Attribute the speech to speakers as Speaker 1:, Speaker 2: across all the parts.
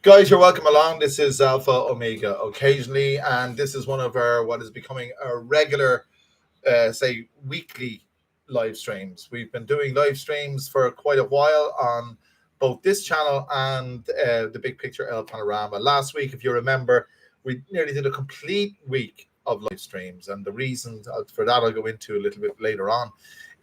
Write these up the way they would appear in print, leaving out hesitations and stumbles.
Speaker 1: Guys, you're welcome along. This is Alpha Omega occasionally, and this is one of our what is becoming a regular, say, weekly live streams. We've been doing live streams for quite a while on both this channel and the Big Picture El Panorama. Last week, if you remember, we nearly did a complete week of live streams, and the reasons for that I'll go into a little bit later on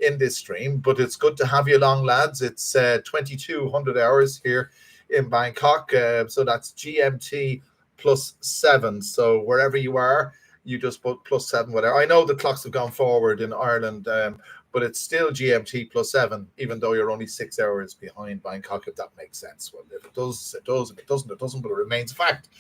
Speaker 1: in this stream. But it's good to have you along, lads. It's 2200 hours here in Bangkok, so that's GMT +7. So wherever you are, you just put +7, whatever. I know the clocks have gone forward in Ireland, but it's still GMT +7, even though you're only 6 hours behind Bangkok, if that makes sense. Well, if it does, it does. If it doesn't, it doesn't, but it remains a fact.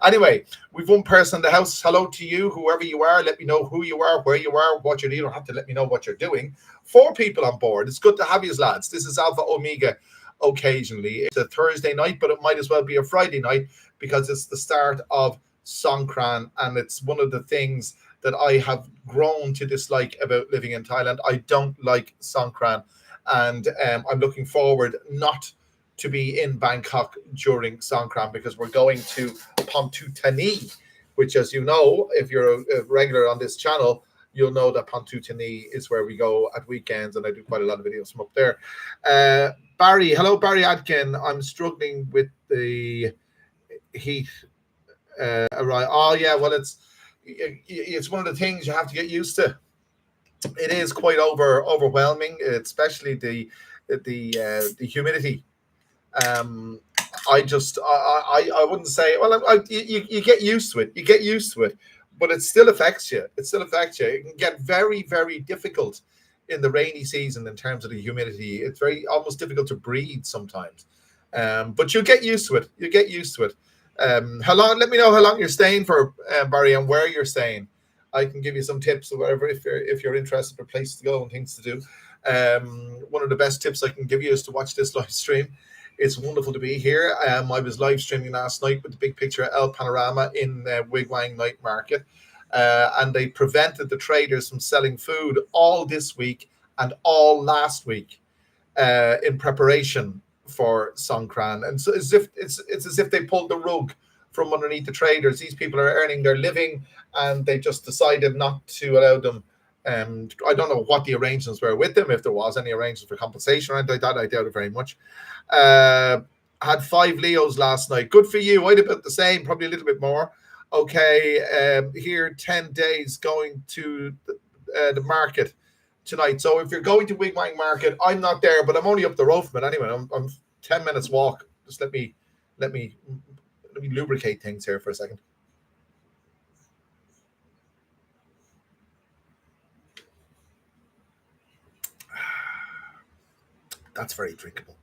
Speaker 1: Anyway, we've one person in the house. Hello to you, whoever you are. Let me know who you are, where you are, what you're doing. You don't have to let me know what you're doing. 4 people on board. It's good to have you, lads. This is Alpha Omega occasionally. It's a Thursday night, but it might as well be a Friday night because it's the start of Songkran, and it's one of the things that I have grown to dislike about living in Thailand. I don't like Songkran, and I'm looking forward not to be in Bangkok during Songkran because we're going to Pontutani, which, as you know, if you're a regular on this channel, you'll know that Pontutani is where we go at weekends, and I do quite a lot of videos from up there. Barry, hello, Barry Adkin. I'm struggling with the heat. Right. Oh, yeah. Well, it's one of the things you have to get used to. It is quite overwhelming, especially the humidity. I wouldn't say. Well, you get used to it. You get used to it, but it still affects you. It still affects you. It can get very, very difficult in the rainy season in terms of the humidity. It's very almost difficult to breathe sometimes. But you get used to it. You get used to it. How long? Let me know how long you're staying for, Barry, and where you're staying. I can give you some tips or whatever if you're interested for places to go and things to do. One of the best tips I can give you is to watch this live stream. It's wonderful to be here. I was live streaming last night with the Big Picture El Panorama in Wigwang Night Market, and they prevented the traders from selling food all this week and all last week in preparation for Songkran. And so it's as if they pulled the rug from underneath the traders. These people are earning their living, and they just decided not to allow them. I don't know what the arrangements were with them, if there was any arrangements for compensation or anything like that. I doubt it very much. Had 5 Leos last night. Good for you. I'd about the same, probably a little bit more. Okay, here 10 days going to the market tonight. So if you're going to Wigwang Market, I'm not there, but I'm only up the road from it anyway. I'm 10 minutes walk. Just let me lubricate things here for a second. That's very drinkable.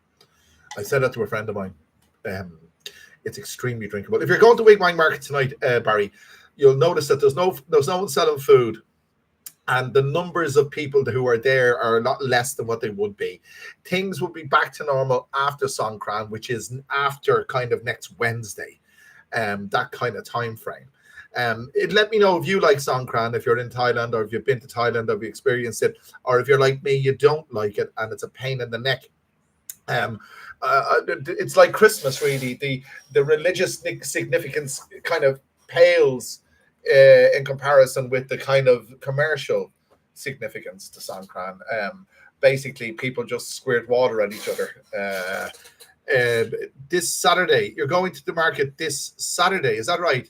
Speaker 1: I said that to a friend of mine. It's extremely drinkable. If you're going to Wigwang Market tonight, Barry, you'll notice that there's no one selling food, and the numbers of people who are there are a lot less than what they would be. Things will be back to normal after Songkran, which is after kind of next Wednesday, that kind of time frame. Let me know if you like Songkran, if you're in Thailand, or if you've been to Thailand, or if you experienced it, or if you're like me, you don't like it and it's a pain in the neck. It's like Christmas, really. The religious significance kind of pales in comparison with the kind of commercial significance to Songkran. Basically, people just squirt water at each other. This Saturday, you're going to the market this Saturday, is that right?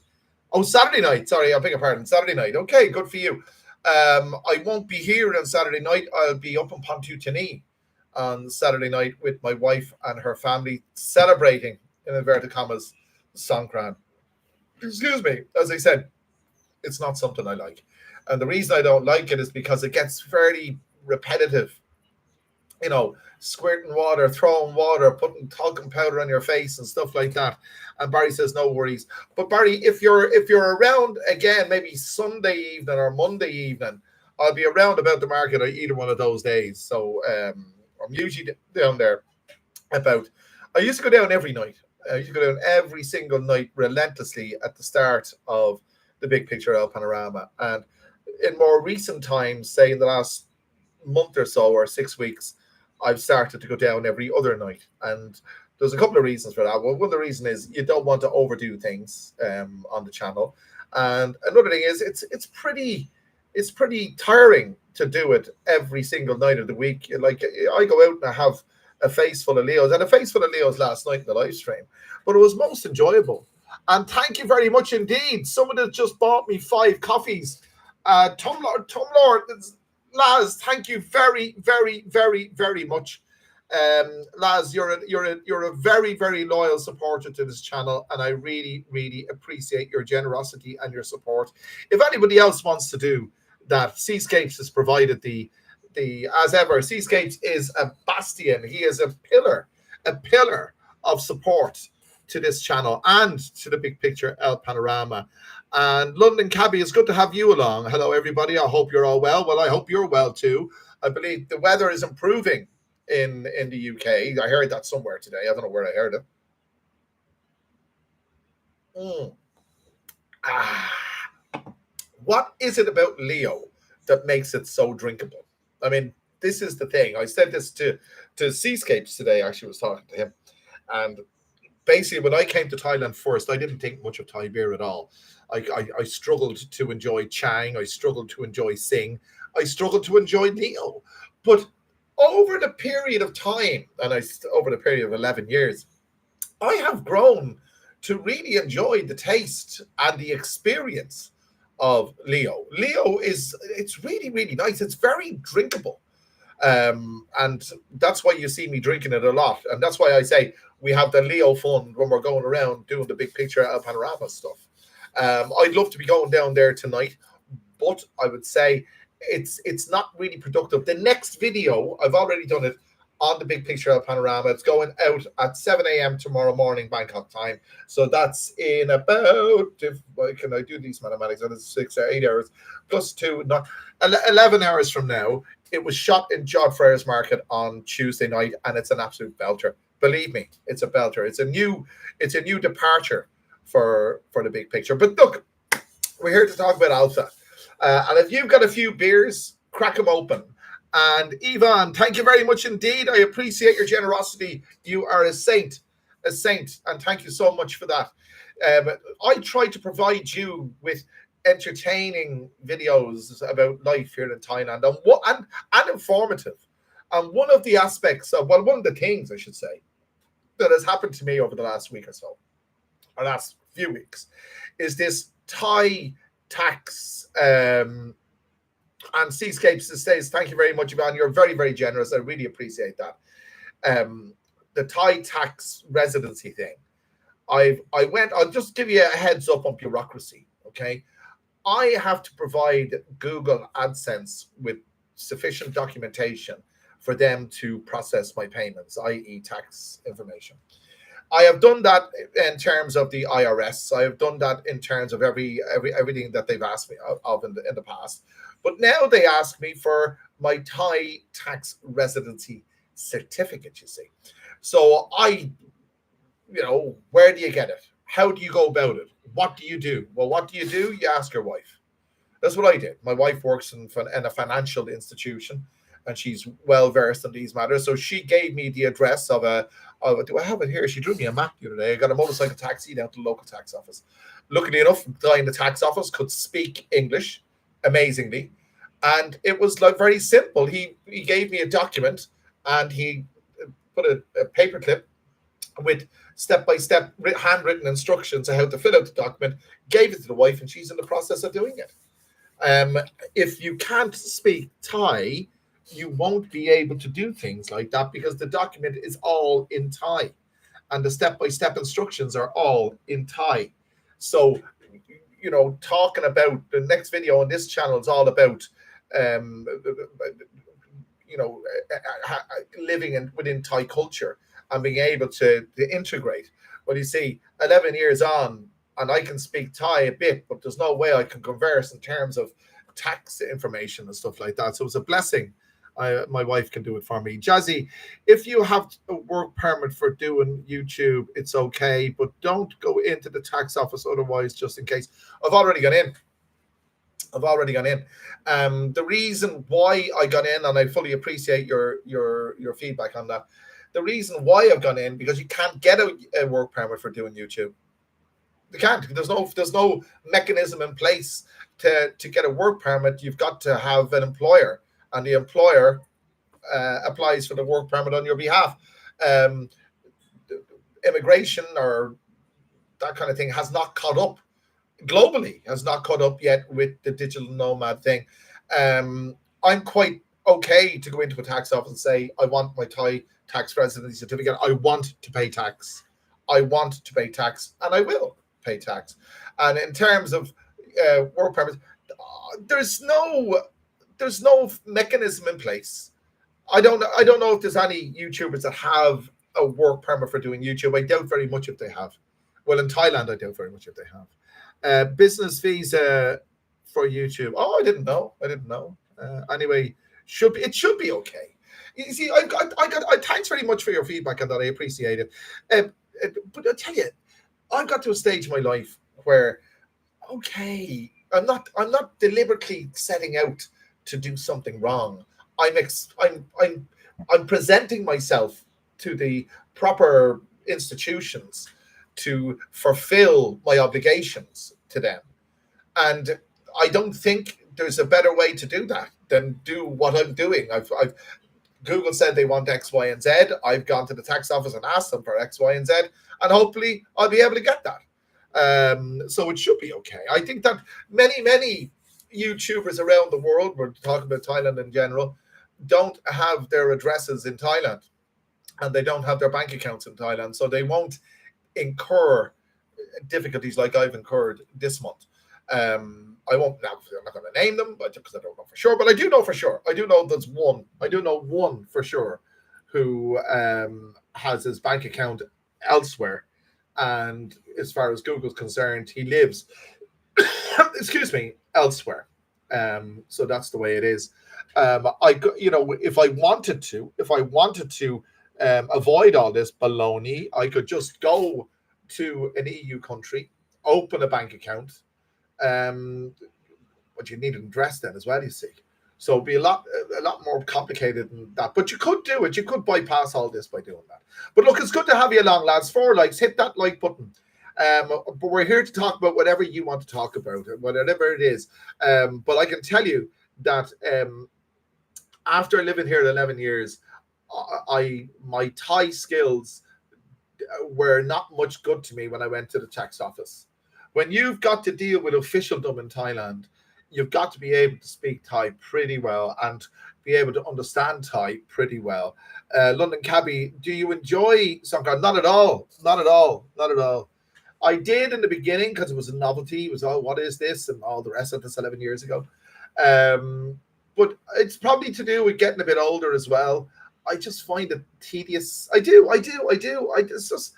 Speaker 1: Oh, Saturday night. Sorry, I beg your pardon. Saturday night. Okay, good for you. I won't be here on Saturday night. I'll be up in Pontutani on Saturday night with my wife and her family, celebrating, in inverted commas, Songkran. Excuse me. As I said, it's not something I like. And the reason I don't like it is because it gets fairly repetitive. You know, squirting water, throwing water, putting talcum powder on your face and stuff like that. And Barry says, no worries. But Barry, if you're around again, maybe Sunday evening or Monday evening, I'll be around about the market either one of those days. So I'm usually down there I used to go down every night. I used to go down every single night relentlessly at the start of the Big Picture El Panorama. And in more recent times, say in the last month or so or 6 weeks, I've started to go down every other night. And There's a couple of reasons for that. Well, one of the reasons is you don't want to overdo things on the channel, and another thing is it's pretty tiring to do it every single night of the week. Like I go out and I have a face full of Leos, and a face full of Leos last night in the live stream, but it was most enjoyable. And thank you very much indeed. Someone that just bought me 5 coffees. Tumlord, Laz, thank you very, very, very, very much. Laz, you're a very, very loyal supporter to this channel, and I really, really appreciate your generosity and your support. If anybody else wants to do that, Seascapes has provided the as ever. Seascapes is a bastion. He is a pillar of support to this channel and to the Big Picture El Panorama. And London Cabby, it's good to have you along. Hello, everybody. I hope you're all well. Well, I hope you're well too. I believe the weather is improving in the UK. I heard that somewhere today. I don't know where I heard it. What is it about Leo that makes it so drinkable? I mean, this is the thing. I said this to Seascapes today. Actually, was talking to him, and basically, when I came to Thailand first, I didn't think much of Thai beer at all. I struggled to enjoy Chang. I struggled to enjoy Sing. I struggled to enjoy Leo. But over the period of time, and over the period of 11 years, I have grown to really enjoy the taste and the experience of Leo. It's really, really nice. It's very drinkable. And that's why you see me drinking it a lot. And that's why I say we have the Leo fund when we're going around doing the Big Picture El Panorama stuff. I'd love to be going down there tonight, but I would say it's not really productive. The next video, I've already done it on the Big Picture El Panorama. It's going out at 7 a.m. tomorrow morning, Bangkok time. So that's in about, can I do these mathematics? It's 6 or 8 hours plus 2, not 11 hours from now. It was shot in Jod Friars Market on Tuesday night, and it's an absolute belter. Believe me, it's a belter. It's a new departure for the Big Picture. But look, we're here to talk about Alpha. And if you've got a few beers, crack them open. And Yvonne, thank you very much indeed. I appreciate your generosity. You are a saint, and thank you so much for that. I try to provide you with entertaining videos about life here in Thailand and informative. And one of the aspects of, well, one of the things I should say that has happened to me over the last week or so, or last few weeks, is this Thai tax. And Seascapes says, thank you very much, Yvonne. You're very, very generous. I really appreciate that. The Thai tax residency thing. I'll just give you a heads up on bureaucracy, okay? I have to provide Google AdSense with sufficient documentation for them to process my payments, i.e. tax information. I have done that in terms of the IRS. I have done that in terms of everything that they've asked me of in the past. But now they ask me for my Thai tax residency certificate, you see. So where do you get it? How do you go about it? What do you do? Well, what do? You ask your wife. That's what I did. My wife works in a financial institution, and she's well versed in these matters. So she gave me the address do I have it here? She drew me a map the other day. I got a motorcycle taxi down to the local tax office. Luckily enough, the guy in the tax office could speak English amazingly, and it was like very simple. He gave me a document, and he put a paperclip with step-by-step handwritten instructions on how to fill out the document, gave it to the wife, and she's in the process of doing it. If you can't speak Thai, you won't be able to do things like that because the document is all in Thai and the step-by-step instructions are all in Thai. So, talking about the next video on this channel is all about, living within Thai culture and being able to integrate. Well, you see, 11 years on, and I can speak Thai a bit, but there's no way I can converse in terms of tax information and stuff like that. So it's a blessing. My wife can do it for me. Jazzy, if you have a work permit for doing YouTube, it's okay, but don't go into the tax office otherwise, just in case. I've already gone in. The reason why I got in, and I fully appreciate your feedback on that. the reason why I've gone in, because you can't get a work permit for doing YouTube. You can't. There's no mechanism in place to get a work permit. You've got to have an employer, and the employer applies for the work permit on your behalf. Immigration or that kind of thing has not caught up globally, has not caught up yet with the digital nomad thing. I'm quite okay to go into a tax office and say, I want my Thai tax residency certificate. I want to pay tax. I want to pay tax, and I will pay tax. And in terms of work permits, there's no mechanism in place. I don't know if there's any YouTubers that have a work permit for doing YouTube. I doubt very much if they have. Well, in Thailand, I doubt very much if they have. Business visa for YouTube. Oh, I didn't know. Anyway, it should be okay. You see, I thanks very much for your feedback on that. I appreciate it. But I tell you, I've got to a stage in my life where, okay, I'm not deliberately setting out to do something wrong. I'm presenting myself to the proper institutions to fulfill my obligations to them, and I don't think there's a better way to do that than do what I'm doing. I've Google said they want X, Y, and Z. I've gone to the tax office and asked them for X, Y, and Z, and hopefully I'll be able to get that. So it should be okay. I think that many YouTubers around the world, we're talking about Thailand in general, don't have their addresses in Thailand, and they don't have their bank accounts in Thailand, so they won't incur difficulties like I've incurred this month. I won't now. I'm not going to name them, but because I don't know for sure. But I do know for sure. I do know there's one. I do know one for sure who has his bank account elsewhere, and as far as Google's concerned, he lives, excuse me, elsewhere. So that's the way it is. If I wanted to avoid all this baloney, I could just go to an EU country, open a bank account. But you need an address then as well, you see. So it'd be a lot more complicated than that. But you could do it. You could bypass all this by doing that. But look, it's good to have you along, lads. 4 likes. Hit that like button. But we're here to talk about whatever you want to talk about, whatever it is. But I can tell you that after living here 11 years, my Thai skills were not much good to me when I went to the tax office. When you've got to deal with officialdom in Thailand, you've got to be able to speak Thai pretty well and be able to understand Thai pretty well. London Cabby, do you enjoy Songkran? Not at all. Not at all. Not at all. I did in the beginning because it was a novelty. It was, oh, what is this? And all the rest of this 11 years ago. But it's probably to do with getting a bit older as well. I just find it tedious. I do. It's just...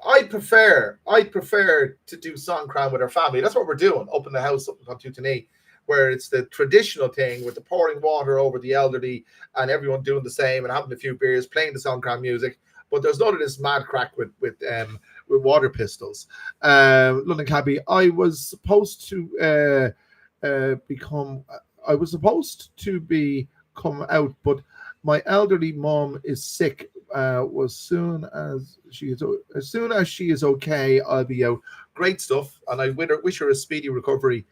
Speaker 1: I prefer to do Songkran with our family. That's what we're doing up in the house up in Pontutini, where it's the traditional thing with the pouring water over the elderly and everyone doing the same and having a few beers, playing the Songkran music. But there's none of this mad crack with water pistols. London Cabby, I was supposed to come out, but my elderly mom is sick. As soon as she is okay, I'll be out. Great stuff, and I wish her a speedy recovery.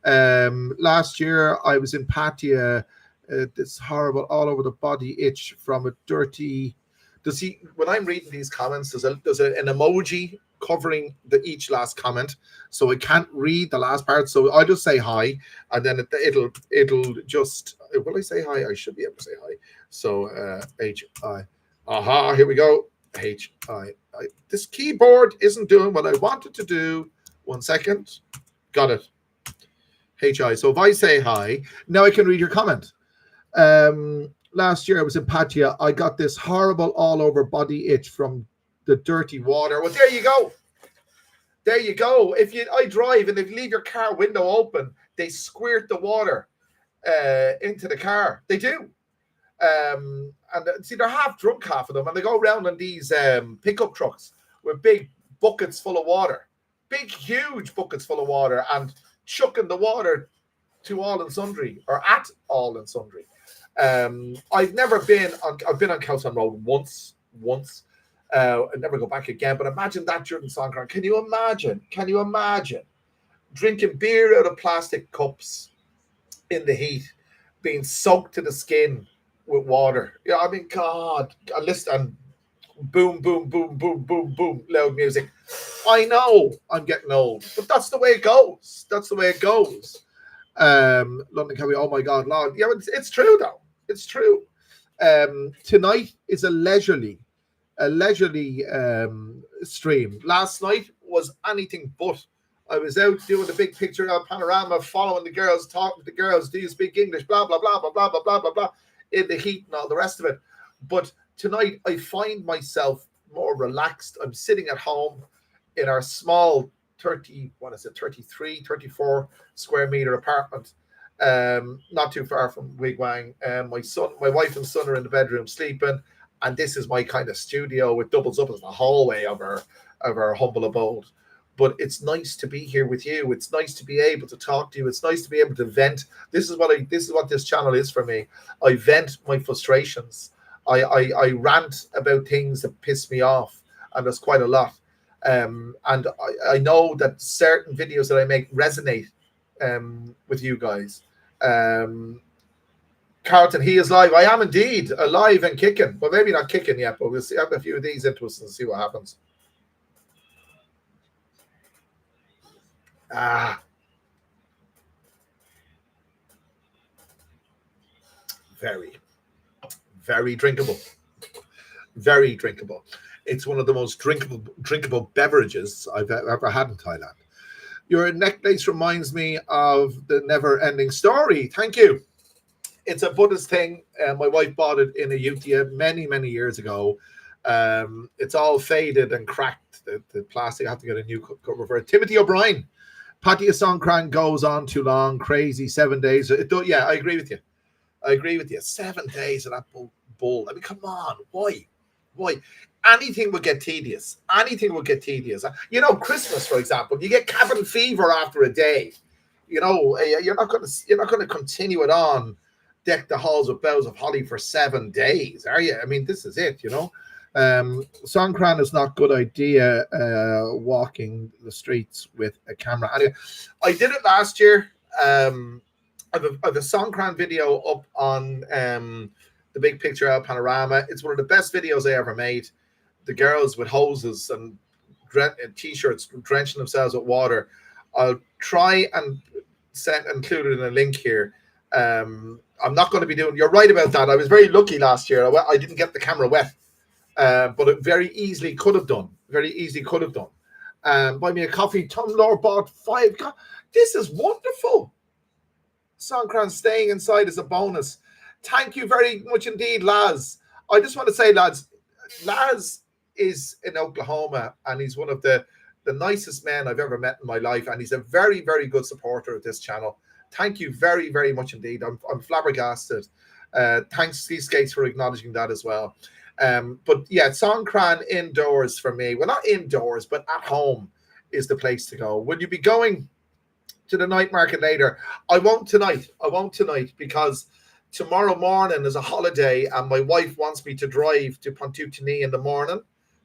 Speaker 1: Last year I was in Pattaya. This horrible all over the body itch from a dirty. When I'm reading these comments, there's an emoji covering each last comment, so I can't read the last part. So I'll just say hi, and then it'll just. Will I say hi? I should be able to say hi. So H-I. Aha, here we go. H-I. This keyboard isn't doing what I wanted to do. 1 second. Got it. H-I. So if I say hi, now I can read your comment. Last year I was in Pattaya. I got this horrible all over body itch from the dirty water. Well, there you go. There you go. I drive and if you leave your car window open, they squirt the water into the car. They do. And see, they're half drunk, half of them, and they go around on these pickup trucks with big buckets full of water, big, huge buckets full of water, and chucking the water to all and sundry, or at all and sundry. I've never been on. I've been on Kelson Road once. I'd never go back again. But imagine that during Songkran. Can you imagine? Can you imagine drinking beer out of plastic cups in the heat, being soaked to the skin with water? Yeah, I mean, God, listen, boom, boom, boom, boom, boom, boom, loud music. I know I'm getting old, but that's the way it goes. That's the way it goes. London can be, oh my God, Lord. Yeah, it's true though. It's true. Tonight is a leisurely stream. Last night was anything but. I was out doing the big picture panorama, following the girls, talking to the girls. Do you speak English? Blah blah blah blah blah blah blah blah blah. In the heat and all the rest of it. But tonight I find myself more relaxed. I'm sitting at home in our small 33, 34 square meter apartment, not too far from Wigwang. My wife and son are in the bedroom sleeping, and this is my kind of studio. It doubles up as the hallway of our humble abode. But it's nice to be here with you. It's nice to be able to talk to you. It's nice to be able to vent. This is what this channel is for me. I vent my frustrations. I rant about things that piss me off, and there's quite a lot. And I know that certain videos that I make resonate with you guys. Carlton, he is live. I am indeed alive and kicking. Well, maybe not kicking yet, but we'll see. Have a few of these into us and see what happens. Very, very drinkable. Very drinkable. It's one of the most drinkable beverages I've ever had in Thailand. Your necklace reminds me of the never-ending story. Thank you. It's a Buddhist thing. My wife bought it in Ayutthaya many years ago. It's all faded and cracked. The plastic. I have to get a new cover for it. Timothy O'Brien. Pattaya Songkran goes on too long. Crazy 7 days. Yeah, I agree with you. 7 days of that bull. I mean, come on. Why? Anything would get tedious. You know, Christmas, for example, you get cabin fever after a day. You know, you're not going to continue it on. Deck the halls with boughs of holly for 7 days, are you? I mean, this is it. You know. Songkran is not a good idea. Walking the streets with a camera. Anyway, I did it last year. I have a Songkran video up on the big picture out panorama. It's one of the best videos I ever made. The girls with hoses and t-shirts drenching themselves with water. I'll try and include it in a link here. I'm not going to be doing. You're right about that. I was very lucky last year. I didn't get the camera wet, but it very easily could have done. Buy me a coffee. Tom Lord bought 5. This is wonderful. Songkran staying inside is a bonus. Thank you very much indeed, Laz. I just want to say, lads, Laz is in Oklahoma, and he's one of the nicest men I've ever met in my life, and he's a very good supporter of this channel. Thank you very much indeed. I'm flabbergasted. Thanks, Seaskates, for acknowledging that as well. But yeah, Songkran indoors for me. Well, not indoors, but at home is the place to go. Will you be going to the night market later? I won't tonight because tomorrow morning is a holiday, and my wife wants me to drive to Pontootini in the morning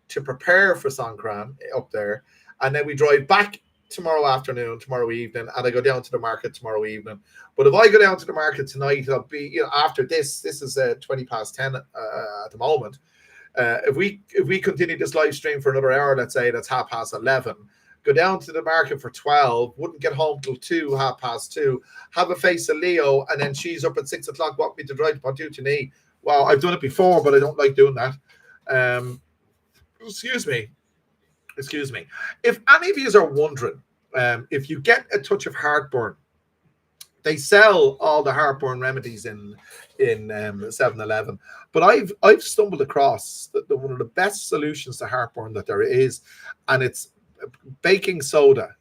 Speaker 1: to prepare for Songkran up there, and then we drive back tomorrow evening, and I go down to the market tomorrow evening. But if I go down to the market tonight, I'll be, after this is 20 past 10 at the moment. If we continue this live stream for another hour, let's say that's 11:30. Go down to the market for 12, wouldn't get home till 2:30, have a face of Leo, and then she's up at 6 o'clock, want me to drive to Pontootini. Well, I've done it before, but I don't like doing that. Excuse me. If any of you are wondering, if you get a touch of heartburn, they sell all the heartburn remedies in 7-Eleven. But I've stumbled across one of the best solutions to heartburn that there is, and it's baking soda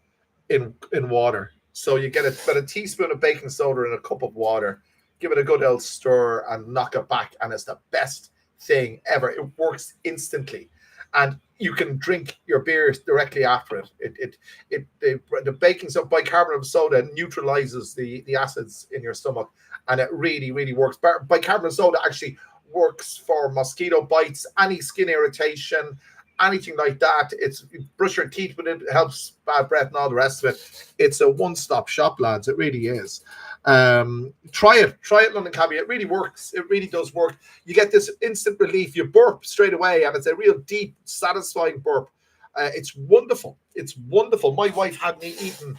Speaker 1: in water. So you get about a teaspoon of baking soda in a cup of water, give it a good old stir and knock it back, and it's the best thing ever. It works instantly, and you can drink your beer directly after it. The baking soda, bicarbonate of soda, neutralizes the acids in your stomach, and it really, really works. Bicarbonate soda actually works for mosquito bites, any skin irritation, anything like that. It's brush your teeth with it, it helps bad breath and all the rest of it. It's a one-stop shop, lads. It really is. Try it, London Cabbie. It really works. It really does work. You get this instant relief. You burp straight away, and it's a real deep, satisfying burp. It's wonderful. It's wonderful. My wife had me eating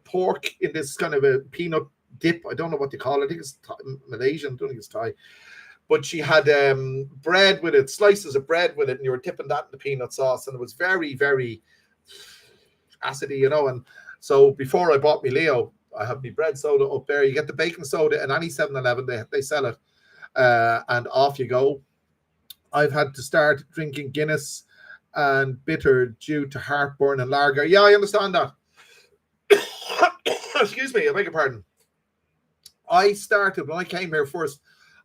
Speaker 1: pork in this kind of a peanut dip. I don't know what they call it. I think it's Malaysian. I don't think it's Thai. But she had bread with it, slices of bread with it, and you were dipping that in the peanut sauce, and it was very, very acidy, you know. And so before I bought me Leo, I have my bread soda up there. You get the baking soda in any 7-Eleven, they sell it, and off you go. I've had to start drinking Guinness and bitter due to heartburn and lager. Yeah, I understand that. Excuse me, I beg your pardon. I started, when I came here first,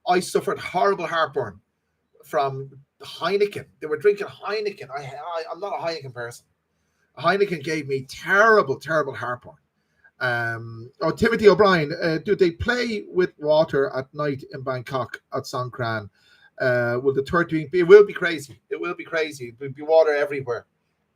Speaker 1: I suffered horrible heartburn from Heineken. They were drinking Heineken. I'm not a Heineken person. Heineken gave me terrible, terrible heartburn. Timothy O'Brien, do they play with water at night in Bangkok at Songkran? Will the 13th be? It will be crazy. It will be crazy. There'll be water everywhere,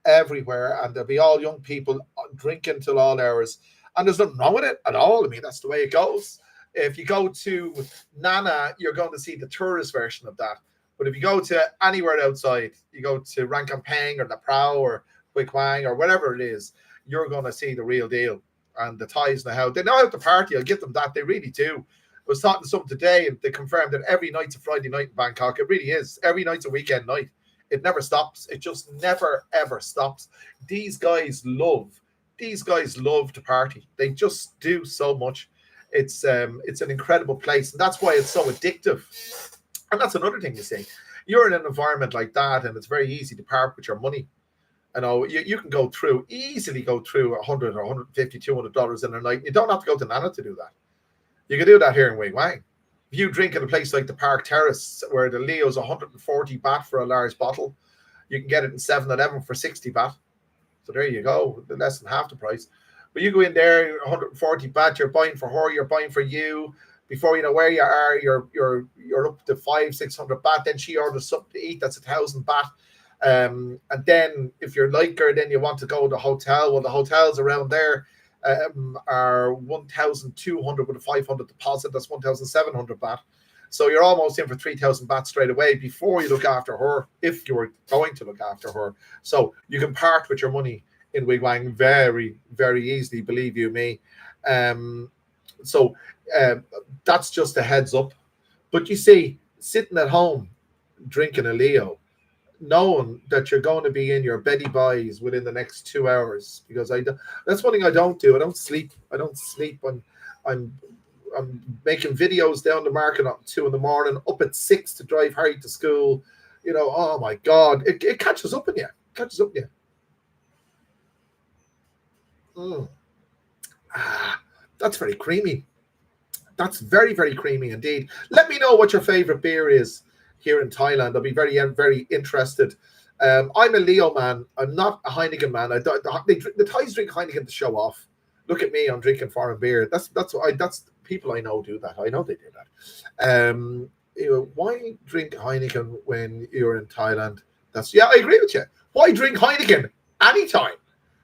Speaker 1: and there'll be all young people drinking till all hours. And there's nothing wrong with it at all. I mean, that's the way it goes. If you go to Nana, you're going to see the tourist version of that. But if you go to anywhere outside, you go to Rankampeng or the Prao or Hue Quang or whatever it is, you're going to see the real deal. And the Thais know how. They know how to party. I'll give them that. They really do. I was talking to someone today, and they confirmed that every night's a Friday night in Bangkok. It really is. Every night's a weekend night. It never stops. It just never, ever stops. These guys love to party. They just do so much. It's an incredible place, and that's why it's so addictive. And that's another thing you see. You're in an environment like that, and it's very easy to part with your money. You know, you can easily go through $100 or $150, $200 in a night. You don't have to go to Nana to do that. You can do that here in Hue Quang. If you drink at a place like the Park Terrace, where the Leo's 140 baht for a large bottle, you can get it in 7-Eleven for 60 baht. So there you go, less than half the price. But you go in there, 140 baht, you're buying for her, you're buying for you. Before you know where you are, you're up to 500-600 baht. Then she orders something to eat, that's 1,000 baht. And then if you're like her, then you want to go to the hotel. Well, the hotels around there are 1,200 with a 500 deposit. That's 1,700 baht. So you're almost in for 3,000 baht straight away before you look after her, if you're going to look after her. So you can part with your money in Hue Quang very, very easily, believe you me. So that's just a heads up. But you see, sitting at home drinking a Leo, knowing that you're going to be in your beddy boys within the next 2 hours, because that's one thing I don't do. I don't sleep. I'm making videos down the market at 2 a.m, up at 6 to drive Harry to school. You know, oh my God, it catches up in you. That's very creamy. That's very, very creamy indeed. Let me know what your favorite beer is here in Thailand. I'll be very, very interested. I'm a Leo man. I'm not a Heineken man. The Thais drink Heineken to show off. Look at me, I'm drinking foreign beer. That's people I know do that. I know they do that. Why drink Heineken when you're in Thailand? I agree with you. Why drink Heineken anytime?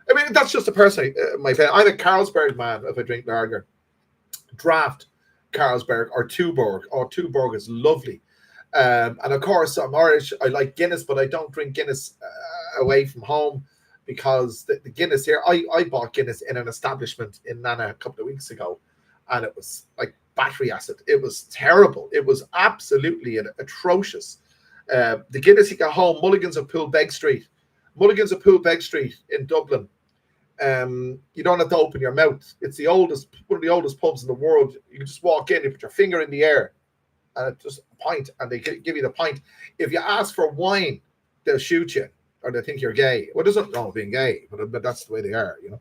Speaker 1: I mean, that's just a person. My friend, I'm a Carlsberg man. If I drink lager, draft Carlsberg or Tuborg. Tuborg is lovely. And of course, I'm Irish. I like Guinness, but I don't drink Guinness away from home, because the Guinness here, I bought Guinness in an establishment in Nana a couple of weeks ago, and it was like battery acid. It was terrible. It was absolutely atrocious. The Guinness you got home, Mulligan's of Poolbeg Street in Dublin. You don't have to open your mouth. It's one of the oldest pubs in the world. You can just walk in, you put your finger in the air, and it's just a pint, and they give you the pint. If you ask for wine, they'll shoot you, or they think you're gay. Well, there's nothing wrong with being gay, but that's the way they are, you know.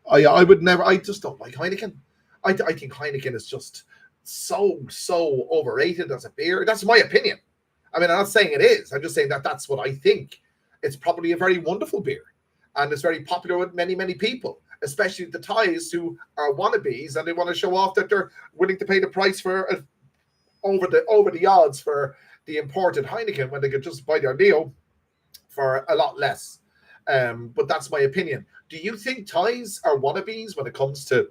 Speaker 1: I would never. I just don't like Heineken. I think Heineken is just so overrated as a beer. That's my opinion. I mean, I'm not saying it is. I'm just saying that's what I think. It's probably a very wonderful beer, and it's very popular with many, many people, especially the Thais who are wannabes and they want to show off that they're willing to pay the price for over the odds for the imported Heineken when they could just buy their Leo for a lot less. But that's my opinion. Do you think Thais are wannabes when it comes to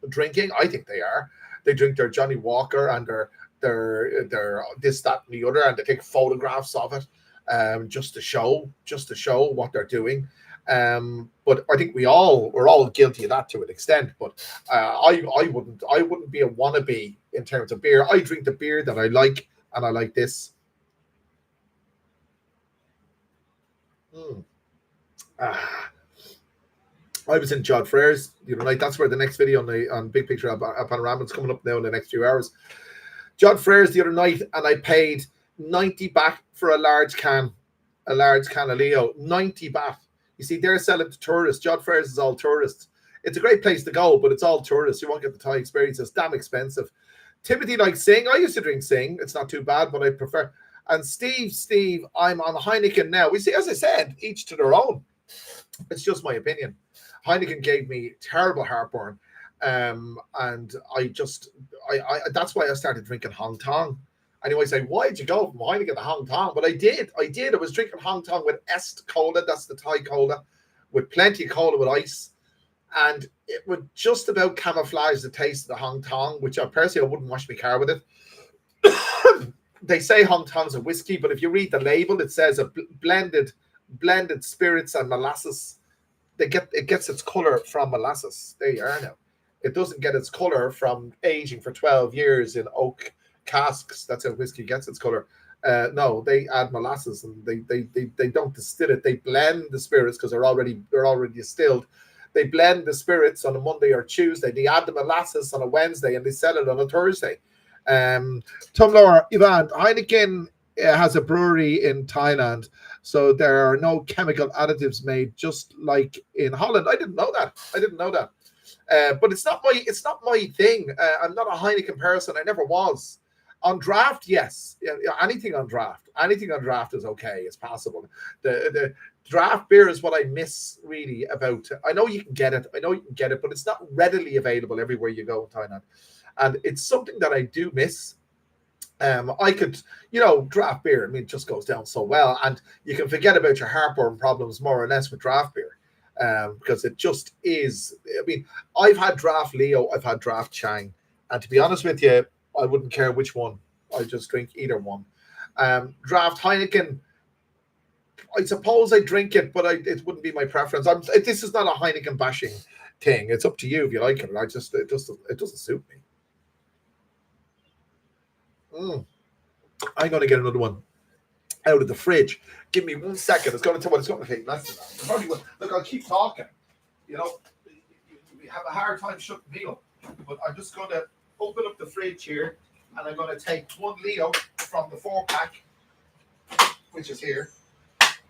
Speaker 1: drinking? I think they are. They drink their Johnny Walker and their this, that, and the other, and they take photographs of it just to show what they're doing. But I think we're all guilty of that to an extent. But I wouldn't be a wannabe in terms of beer. I drink the beer that I like, and I like this. I was in Jod Frere's the other night. That's where the next video on Big Picture Panorama is coming up now in the next few hours. Jod Frere's the other night, and I paid 90 baht for a large can of Leo. 90 baht. You see, they're selling to tourists. Jod Frere's is all tourists. It's a great place to go, but it's all tourists. You won't get the Thai experience. It's damn expensive. Timothy likes Sing. I used to drink Sing. It's not too bad, but I prefer. And Steve, I'm on Heineken now. We see, as I said, each to their own. It's just my opinion. Heineken gave me terrible heartburn, and I that's why I started drinking Hong Tong. And you might say, why'd you go from Heineken to Hong Tong? But I did. I was drinking Hong Tong with Est Cola. That's the Thai cola, with plenty of cola with ice. And it would just about camouflage the taste of the Hong Tong, which I personally wouldn't wash my car with it. They say Hong Tong's a whiskey, but if you read the label, it says a blended spirits and molasses. It gets its color from molasses. There you are now. It doesn't get its color from aging for 12 years in oak casks. That's how whiskey gets its color. No, they add molasses, and they don't distill it. They blend the spirits because they're already distilled. They blend the spirits on a Monday or Tuesday. They add the molasses on a Wednesday, and they sell it on a Thursday. Tumblr, Ivan, Heineken has a brewery in Thailand, so there are no chemical additives made, just like in Holland. I didn't know that. But it's not my thing. I'm not a Heineken person. I never was. On draft, yes. Anything on draft is okay. It's possible. The draft beer is what I miss really about. I know you can get it, but it's not readily available everywhere you go in Thailand. And it's something that I do miss. I could, draft beer, it just goes down so well. And you can forget about your heartburn problems more or less with draft beer. Because it just is. I've had draft Leo, I've had draft Chang. And to be honest with you, I wouldn't care which one. I just drink either one. Draft Heineken, I suppose I drink it, but it wouldn't be my preference. This is not a Heineken bashing thing. It's up to you if you like it. It doesn't suit me. I'm going to get another one out of the fridge. Give me 1 second. It's going to tell what it's going to take less than that. Look, I'll keep talking. We have a hard time shutting me up. But I'm just going to open up the fridge here, and I'm going to take 1 Leo from the 4-pack, which is here.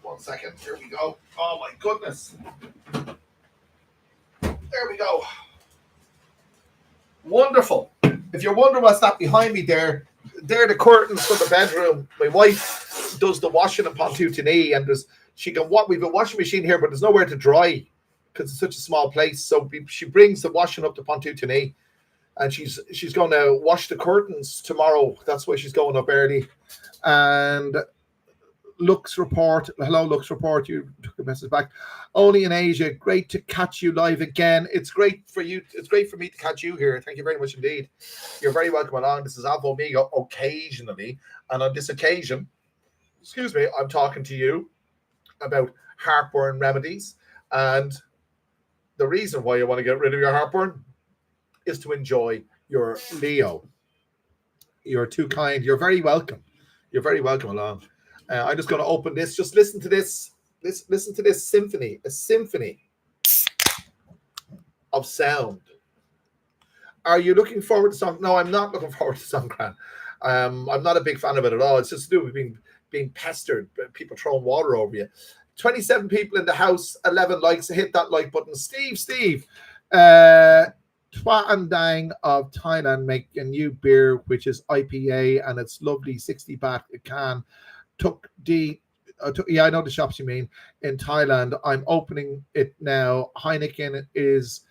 Speaker 1: 1 second. Here we go. Oh, my goodness. There we go. Wonderful. If you're wondering what's that behind me there, they're the curtains for the bedroom. My wife does the washing in Pontoutini, and we've a washing machine here, but there's nowhere to dry because it's such a small place. So she brings the washing up to Pontoutini, and she's going to wash the curtains tomorrow. That's why she's going up early. And Lux Report, hello Lux Report, you took the message back. Only in Asia, great to catch you live again. It's great for you. It's great for me to catch you here. Thank you very much indeed. You're very welcome along. This is Alpha Omega occasionally, and on this occasion, I'm talking to you about heartburn remedies. And the reason why you want to get rid of your heartburn is to enjoy your Leo. You're too kind. You're very welcome. You're very welcome along. I'm just going to open this. Just listen to this. Listen to this symphony. A symphony of sound. Are you looking forward to Songkran? No, I'm not looking forward to Songkran. I'm not a big fan of it at all. It's just to do with being pestered, people throwing water over you. 27 people in the house, 11 likes. Hit that like button. Steve. Twa and Dang of Thailand make a new beer, which is IPA, and it's lovely, 60 baht a can. Took D Yeah, I know the shops you mean. In Thailand, I'm opening it now. Heineken is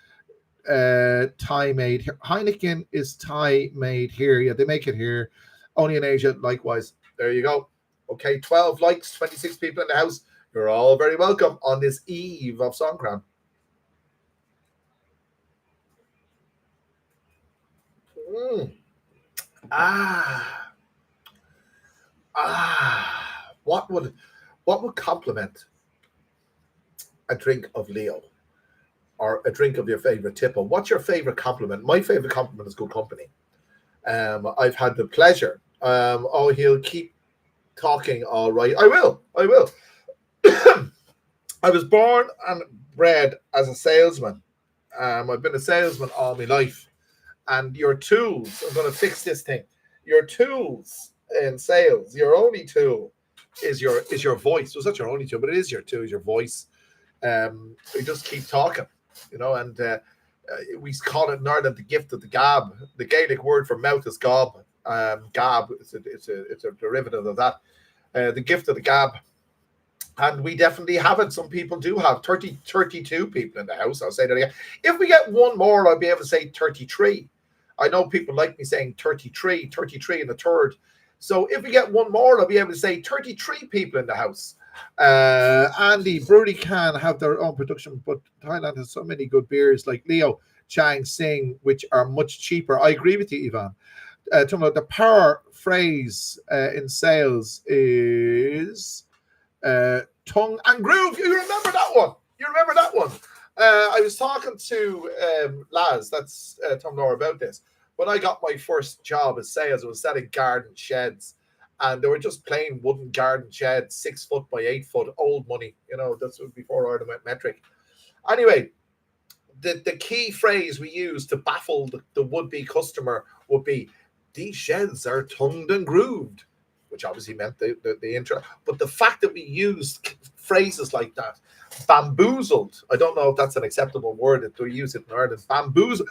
Speaker 1: Thai made. Heineken is Thai made here. Yeah, they make it here. Only in Asia, likewise. There you go. Okay, 12 likes, 26 people in the house. You're all very welcome on this eve of Songkran. Mm. Ah, what would complement a drink of Leo or a drink of your favorite tipple? What's your favorite compliment? My favorite compliment is good company. I've had the pleasure. Oh, he'll keep talking. All right, I will. I will. I was born and bred as a salesman. I've been a salesman all my life. And your tools, I'm going to fix this thing. Your tools in sales, your only tool is your voice. Well, it's not your only tool, but it is your tool, is your voice. You just keep talking, and we call it in Ireland the gift of the gab. The Gaelic word for mouth is gob. Gab, it's a derivative of that. The gift of the gab. And we definitely have it. Some people do have 32 people in the house. I'll say that again. If we get one more, I'll be able to say 33. I know people like me saying 33 in the third. So if we get one more, I'll be able to say 33 people in the house. Andy, Brewery can have their own production, but Thailand has so many good beers like Leo, Chang, Sing, which are much cheaper. I agree with you, Ivan. Talking about the power phrase in sales is tongue and groove. You remember that one? I was talking to Laz, that's Tom Laura, about this. When I got my first job as sales, I was selling garden sheds, and they were just plain wooden garden sheds, 6 foot by 8 foot, old money. That's before Ireland went metric. Anyway, the key phrase we used to baffle the would-be customer would be, "These sheds are tongued and grooved," which obviously meant the intro. But the fact that we used phrases like that, bamboozled, I don't know if that's an acceptable word if we use it in Ireland, bamboozled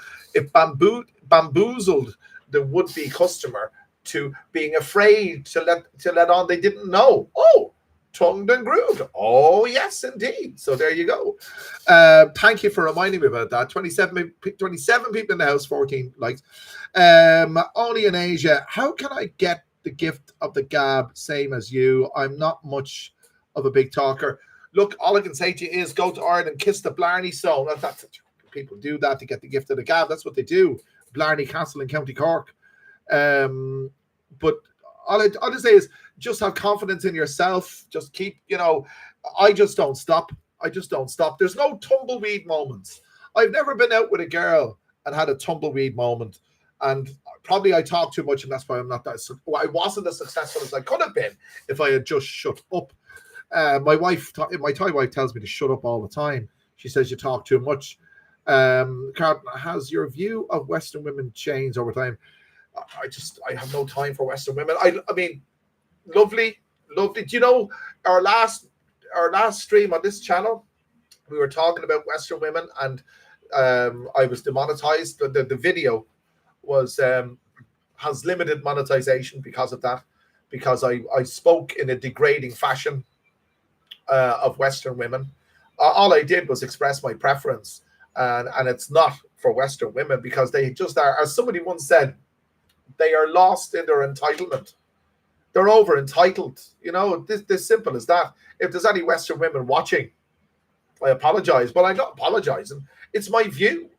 Speaker 1: the would-be customer to being afraid to let on they didn't know. Oh, tongued and grooved. Oh, yes, indeed. So there you go. Thank you for reminding me about that. 27 people in the house, 14 likes. Only in Asia. How can I get the gift of the gab, same as you? I'm not much of a big talker. Look, all I can say to you is go to Ireland and kiss the Blarney Stone. That's people do that to get the gift of the gab. That's what they do. Blarney Castle in County Cork. But all I say is just have confidence in yourself. Just keep, I just don't stop. There's no tumbleweed moments. I've never been out with a girl and had a tumbleweed moment. And probably I talk too much, and that's why I'm not that. I wasn't as successful as I could have been if I had just shut up. My Thai wife tells me to shut up all the time. She says you talk too much. Carlton, has your view of Western women changed over time? I have no time for Western women. I mean, lovely. Do you know our last stream on this channel? We were talking about Western women, and I was demonetized. The video was has limited monetization because of that, because I spoke in a degrading fashion of Western women. All I did was express my preference, and it's not for Western women because they just are, as somebody once said, they are lost in their entitlement. They're over entitled. This simple as that. If there's any Western women watching, I apologize, but I'm not apologizing. It's my view.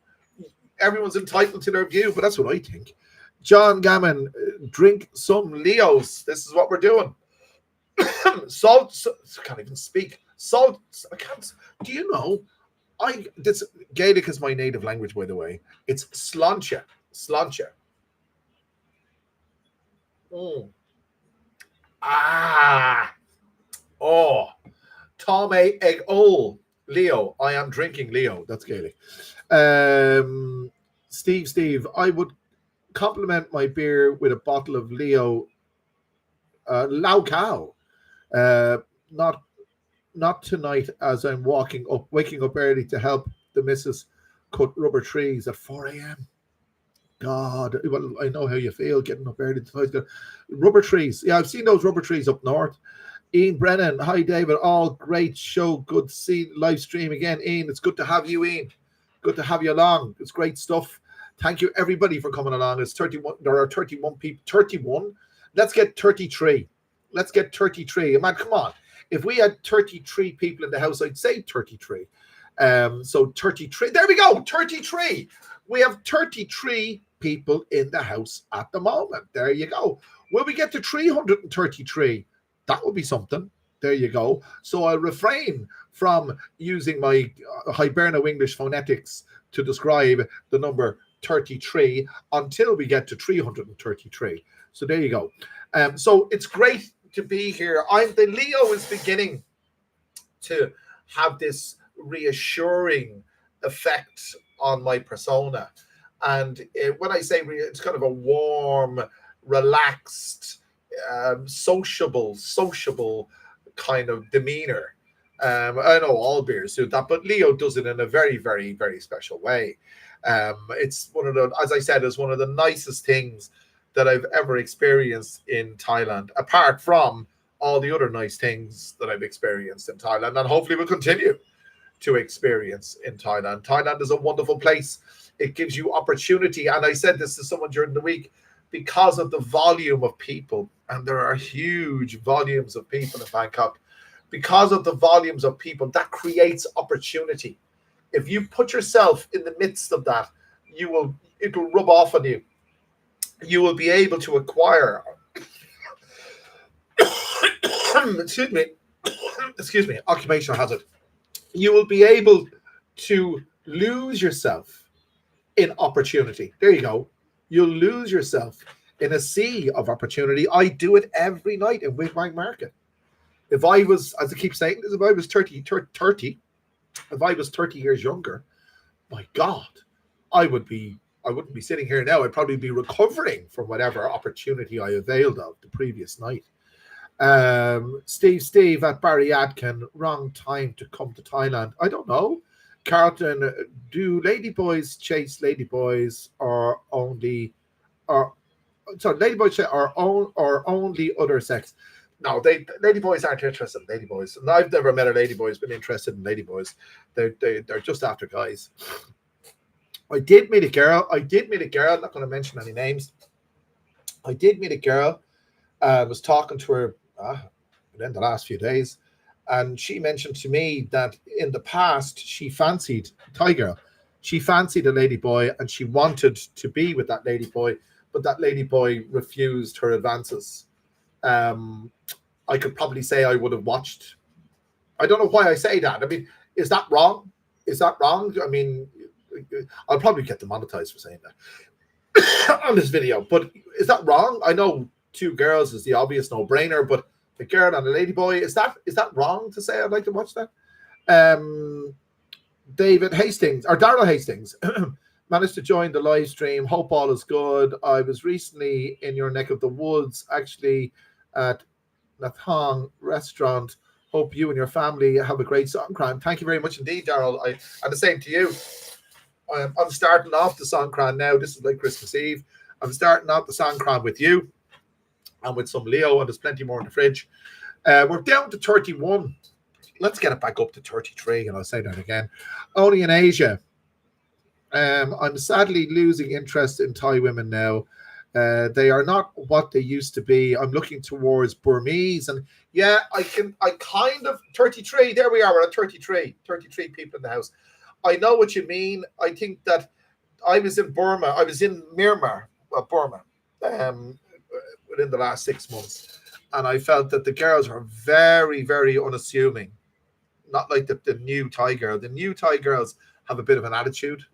Speaker 1: Everyone's entitled to their view, but that's what I think. John Gammon, drink some Leos. This is what we're doing. Salt. I can't even speak. Salt. I can't. Do you know? This Gaelic is my native language, by the way. It's sláinte. Sláinte. Oh. Tome egg ol. Leo. I am drinking Leo. That's Gaelic. Steve, I would compliment my beer with a bottle of Leo Lao Cow. Not tonight, as I'm waking up early to help the missus cut rubber trees at 4 a.m. God, well, I know how you feel getting up early to rubber trees. Yeah, I've seen those rubber trees up north. Ian Brennan, hi David, all great show. Good to see the live stream again. Ian, it's good to have you, Ian. Good to have you along. It's great stuff. Thank you everybody for coming along. It's 31. There are 31 people. 31. Let's get 33. Let's get 33. Man, come on. If we had 33 people in the house, I'd say 33. So 33. There we go. 33. We have 33 people in the house at the moment. There you go. Will we get to 333? That would be something. There you go. So I'll refrain from using my Hiberno English phonetics to describe the number 33 until we get to 333. So there you go. So it's great to be here. The Leo is beginning to have this reassuring effect on my persona. And when I say it's kind of a warm, relaxed, sociable kind of demeanor. I know all beers do that, but Leo does it in a very, very, very special way. It's one of the, as I said, it's one of the nicest things that I've ever experienced in Thailand, apart from all the other nice things that I've experienced in Thailand, and hopefully will continue to experience in Thailand. Thailand is a wonderful place. It gives you opportunity. And I said this to someone during the week, because of the volume of people, and there are huge volumes of people in Bangkok, because of the volumes of people, that creates opportunity. If you put yourself in the midst of that, it will rub off on you. You will be able to acquire, excuse me, occupational hazard. You will be able to lose yourself in opportunity. There you go. You'll lose yourself in a sea of opportunity. I do it every night in Wigwag Market. If I was, as I keep saying this, if I was 30, if I was 30 years younger, my God, I wouldn't be sitting here now. I'd probably be recovering from whatever opportunity I availed of the previous night. Steve at Barry Atkin, wrong time to come to Thailand. I don't know. Carlton, do ladyboys chase ladyboys or only ladyboys or only other sex? No, ladyboys aren't interested in ladyboys. And I've never met a ladyboy who's been interested in ladyboys. They're just after guys. I did meet a girl. I'm not going to mention any names. I did meet a girl. I was talking to her in the last few days, and she mentioned to me that in the past she fancied Thai girl. She fancied a ladyboy, and she wanted to be with that ladyboy, but that ladyboy refused her advances. I could probably say I would have watched. I don't know why I say that. I mean, is that wrong? I mean, I'll probably get demonetized for saying that on this video, but is that wrong? I know two girls is the obvious no-brainer, but a girl and a ladyboy, is that wrong to say I'd like to watch that? Daryl Hastings managed to join the live stream. Hope all is good. I was recently in your neck of the woods, actually at Nathong restaurant. Hope you and your family have a great Songkran. Thank you very much indeed, Daryl. And the same to you. I'm starting off the Songkran now. This is like Christmas Eve. I'm starting off the Songkran with you and with some Leo, and there's plenty more in the fridge. We're down to 31. Let's get it back up to 33, and I'll say that again. Only in Asia. I'm sadly losing interest in Thai women now. They are not what they used to be. I'm looking towards Burmese, and yeah, I kind of 33. There we are. We're at 33 people in the house. I know what you mean. I think that I was in Burma. I was in Myanmar, Burma, within the last 6 months, and I felt that the girls are very, very unassuming. Not like the new Thai girl. The new Thai girls have a bit of an attitude,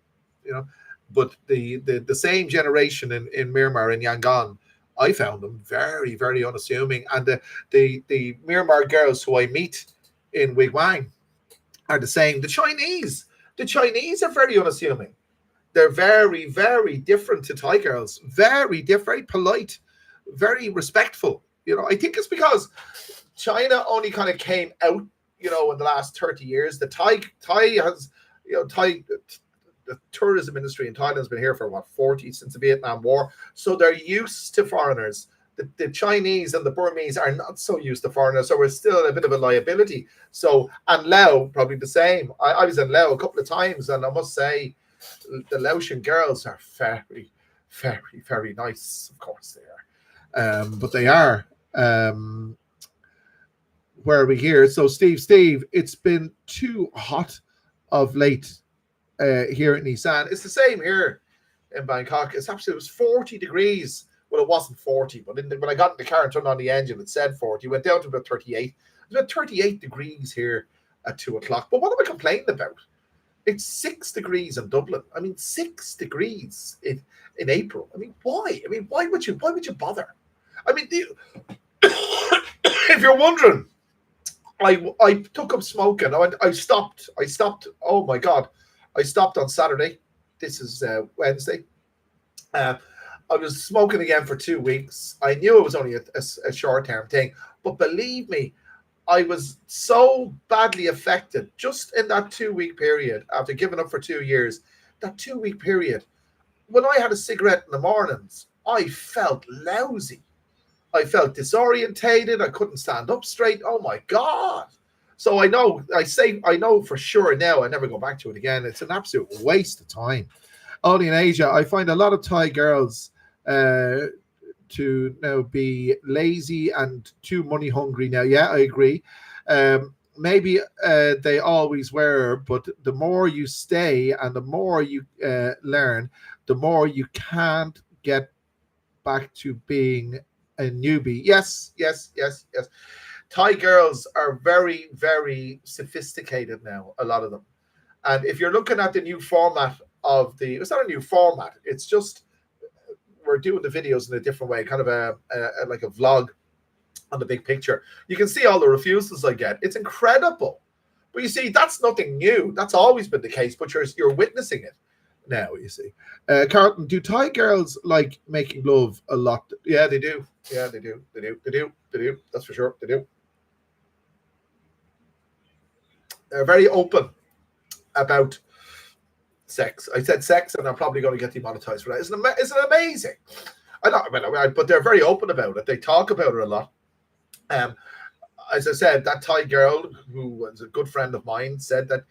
Speaker 1: you know. But the same generation in Myanmar, in Yangon, I found them very, very unassuming. And the Myanmar girls who I meet in Wigwang are the same. The Chinese are very unassuming. They're very, very different to Thai girls. Very different, very polite, very respectful. You know, I think it's because China only kind of came out, you know, in the last 30 years. The Thai has, you know, the tourism industry in Thailand has been here for 40 since the Vietnam War. So they're used to foreigners. the Chinese and the Burmese are not so used to foreigners, so we're still a bit of a liability. So, and Laos, probably the same. I was in Laos a couple of times, and I must say, the Laotian girls are very, very, very nice. Of course they are. But they are. Where are we here? So, Steve, it's been too hot of late here in Isan. It's the same here in Bangkok. It was 40 degrees. Well, it wasn't 40, but when I got in the car and turned on the engine, it said 40. It went down to about 38. It was about 38 degrees here at 2 o'clock. But what am I complaining about? It's 6 degrees in Dublin. I mean, 6 degrees in April. I mean, why? I mean, why would you bother? I mean, if you're wondering, I took up smoking. I stopped. Oh my God. I stopped on Saturday. This is Wednesday. I was smoking again for 2 weeks. I knew it was only a short-term thing. But believe me, I was so badly affected just in that 2-week period after giving up for 2 years. That 2-week period, when I had a cigarette in the mornings, I felt lousy. I felt disorientated. I couldn't stand up straight. Oh my God. So I know for sure now I never go back to it again. It's an absolute waste of time. Only in Asia, I find a lot of Thai girls to now be lazy and too money hungry now. Yeah, I agree. Maybe they always were, but the more you stay and the more you learn, the more you can't get back to being a newbie. Yes. Thai girls are very, very sophisticated now, a lot of them. And if you're looking at the new format it's not a new format, it's just we're doing the videos in a different way, kind of a like a vlog on the big picture. You can see all the refusals I get. It's incredible. But you see, that's nothing new. That's always been the case, but you're witnessing it now, you see. Carlton, do Thai girls like making love a lot? Yeah, they do. Yeah, they do. They do. That's for sure. They do. They're very open about sex. I said sex, and I'm probably going to get demonetized for that. Isn't it amazing? But they're very open about it. They talk about it a lot. As I said, that Thai girl who was a good friend of mine said that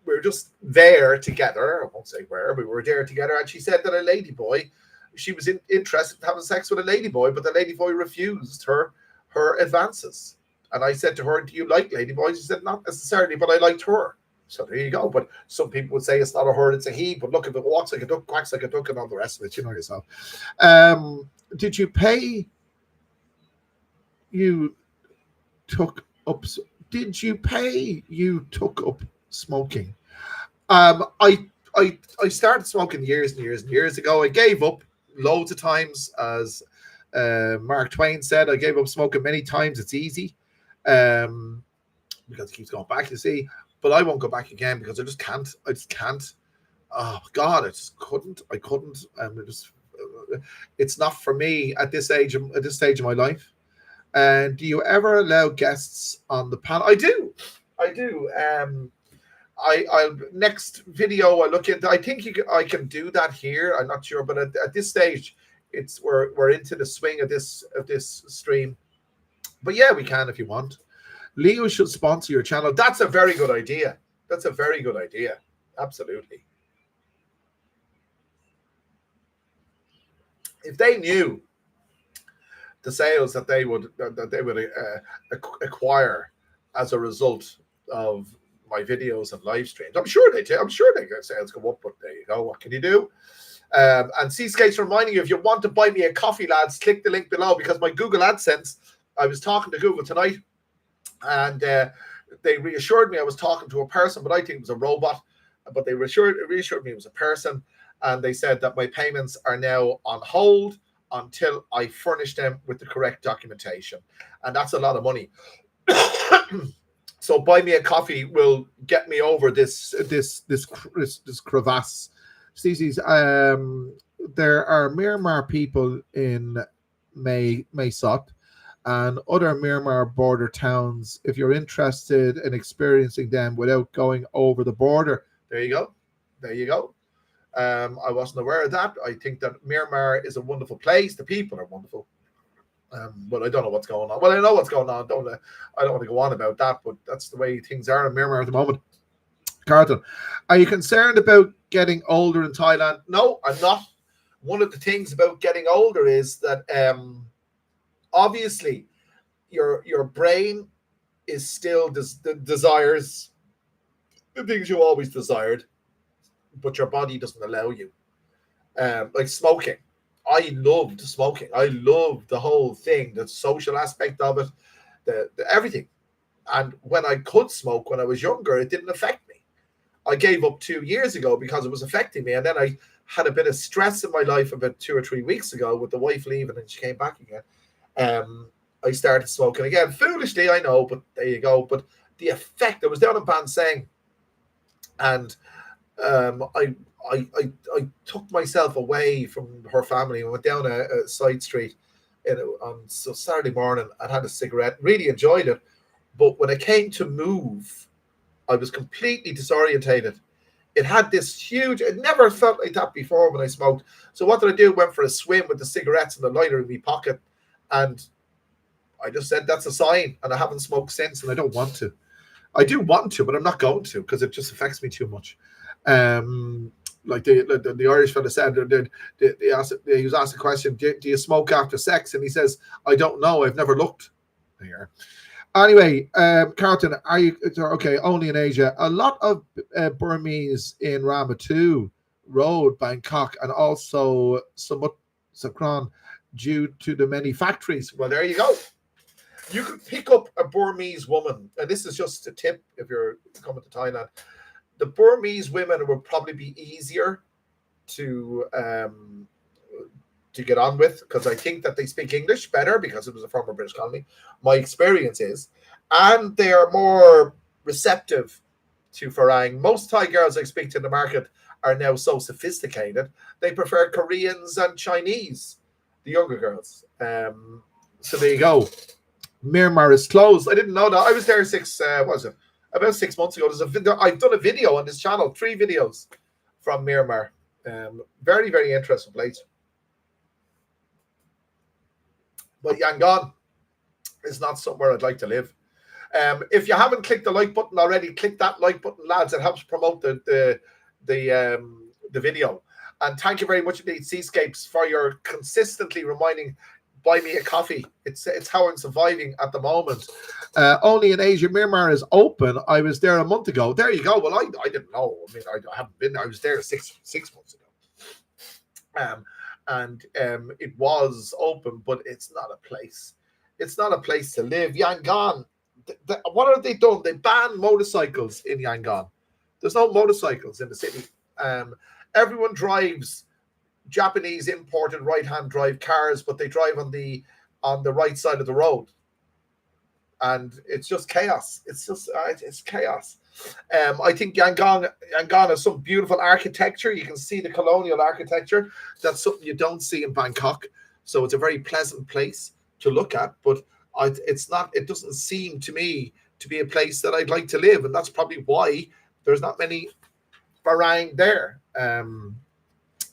Speaker 1: we're just there together. I won't say where, but we were there together. And she said that a ladyboy, she was interested in having sex with a ladyboy, but the ladyboy refused her advances. And I said to her, do you like ladyboys? She said, not necessarily, but I liked her. So there you go. But some people would say it's not a her, it's a he. But look, if it walks like a duck, quacks like a duck, and all the rest of it, you know yourself. Did you pay? You took up. Did you pay? You took up smoking. I started smoking years and years and years ago. I gave up loads of times, as Mark Twain said. I gave up smoking many times. It's easy, because it keeps going back. You see. But I won't go back again because I just can't. Oh God, I just couldn't. I couldn't. It's not for me at this stage of my life. And do you ever allow guests on the panel? I do. I next video I look into. I think I can do that here. I'm not sure, but at this stage, we're into the swing of this stream. But yeah, we can if you want. Leo should sponsor your channel. That's a very good idea. Absolutely. If they knew the sales that they would acquire as a result of my videos and live streams, I'm sure they do. I'm sure they get sales go up, but there you go. What can you do? And Seascape's reminding you, if you want to buy me a coffee, lads, click the link below, because my Google AdSense, I was talking to Google tonight, and they reassured me I was talking to a person, but I think it was a robot. But they reassured me it was a person, and they said that my payments are now on hold until I furnish them with the correct documentation, and that's a lot of money. So buy me a coffee will get me over this crevasse. Stacey's, there are Myanmar people in Mae Sot and other Myanmar border towns. If you're interested in experiencing them without going over the border, there you go. I wasn't aware of that. I think that Myanmar is a wonderful place. The people are wonderful. But I don't know what's going on. Well, I know what's going on. I don't want to go on about that, but that's the way things are in Myanmar at the moment. Carlton, are you concerned about getting older in Thailand? No, I'm not. One of the things about getting older is that obviously your brain is still desires the things you always desired, but your body doesn't allow you. Like smoking. I loved smoking. I loved the whole thing, the social aspect of it, the everything. And when I could smoke when I was younger, it didn't affect me. I gave up 2 years ago because it was affecting me. And then I had a bit of stress in my life about 2 or 3 weeks ago with the wife leaving and she came back again. I started smoking again. Foolishly, I know, but there you go. But the effect, I was down in Bansang and I took myself away from her family and went down a side street on Saturday morning and had a cigarette. Really enjoyed it. But when it came to move, I was completely disorientated. It had this huge, it never felt like that before when I smoked. So what did I do? Went for a swim with the cigarettes and the lighter in my pocket. And I just said, that's a sign. And I haven't smoked since and I don't want to. I do want to, but I'm not going to because it just affects me too much. Like the Irish fella said, he was asked a question, do you smoke after sex? And he says, I don't know. I've never looked. There. Anyway, Carlton, are you okay? Only in Asia. A lot of Burmese in Ramatu Road, Bangkok, and also Songkran due to the many factories. Well, there you go. You could pick up a Burmese woman, and this is just a tip if you're coming to Thailand. The Burmese women would probably be easier to get on with because I think that they speak English better because it was a former British colony. My experience is, and they are more receptive to Farang. Most Thai girls I speak to in the market are now so sophisticated they prefer Koreans and Chinese, the younger girls. So there you go. Myanmar is closed. I didn't know that. I was there about 6 months ago. I've done a video on this channel, 3 videos from Myanmar. Very, very interesting place. But Yangon is not somewhere I'd like to live. If you haven't clicked the like button already, click that like button, lads. It helps promote the video. And thank you very much indeed, Seascapes, for your consistently reminding. Buy me a coffee. It's how I'm surviving at the moment. Only in Asia, Myanmar is open. I was there a month ago. There you go. Well, I didn't know. I mean, I haven't been there. I was there six months ago. And it was open, but it's not a place. It's not a place to live. Yangon. What have they done? They banned motorcycles in Yangon. There's no motorcycles in the city. Everyone drives Japanese imported right-hand drive cars, but they drive on the right side of the road, and it's just chaos. It's chaos. I think Yangon has some beautiful architecture. You can see the colonial architecture. That's something you don't see in Bangkok. So it's a very pleasant place to look at, but it's not. It doesn't seem to me to be a place that I'd like to live, and that's probably why there's not many Farang there.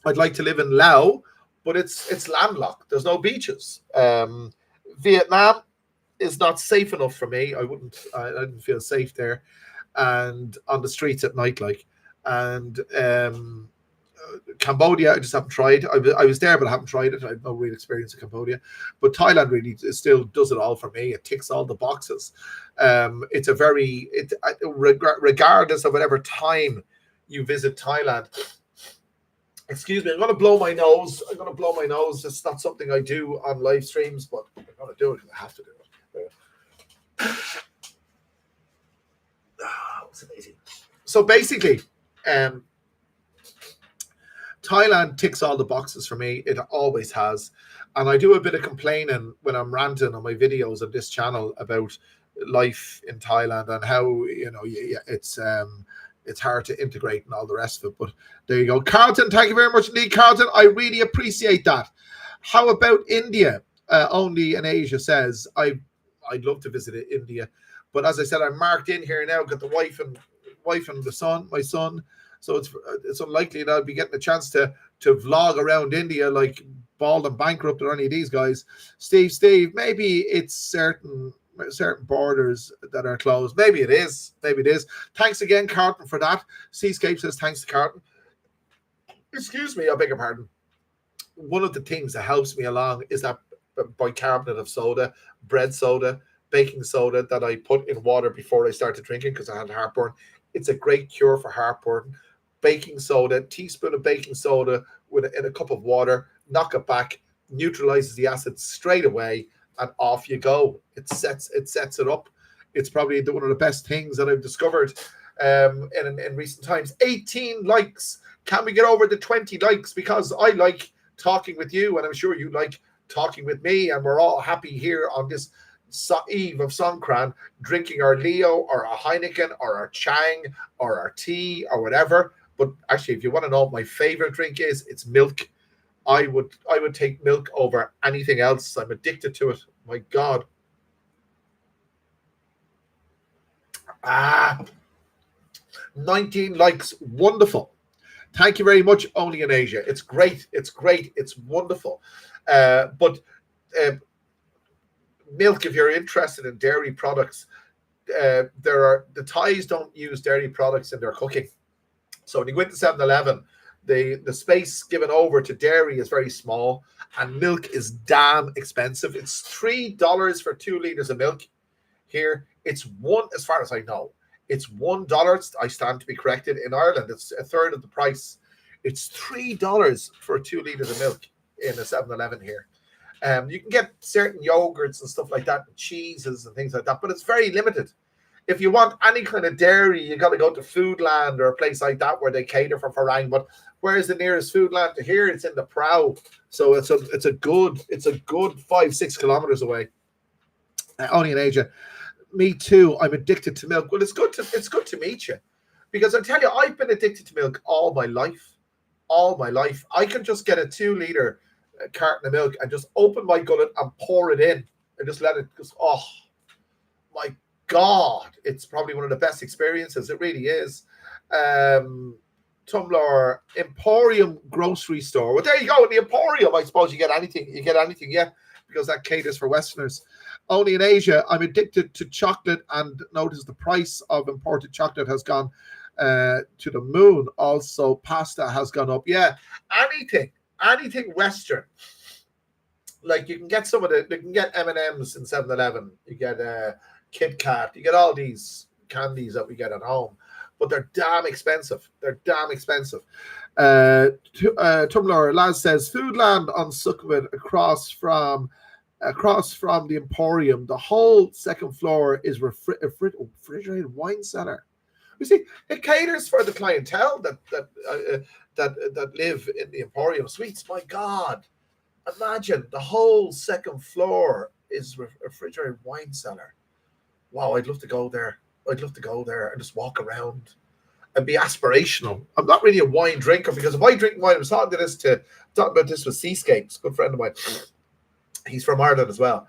Speaker 1: I'd like to live in Laos, but it's landlocked. There's no beaches. Vietnam is not safe enough for me. I didn't feel safe there, and on the streets at night, and Cambodia, I just haven't tried. I was there, but I haven't tried it. I have no real experience in Cambodia, but Thailand really still does it all for me. It ticks all the boxes. It's a regardless of whatever time you visit Thailand. Excuse me, I'm going to blow my nose. It's not something I do on live streams, but I'm going to do it because I have to do it. It's amazing. So basically, Thailand ticks all the boxes for me. It always has. And I do a bit of complaining when I'm ranting on my videos on this channel about life in Thailand and how, it's hard to integrate and all the rest of it. But there you go. Carlton, thank you very much indeed, Carlton. I really appreciate that. How about India? Only in Asia says, I'd love to visit India. But as I said, I'm marked in here now, got the wife and my son. So it's unlikely that I'll be getting a chance to vlog around India like bald and bankrupt or any of these guys. Steve, maybe it's certain borders that are closed. Maybe it is. Thanks again, Carton, for that. Seascape says thanks to Carton. Excuse me, I beg your pardon. One of the things that helps me along is that bicarbonate of soda, bread soda, baking soda that I put in water before I started drinking because I had heartburn. It's a great cure for heartburn. Baking soda, teaspoon of baking soda in a cup of water, knock it back, neutralizes the acid straight away, and off you go. It sets it up. It's probably one of the best things that I've discovered in recent times. 18 likes. Can we get over the 20 likes? Because I like talking with you, and I'm sure you like talking with me, and we're all happy here on this eve of Songkran, drinking our Leo or our Heineken or our Chang or our tea or whatever. But actually, if you want to know what my favorite drink is, it's milk. I would take milk over anything else. I'm addicted to it. My God. 19 likes. Wonderful. Thank you very much, Only in Asia. It's great. It's wonderful. But milk, if you're interested in dairy products, the Thais don't use dairy products in their cooking. So when you go into 7-Eleven, the space given over to dairy is very small, and milk is damn expensive. It's $3 for 2 liters of milk. Here, it's one, as far as I know, it's $1. I stand to be corrected. In Ireland, it's a third of the price. It's $3 for 2 liters of milk in a 7-Eleven here. You can get certain yogurts and stuff like that, and cheeses and things like that, but it's very limited. If you want any kind of dairy, you got to go to Foodland or a place like that where they cater for Farang. But where's the nearest Foodland to here? It's in the Prow, so it's a good 5-6 kilometers away. Only in Asia. Me too. I'm addicted to milk. Well, it's good to meet you, because I tell you, I've been addicted to milk all my life. I can just get a 2 liter carton of milk and just open my gullet and pour it in and just let it just, oh my God, it's probably one of the best experiences. It really is. Tumblr Emporium grocery store. Well, there you go. In the Emporium, I suppose you get anything, yeah, because that caters for Westerners. Only in Asia, I'm addicted to chocolate, and notice the price of imported chocolate has gone to the moon. Also, pasta has gone up. Yeah, anything Western. Like you can get you can get M&Ms in 7-Eleven. You get Kit Kat. You get all these candies that we get at home, but they're damn expensive. Tumblr Laz says Foodland on Sukhumvit across from the Emporium. The whole second floor is refrigerated wine cellar. You see, it caters for the clientele that live in the Emporium Suites. My God, imagine the whole second floor is refrigerated wine cellar. Wow, I'd love to go there. and just walk around and be aspirational. I'm not really a wine drinker, because if I drink wine, I was talking about this with Seascapes, good friend of mine. He's from Ireland as well.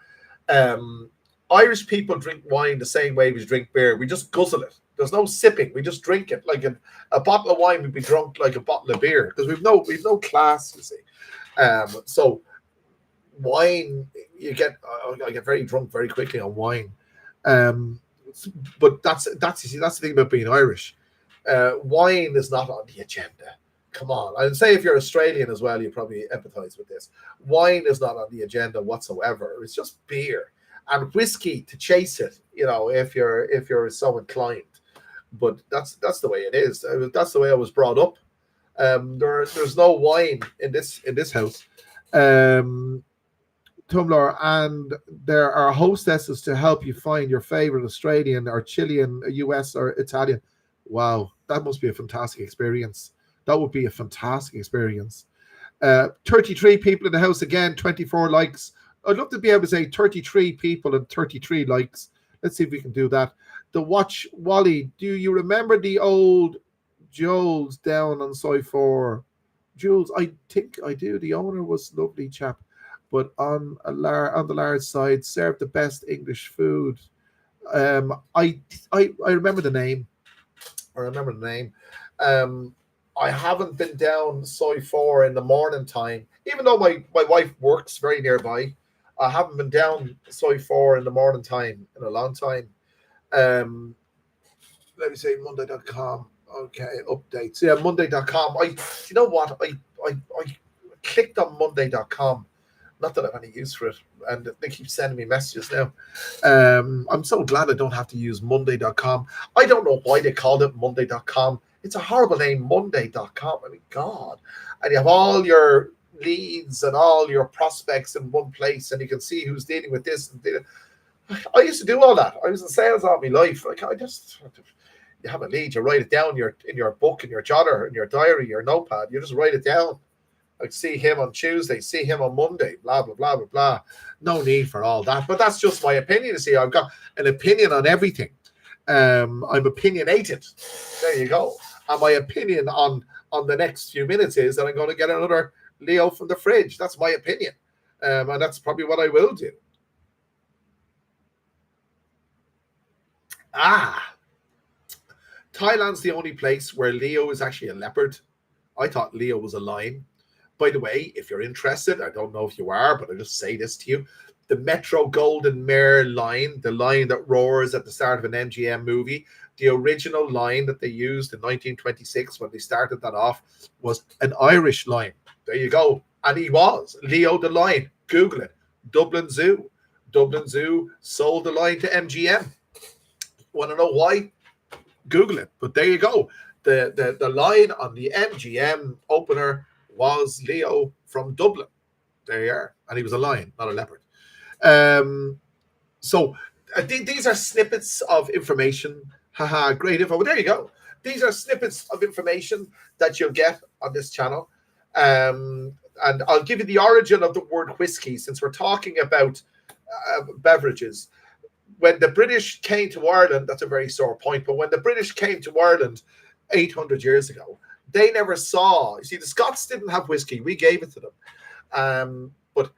Speaker 1: Irish people drink wine the same way we drink beer. We just guzzle it. There's no sipping. We just drink it. Like a bottle of wine would be drunk like a bottle of beer, because we've no class, you see. So wine, I get very drunk very quickly on wine. But that's the thing about being Irish. Wine is not on the agenda. Come on. I'd say if you're Australian as well, you probably empathize with this. Wine is not on the agenda whatsoever. It's just beer and whiskey to chase it, if you're so inclined. But that's the way it is. That's the way I was brought up. There's no wine in this house. Tumblr, and there are hostesses to help you find your favorite Australian or Chilean, US or Italian. Wow, that must be a fantastic experience. That would be a fantastic experience. 33 people in the house again, 24 likes. I'd love to be able to say 33 people and 33 likes. Let's see if we can do that. The Watch Wally, do you remember the old Joel's down on Soy 4? Jules, I think I do. The owner was a lovely chap, but on the large side, served the best English food. I remember the name. I haven't been down Soy 4 in the morning time, even though my wife works very nearby. I haven't been down Soy 4 in the morning time in a long time. Let me say Monday.com. Okay, updates. Yeah, Monday.com. You know what? I clicked on Monday.com. Not that I have any use for it, and they keep sending me messages now. I'm so glad I don't have to use Monday.com. I don't know why they called it Monday.com. It's a horrible name, Monday.com. I mean, God. And you have all your leads and all your prospects in one place, and you can see who's dealing with this. I used to do all that. I was in sales all my life. Like, you have a lead, you write it down in your book, in your jotter, in your diary, your notepad. You just write it down. Like, see him on Tuesday, see him on Monday, blah, blah, blah, blah, blah. No need for all that. But that's just my opinion. You see, I've got an opinion on everything. I'm opinionated. There you go. And my opinion on the next few minutes is that I'm going to get another Leo from the fridge. That's my opinion. And that's probably what I will do. Thailand's the only place where Leo is actually a leopard. I thought Leo was a lion. By the way, if you're interested, I don't know if you are, but I'll just say this to you. The Metro Golden Mare lion, the lion that roars at the start of an MGM movie, the original lion that they used in 1926 when they started that off was an Irish lion. There you go. And he was Leo the lion. Google it. Dublin Zoo. Dublin Zoo sold the lion to MGM. Want to know why? Google it. But there you go. The lion on the MGM opener was Leo from Dublin. There you are. And he was a lion, not a leopard. So these are snippets of information. Haha, great info. Well, there you go. These are snippets of information that you'll get on this channel. And I'll give you the origin of the word whiskey, since we're talking about beverages. When the British came to Ireland, that's a very sore point, but when the British came to Ireland 800 years ago, they never saw, you see, the Scots didn't have whiskey. We gave it to them. But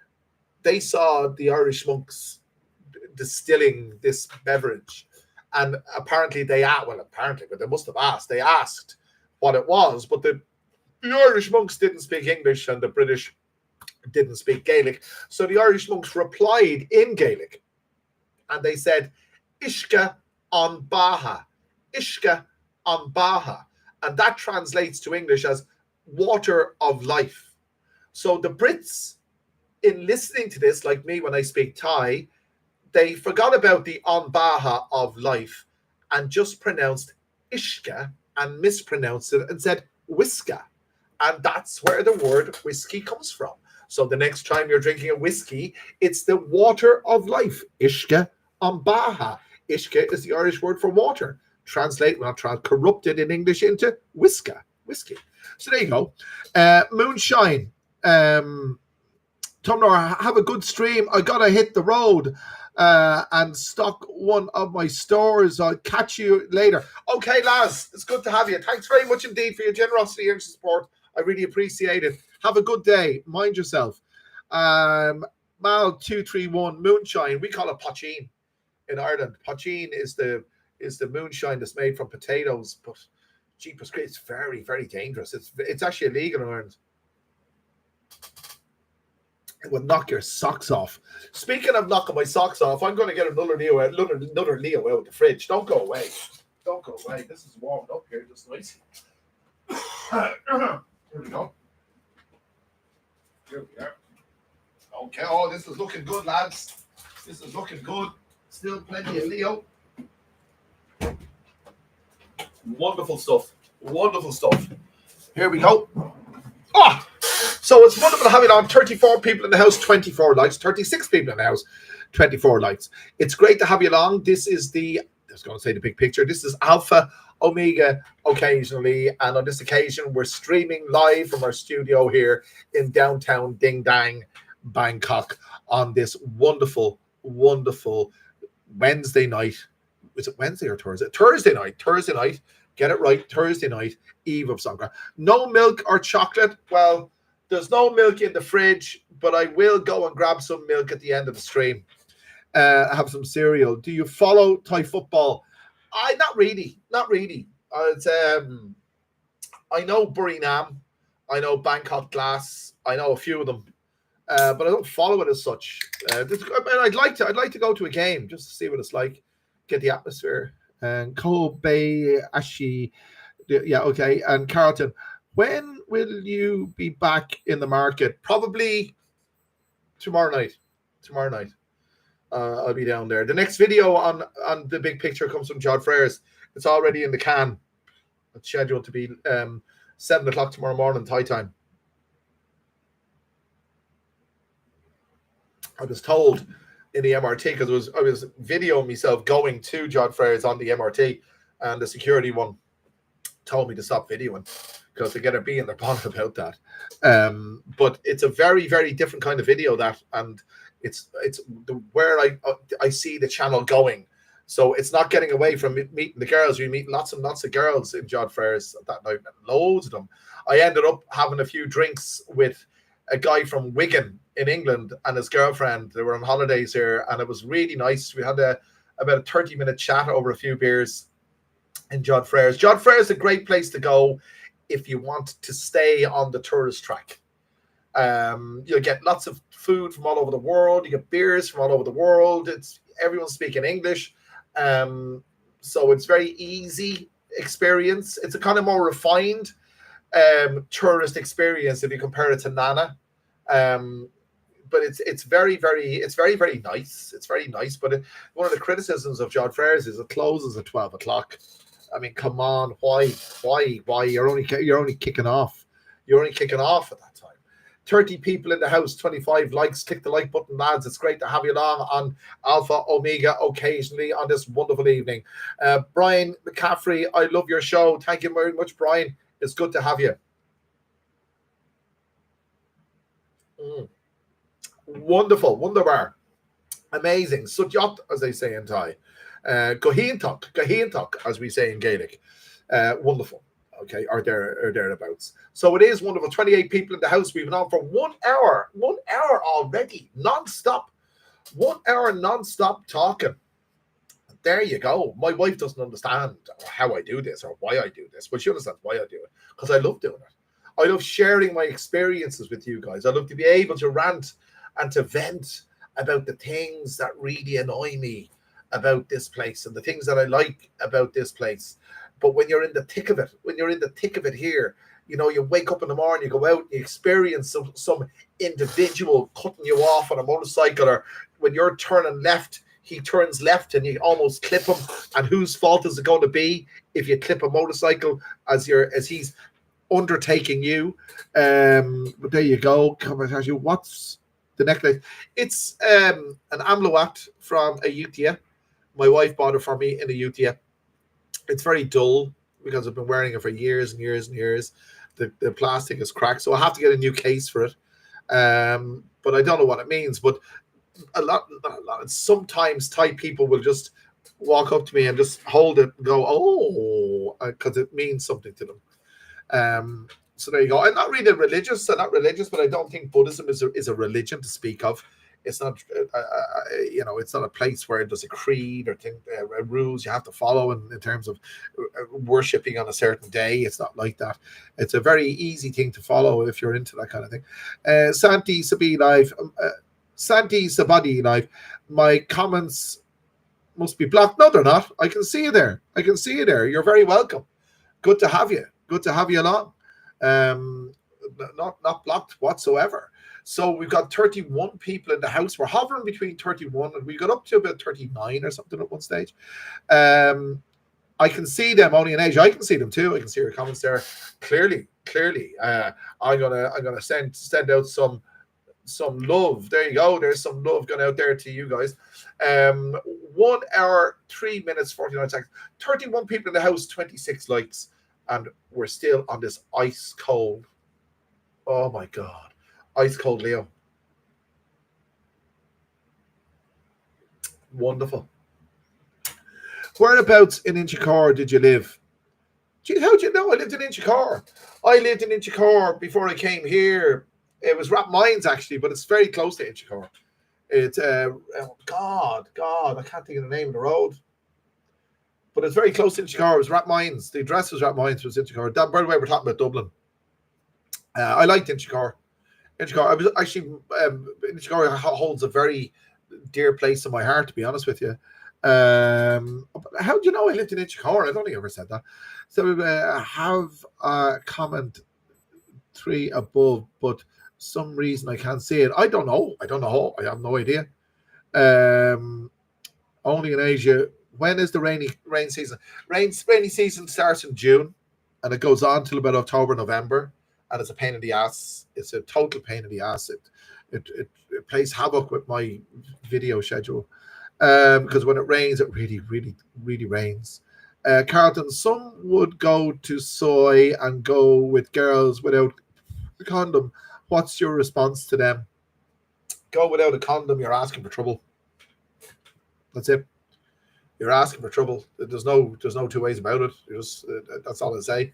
Speaker 1: they saw the Irish monks distilling this beverage. And apparently but they must have asked. They asked what it was, but the Irish monks didn't speak English and the British didn't speak Gaelic. So the Irish monks replied in Gaelic. And they said, Ishka an Baha. Ishka an Baha. And that translates to English as water of life. So the Brits, in listening to this, like me when I speak Thai, they forgot about the an Baha of life and just pronounced Ishka and mispronounced it and said whiska. And that's where the word whiskey comes from. So the next time you're drinking a whiskey, it's the water of life. Ishka an Baha. Ishka is the Irish word for water. Corrupted in English into whiskey. So there you go. Moonshine. Tumnor, have a good stream. I gotta hit the road and stock one of my stores. I'll catch you later. Okay, Laz, it's good to have you. Thanks very much indeed for your generosity and support. I really appreciate it. Have a good day. Mind yourself. Mal231 Moonshine. We call it pochine in Ireland. Pochine is the moonshine that's made from potatoes, but jeepers, it's very, very dangerous. It's actually illegal in Ireland. It will knock your socks off. Speaking of knocking my socks off, I'm going to get another Leo out of the fridge. Don't go away. This is warmed up here, just nice. Here we go. Here we are. Okay. Oh, this is looking good, lads. This is looking good. Still plenty of Leo. Wonderful stuff. Here we go. So it's wonderful to have it on. 34 people in the house, 24 likes. 36 people in the house, 24 likes. It's great to have you along. This is I was going to say the big picture. This is Alpha Omega occasionally. And on this occasion, we're streaming live from our studio here in downtown Ding Dang, Bangkok on this wonderful, wonderful Wednesday night. Is it Wednesday or Thursday? Thursday night. Get it right. Thursday night, eve of Songkran. No milk or chocolate. Well, there's no milk in the fridge, but I will go and grab some milk at the end of the stream. Have some cereal. Do you follow Thai football? Not really. I know Burinam, I know Bangkok Glass, I know a few of them, but I don't follow it as such. I'd like to go to a game just to see what it's like, get the atmosphere. And Kobe Ashi, yeah, okay. And Carlton, when will you be back in the market? Probably tomorrow night. Tomorrow night, I'll be down there. The next video on the big picture comes from John Freres. It's already in the can. It's scheduled to be 7 o'clock tomorrow morning, Thai time. I was told in the MRT because I was videoing myself going to John Freres on the MRT, and the security one told me to stop videoing because they get a bee in their bonnet about that. But it's a very, very different kind of video that, and it's where I see the channel going. So it's not getting away from meeting the girls. We meet lots and lots of girls in John Freres that night, loads of them. I ended up having a few drinks with a guy from Wigan in England and his girlfriend. They were on holidays here, and it was really nice. We had about a 30-minute chat over a few beers in John Freres. John Freres is a great place to go if you want to stay on the tourist track. You'll get lots of food from all over the world. You get beers from all over the world. Everyone's speaking English. So it's very easy experience. It's a kind of more refined tourist experience if you compare it to Nana. But it's very, very nice. It's very nice. But one of the criticisms of John Freres is it closes at 12 o'clock. I mean, come on, why? You're only kicking off. You're only kicking off at that time. 30 people in the house, 25 likes. Click the like button, lads. It's great to have you along on Alpha Omega occasionally on this wonderful evening. Brian McCaffrey, I love your show. Thank you very much, Brian. It's good to have you. Wonderful, wunderbar. Amazing. Sudyot, as they say in Thai. Gohiantok, as we say in Gaelic. Wonderful. Okay, or thereabouts. So it is wonderful. 28 people in the house. We've been on for 1 hour. 1 hour already. Non-stop. 1 hour non-stop talking. There you go. My wife doesn't understand how I do this or why I do this, but she understands why I do it. Because I love doing it. I love sharing my experiences with you guys. I love to be able to rant and to vent about the things that really annoy me about this place and the things that I like about this place. But when you're in the thick of it, here, you know, you wake up in the morning, you go out, you experience some individual cutting you off on a motorcycle, or when you're turning left, he turns left and you almost clip him. And whose fault is it going to be if you clip a motorcycle as he's undertaking you? But there you go. Come and tell you what's the necklace. It's an amulet from Ayutthaya. My wife bought it for me in Ayutthaya. It's very dull because I've been wearing it for years and years and years. The plastic is cracked, so I have to get a new case for it. But I don't know what it means. But sometimes Thai people will just walk up to me and just hold it and go, oh, because it means something to them. So there you go. I'm not really religious, but I don't think Buddhism is a religion to speak of. It's not, it's not a place where there's a creed or rules you have to follow in terms of worshipping on a certain day. It's not like that. It's a very easy thing to follow if you're into that kind of thing. Santi Sabi Live, Santi Sabadi Live. My comments must be blocked. No, they're not. I can see you there. You're very welcome. Good to have you. Good to have you along. Not blocked whatsoever. So we've got 31 people in the house. We're hovering between 31 and we got up to about 39 or something at one stage. I can see them only in Asia. I can see them too. I can see your comments there clearly. I'm gonna send out some love. There you go. There's some love going out there to you guys. 1 hour, 3 minutes, 49 seconds. 31 people in the house, 26 likes, and we're still on this ice cold. Oh my God. Ice cold Leo. Wonderful. Whereabouts in Inchicore did you live? How'd you know I lived in Inchicore? I lived in Inchicore before I came here. It was Rathmines actually, but it's very close to Inchicore. It's God, I can't think of the name of the road. but it's very close to Inchicore. It was Rathmines. The address was Rathmines, was Inchicore. That, by the way, we're talking about Dublin. I liked Inchicore. Inchicore. I was actually Inchicore holds a very dear place in my heart, to be honest with you. How do you know I lived in Inchicore? I don't think I ever said that. So have a comment 3 above, but some reason I can't see it. I don't know. I have no idea. Only in Asia. When is the rain season? Rainy season starts in June, and it goes on till about October, November, and it's a pain in the ass. It's a total pain in the ass. It plays havoc with my video schedule because when it rains, it really, really, really rains. Carlton, some would go to soy and go with girls without a condom. What's your response to them? Go without a condom, you're asking for trouble. That's it. You're asking for trouble. There's no 2 ways about it. That's all I say.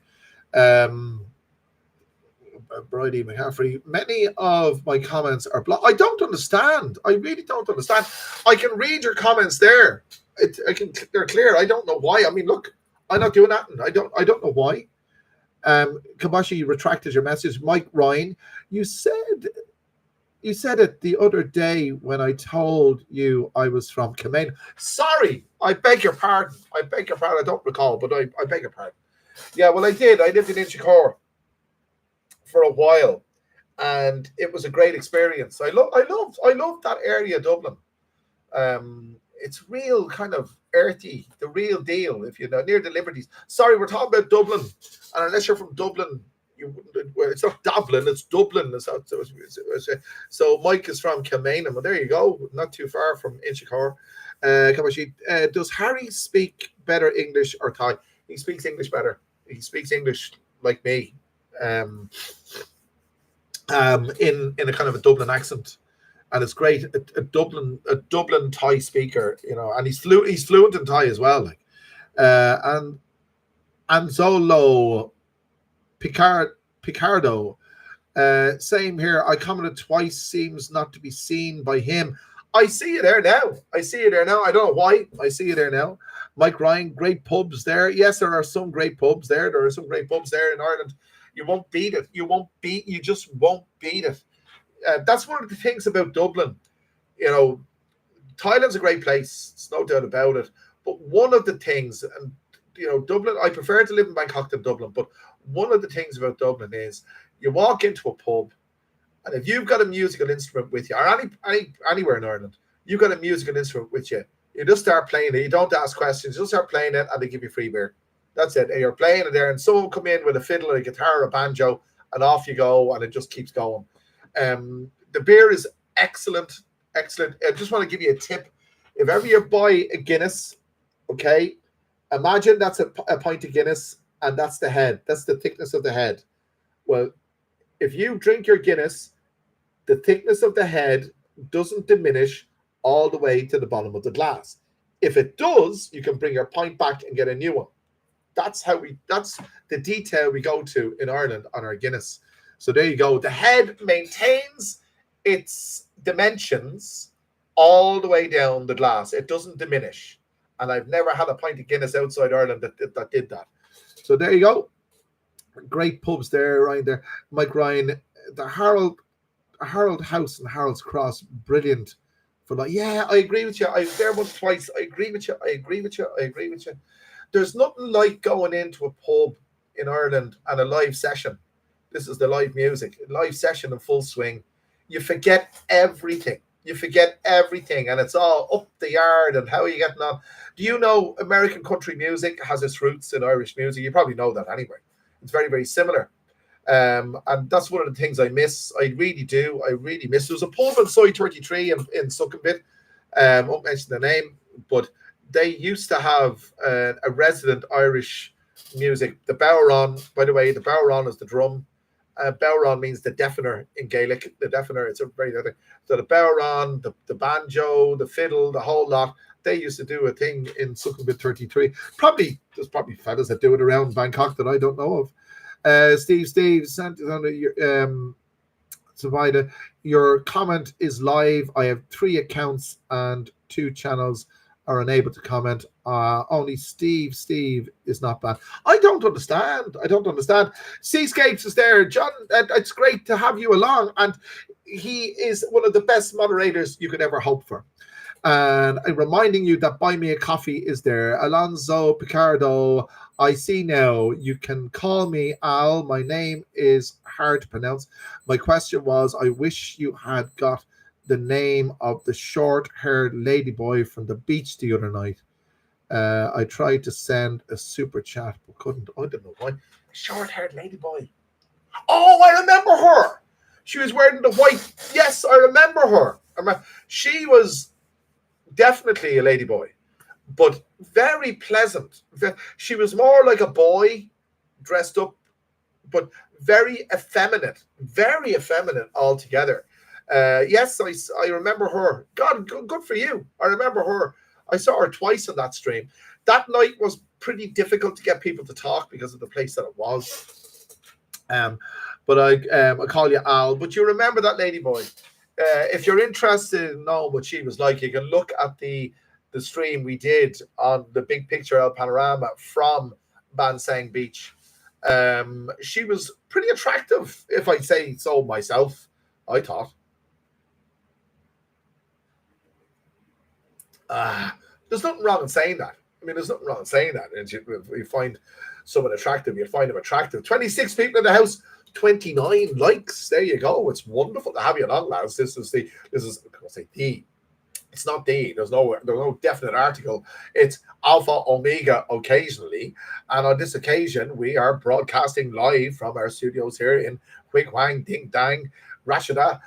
Speaker 1: Bridie McCaffrey, many of my comments are blocked. I don't understand. I really don't understand. I can read your comments there. They're clear. I don't know why. I mean, look, I'm not doing that. I don't know why. Kabashi, you retracted your message. Mike Ryan, you said it the other day when I told you I was from Kilmaine. Sorry, I beg your pardon. I don't recall, but I beg your pardon. Yeah, well, I did. I lived in Inchicore for a while, and it was a great experience. I love that area, Dublin. It's real kind of earthy, the real deal. If you know, near the Liberties. Sorry, we're talking about Dublin, and unless you're from Dublin, it's not Dublin, it's Dublin. So Mike is from Kilmaine. Well, there you go, not too far from Inchicore. Does Harry speak better English or Thai? He speaks English better. He speaks English like me, in a kind of a Dublin accent, and it's great. A Dublin Thai speaker, you know, and he's fluent in Thai as well. Like, and Anzolo Picardo, same here. I commented twice. Seems not to be seen by him. I see you there now. I don't know why. I see you there now. Mike Ryan, great pubs there. Yes, there are some great pubs there. There are some great pubs there in Ireland. You won't beat it. You just won't beat it. That's one of the things about Dublin. You know, Thailand's a great place. It's no doubt about it. But one of the things, and you know, Dublin, I prefer to live in Bangkok than Dublin, but one of the things about Dublin is you walk into a pub, and if you've got a musical instrument with you, or anywhere in Ireland, you've got a musical instrument with you, you just start playing it. You don't ask questions. You just start playing it, and they give you free beer. That's it. And you're playing it there, and someone come in with a fiddle, or a guitar, or a banjo, and off you go, and it just keeps going. The beer is excellent. I just want to give you a tip. If ever you buy a Guinness, okay, imagine that's a pint of Guinness, and that's the head. That's the thickness of the head. Well, if you drink your Guinness, the thickness of the head doesn't diminish all the way to the bottom of the glass. If it does, you can bring your pint back and get a new one. That's the detail we go to in Ireland on our Guinness. So there you go. The head maintains its dimensions all the way down the glass. It doesn't diminish. And I've never had a pint of Guinness outside Ireland that did that. So there you go. Great pubs there, right there. Mike Ryan, the Harold House and Harold's Cross, brilliant. For like, yeah, I agree with you. I was there once, twice. I agree with you. There's nothing like going into a pub in Ireland and a live session. This is the live music, live session in full swing. You forget everything. And it's all up the yard and how are you getting on. Do you know American country music has its roots in Irish music? You probably know that anyway. It's very, very similar. And that's one of the things I miss. I really do. I really miss. There was a pub in Soy 33 in Sukhumvit. I won't mention the name, but they used to have a resident Irish music. The Bowron, by the way, the Bowron is the drum. Bowron means the deafener in Gaelic. The deafener, it's a very other. So the Bowron, the banjo, the fiddle, the whole lot. They used to do a thing in Sukhumvit 33. There's probably fellas that do it around Bangkok that I don't know of. Steve, Savida, your comment is live. I have 3 accounts and 2 channels. are unable to comment. Only Steve is not bad. I don't understand. Seascapes is there. John, it's great to have you along. And he is one of the best moderators you could ever hope for. And I'm reminding you that Buy Me a Coffee is there. Alonso Picardo, I see now. You can call me Al. My name is hard to pronounce. My question was, I wish you had got the name of the short-haired ladyboy from the beach the other night. I tried to send a super chat, but couldn't. I don't know why. Short-haired ladyboy. Oh, I remember her. She was wearing the white. Yes, I remember her. She was definitely a ladyboy, but very pleasant. She was more like a boy dressed up, but very effeminate altogether. Yes, I remember her. God, good for you. I remember her. I saw her twice on that stream. That night was pretty difficult to get people to talk because of the place that it was. But I call you Al. But you remember that ladyboy. If you're interested in knowing what she was like, you can look at the stream we did on the Big Picture El Panorama from Ban Sang Beach. She was pretty attractive, if I say so myself, I thought. There's nothing wrong in saying that. I mean, there's nothing wrong in saying that. And if you find someone attractive, you'll find them attractive. 26 people in the house. 29 likes. There you go. It's wonderful to have you along, lads. This is it's not the. There's no definite article. It's Alpha Omega occasionally. And on this occasion, we are broadcasting live from our studios here in Huig Hwang Ding Dang, Rashida,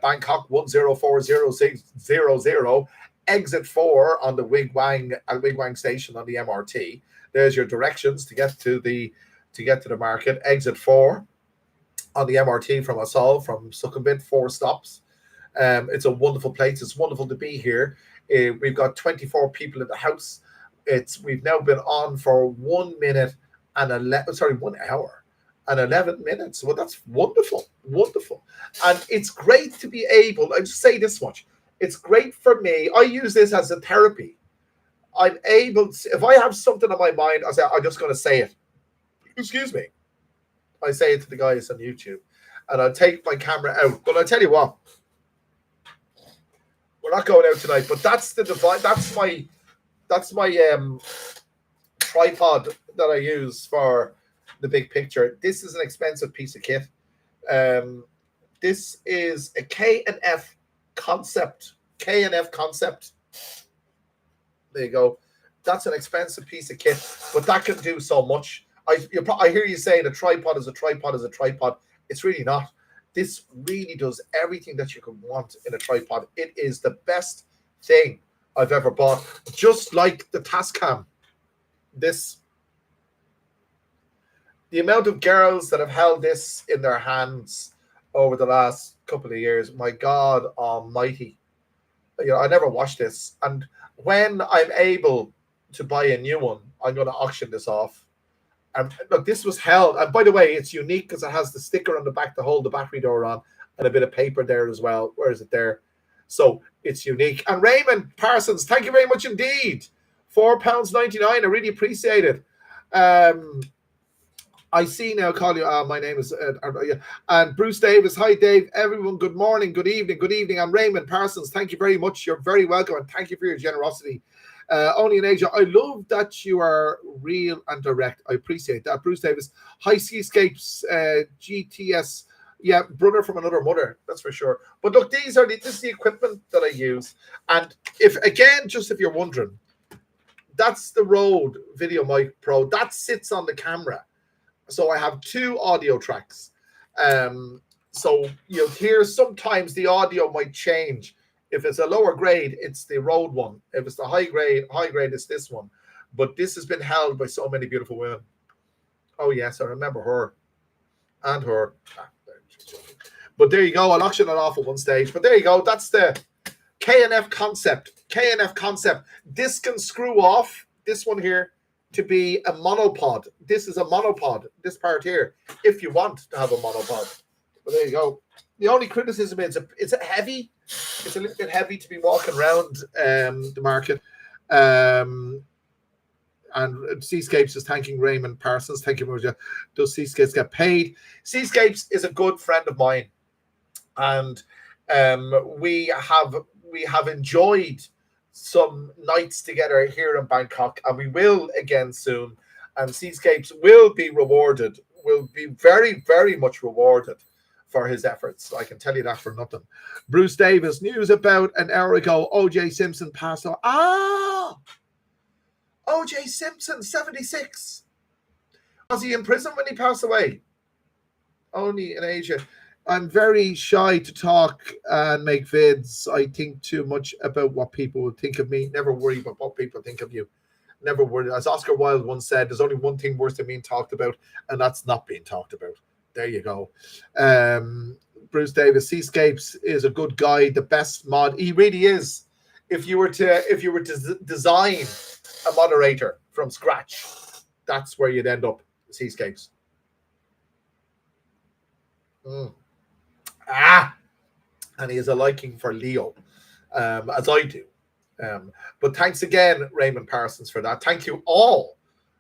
Speaker 1: Bangkok 10406000, exit 4 on the Huig Hwang station on the MRT. There's your directions to get to the market. Exit 4 on the MRT from Asal, from Sukhumvit, 4 stops. It's a wonderful place. It's wonderful to be here. We've got 24 people in the house. We've now been on for 1 hour and 11 minutes. Well, that's wonderful. And it's great to be able, I just say this much, it's great for me. I use this as a therapy. I'm able to, if I have something on my mind, I'm just going to say it. Excuse me. I say it to the guys on YouTube, and I'll take my camera out. But I'll tell you what, we're not going out tonight. But that's the device. That's my tripod that I use for the Big Picture. This is an expensive piece of kit. This is a K&F Concept. There you go. That's an expensive piece of kit, but that can do so much. I hear you saying a tripod is a tripod. It's really not. This really does everything that you could want in a tripod. It is the best thing I've ever bought. Just like the Tascam. The amount of girls that have held this in their hands over the last couple of years, my God almighty. I never watched this. And when I'm able to buy a new one, I'm going to auction this off. And look, this was held. And by the way, it's unique because it has the sticker on the back to hold the battery door on and a bit of paper there as well. Where is it there? So it's unique. And Raymond Parsons, thank you very much indeed. £4.99. I really appreciate it. I see now, call you. My name is and Bruce Davis. Hi, Dave. Everyone, good morning, good evening. I'm Raymond Parsons. Thank you very much. You're very welcome, and thank you for your generosity. Only in Asia. I love that you are real and direct. I appreciate that. Bruce Davis. Hi, Seascapes, GTS. Yeah, brother from another mother. That's for sure. But look, this is the equipment that I use. And if you're wondering, that's the Rode Video Mic Pro. That sits on the camera. So I have 2 audio tracks. So you'll hear sometimes the audio might change. If it's a lower grade, it's the Rode one. If it's the high grade, it's this one. But this has been held by so many beautiful women. Oh, yes, I remember her. And her. But there you go. I'll auction it off at one stage. But there you go. That's the K&F Concept. This can screw off, this one here, to be a monopod. This is a monopod, this part here, if you want to have a monopod. But there you go. The only criticism is it's heavy. It's a little bit heavy to be walking around the market. And Seascapes is thanking Raymond Parsons. Thank you, Moja. Does Seascapes get paid? Seascapes is a good friend of mine, and we have enjoyed some nights together here in Bangkok, and we will again soon. And Seascapes will be rewarded, will be very, very much rewarded for his efforts. I can tell you that for nothing. Bruce Davis, news about an hour ago, O.J. Simpson passed away. O.J. Simpson, 76. Was he in prison when he passed away? Only in Asia. I'm very shy to talk and make vids. I think too much about what people would think of me. Never worry about what people think of you. Never worry. As Oscar Wilde once said, there's only one thing worse than being talked about, and that's not being talked about. There you go. Bruce Davis, Seascapes is a good guy, the best mod. He really is. If you were to design a moderator from scratch, that's where you'd end up. Seascapes. And he has a liking for Leo, as I do. But thanks again, Raymond Parsons, for that. Thank you all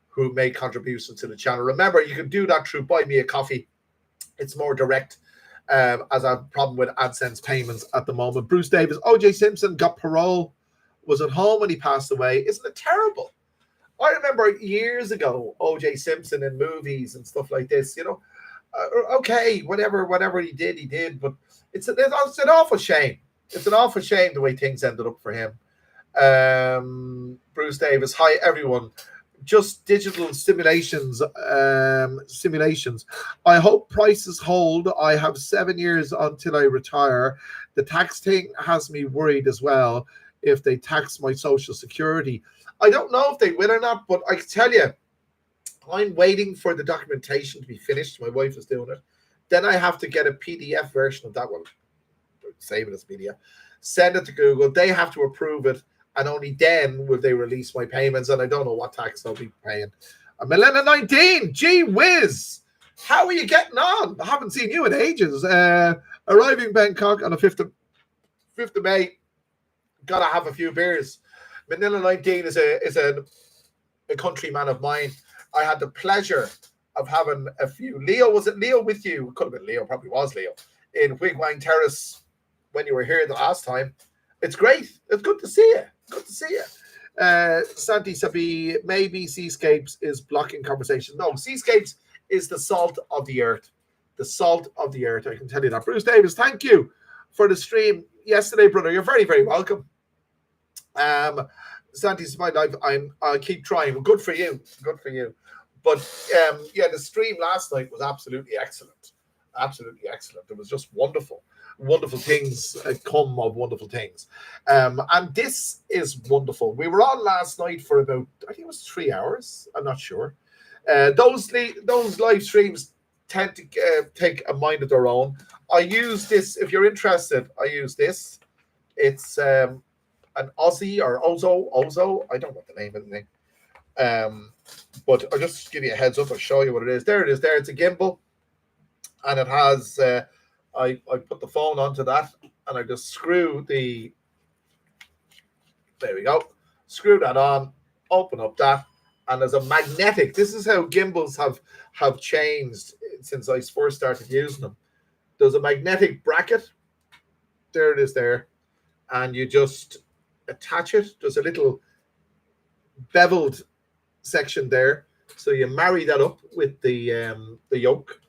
Speaker 1: who made contributions to the channel. Remember, you can do that through Buy Me a Coffee. It's more direct, as I have a problem with AdSense payments at the moment. Bruce Davis, O.J. Simpson got parole, was at home when he passed away. Isn't it terrible? I remember years ago, O.J. Simpson in movies and stuff like this, okay, whatever he did, but it's an awful shame. It's an awful shame the way things ended up for him. Bruce Davis, hi everyone. Just digital simulations. I hope prices hold. I have 7 years until I retire. The tax thing has me worried as well. If they tax my social security, I don't know if they will or not, but I can tell you, I'm waiting for the documentation to be finished. My wife is doing it. Then I have to get a PDF version of that one. Save it as PDF. Send it to Google. They have to approve it. And only then will they release my payments. And I don't know what tax I'll be paying. Millennia 19. Gee whiz. How are you getting on? I haven't seen you in ages. Arriving Bangkok on the 5th of May. Gotta have a few beers. Manila 19 is a countryman of mine. I had the pleasure of having a few. Leo, was it Leo with you? It could have been Leo, probably was Leo, in Wigwang Terrace when you were here the last time. It's great. It's good to see you. Good to see you. Santi Sabi, maybe Seascapes is blocking conversation. No, Seascapes is the salt of the earth. The salt of the earth. I can tell you that. Bruce Davis, thank you for the stream yesterday, brother. You're very, very welcome. Santi Sabi, I'll keep trying. Good for you. Good for you. But the stream last night was absolutely excellent. Absolutely excellent. It was just wonderful. Wonderful things come of wonderful things. And this is wonderful. We were on last night for about, I think it was 3 hours. I'm not sure. Those live streams tend to take a mind of their own. I use this, if you're interested, I use this. It's an Aussie or Ozo. I don't know what the name of the thing. But I'll just give you a heads up. I'll show you what it is. There it is. There, it's a gimbal. And it has... I put the phone onto that and I just screw the, there we go, screw that on, open up that, and there's a magnetic. This is how gimbals have changed since I first started using them. There's a magnetic bracket. There it is there. And you just attach it. There's a little beveled section there. So you marry that up with the yoke.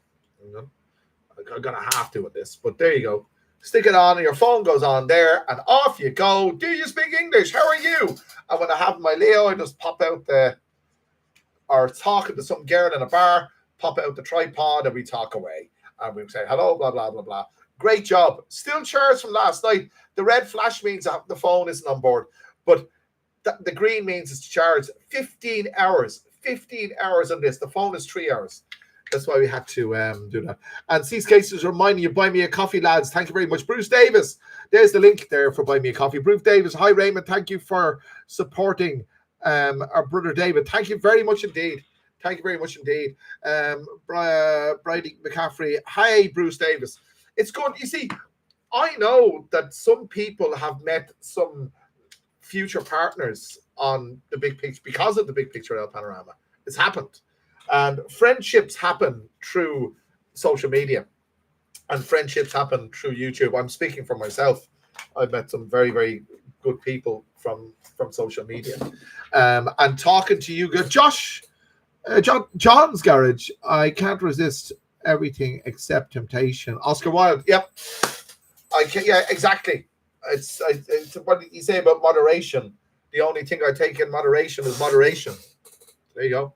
Speaker 1: I'm gonna have to with this, but there you go. Stick it on, and your phone goes on there, and off you go. Do you speak English? How are you? And when I have my Leo, I just pop out or talking to some girl in a bar, pop out the tripod, and we talk away. And we say hello, blah blah blah blah. Great job. Still charged from last night. The red flash means that the phone isn't on board, but the green means it's charged. 15 hours. 15 hours on this. The phone is 3 hours. That's why we had to do that. And Seascapes is reminding you, buy me a coffee, lads. Thank you very much. Bruce Davis. There's the link there for Buy Me a Coffee. Bruce Davis. Hi, Raymond. Thank you for supporting our brother David. Thank you very much indeed. Thank you very much indeed. Bridie McCaffrey. Hi, Bruce Davis. It's good. You see, I know that some people have met some future partners on the big picture because of the big picture El Panorama. It's happened. And friendships happen through social media, and friendships happen through YouTube. I'm speaking for myself. I've met some very, very good people from social media. And talking to you, good Josh, John's Garage. I can't resist everything except temptation. Oscar Wilde. Yep. I can. Yeah, exactly. It's what did you say about moderation? The only thing I take in moderation is moderation. There you go.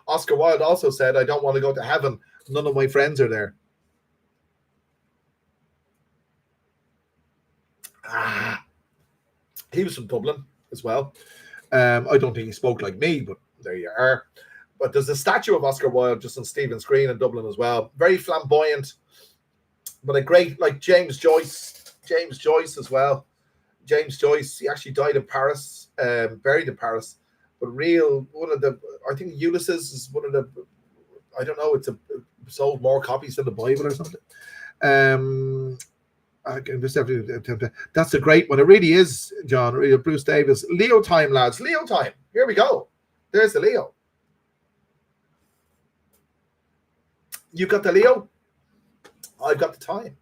Speaker 1: Oscar Wilde also said, I don't want to go to heaven. None of my friends are there. He was from Dublin as well. I don't think he spoke like me, but there you are. But there's a statue of Oscar Wilde just on Stephen's Green in Dublin as well. Very flamboyant, but a great, like James Joyce as well. James Joyce, he actually died in Paris, buried in Paris. But I think Ulysses is one of the, I don't know, sold more copies than the Bible or something. That's a great one. It really is, John. Bruce Davis. Leo time, lads. Leo time. Here we go. There's the Leo. You got the Leo? I've got the time.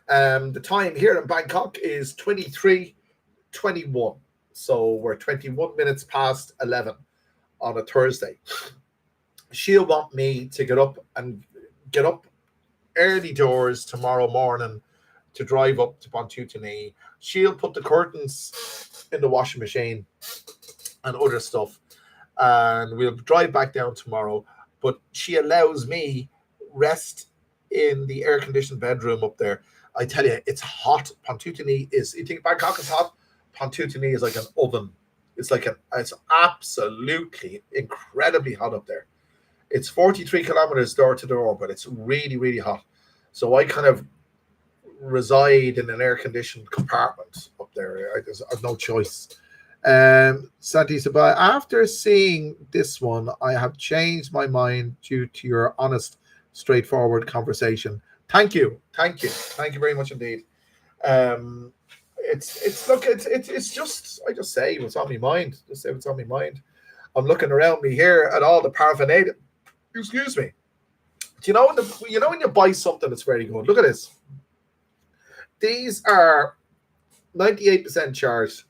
Speaker 1: The time here in Bangkok is 23:21. So we're 21 minutes past 11 on a Thursday. She'll want me to get up early doors tomorrow morning to drive up to Pontutini. She'll put the curtains in the washing machine and other stuff. And we'll drive back down tomorrow. But she allows me rest in the air-conditioned bedroom up there. I tell you, it's hot. Pontutini is, you think Bangkok is hot? Pontutini is like an oven. It's absolutely incredibly hot up there. It's 43 kilometers door to door, but it's really, really hot. So I kind of reside in an air-conditioned compartment up there. I have no choice. Santi Sabai, after seeing this one, I have changed my mind due to your honest, straightforward conversation. Thank you very much indeed. It's just, I just say what's on my mind. Just say what's on my mind. I'm looking around me here at all the paraphernalia. Excuse me. Do you know when you buy something that's very good? Look at this. These are 98% charged.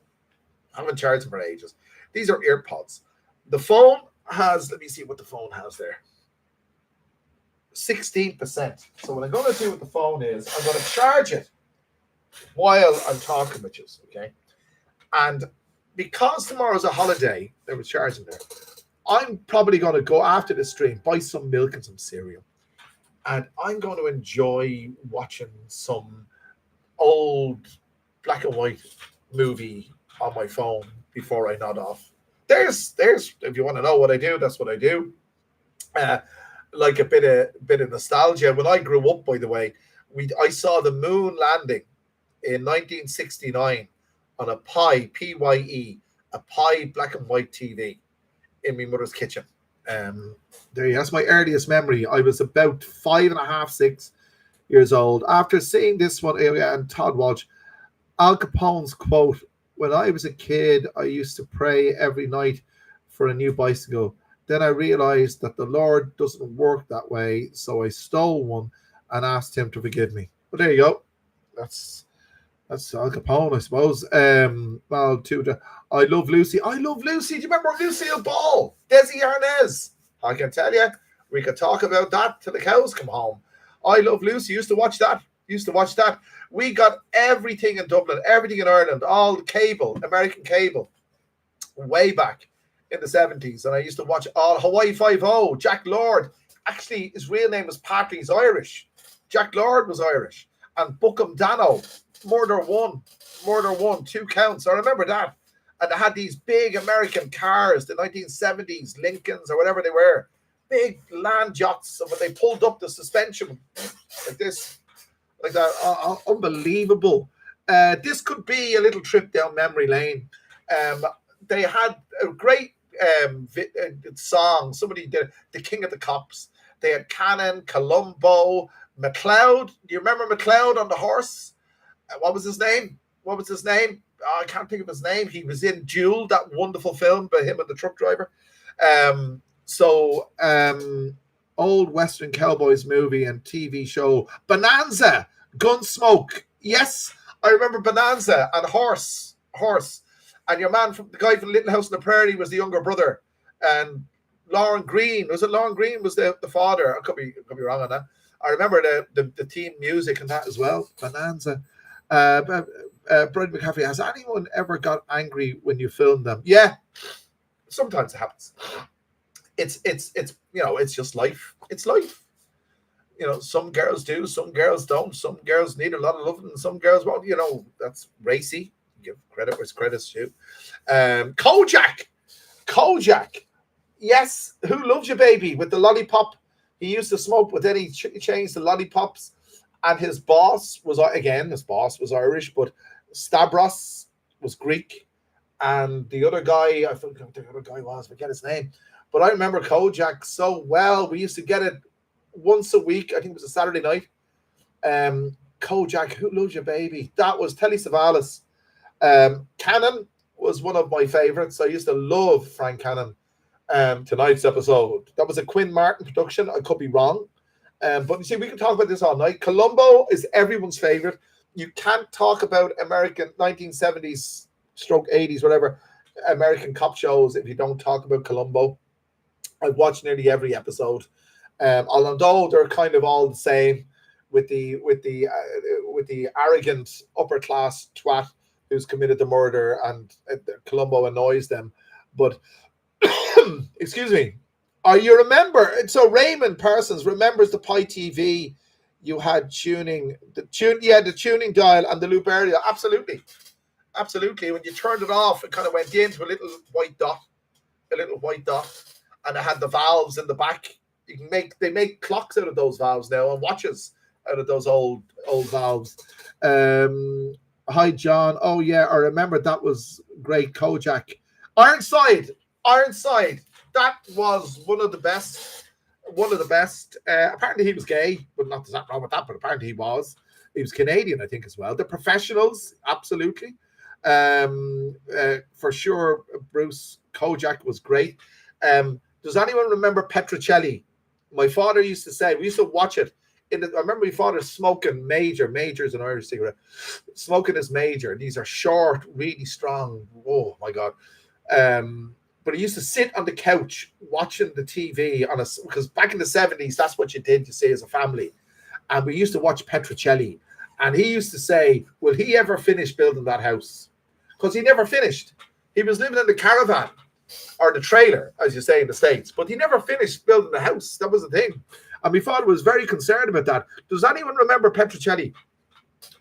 Speaker 1: I haven't charged them for ages. These are AirPods. The phone has, let me see what the phone has there. 16%. So what I'm going to do with the phone is I'm going to charge it while I'm talking with you, okay? And because tomorrow's a holiday, there was charging there, I'm probably going to go after the stream, buy some milk and some cereal. And I'm going to enjoy watching some old black and white movie on my phone before I nod off. There's if you want to know what I do, that's what I do. Like a bit of nostalgia. When I grew up, by the way, I saw the moon landing in 1969 on a PYE, a Pi black and white TV in my mother's kitchen. That's my earliest memory. I was about 5.5, 6 years old. After seeing this one, and Todd Walsh, Al Capone's quote, "When I was a kid, I used to pray every night for a new bicycle. Then I realized that the Lord doesn't work that way, so I stole one and asked him to forgive me." But there you go. That's Al Capone, I suppose. I Love Lucy. I Love Lucy. Do you remember Lucille Ball? Desi Arnaz. I can tell you, we could talk about that till the cows come home. I Love Lucy. Used to watch that. We got everything in Dublin, everything in Ireland, all the cable, American cable, way back in the 70s. And I used to watch all Hawaii Five-0, Jack Lord. Actually, his real name was partly he's Irish. Jack Lord was Irish. And Buckham Dano, Murder One, 2 counts. I remember that. And they had these big American cars, the 1970s, Lincolns or whatever they were. Big land yachts. And when they pulled up the suspension like this, like that, unbelievable. This could be a little trip down memory lane. They had a great song. Somebody did The King of the Cops. They had Cannon, Columbo, McLeod. Do you remember McLeod on the horse? What was his name? I can't think of his name. He was in Duel, that wonderful film by him and the truck driver. Old Western Cowboys movie and TV show. Bonanza, Gunsmoke. Yes, I remember Bonanza and Horse. And your man from the guy from Little House on the Prairie was the younger brother. And Lauren Green, was it Lauren Green was the father? I could be wrong on that. I remember the theme music and that as well. Bonanza. Brad McCaffrey, has anyone ever got angry when you filmed them? Yeah, sometimes it happens. It's it's just life. It's life. Some girls do, some girls don't. Some girls need a lot of love, and some girls won't. That's racy. Give credit where credit's due. Kojak. Yes, Who Loves You Baby with the lollipop. He used to smoke, but then he changed the lollipops. And his boss was Irish, but Stavros was Greek. And the other guy, I forget what the other guy was, forget his name. But I remember Kojak so well. We used to get it once a week. I think it was a Saturday night. Kojak, Who Loves You Baby? That was Telly Savalas. Cannon was one of my favorites. I used to love Frank Cannon. Tonight's episode. That was a Quinn Martin production. I could be wrong. But you see, we can talk about this all night. Columbo is everyone's favorite. You can't talk about American 1970s stroke 80s, whatever, American cop shows if you don't talk about Columbo. I've watched nearly every episode. Although they're kind of all the same with the arrogant upper class twat who's committed the murder, and Columbo annoys them. But excuse me. You remember? So Raymond Parsons remembers the Pi TV. You had the tuning dial and the loop area. Absolutely. When you turned it off, it kind of went into a little white dot, and it had the valves in the back. They make clocks out of those valves now and watches out of those old valves. Hi John. Oh yeah, I remember that was great. Kojak, Ironside. That was one of the best. Apparently he was gay, but not there's nothing wrong with that. But apparently he was. He was Canadian, I think, as well. The Professionals, absolutely, for sure. Bruce Kojak was great. Does anyone remember Petrocelli? My father used to say we used to watch it. I remember my father smoking Major's an Irish cigarette. Smoking his Major. These are short, really strong. Oh my God. But he used to sit on the couch watching the TV because back in the 70s, that's what you did, you see, as a family. And we used to watch Petrocelli. And he used to say, will he ever finish building that house? Because he never finished. He was living in the caravan or the trailer, as you say in the States. But he never finished building the house. That was the thing. And my father was very concerned about that. Does anyone remember Petrocelli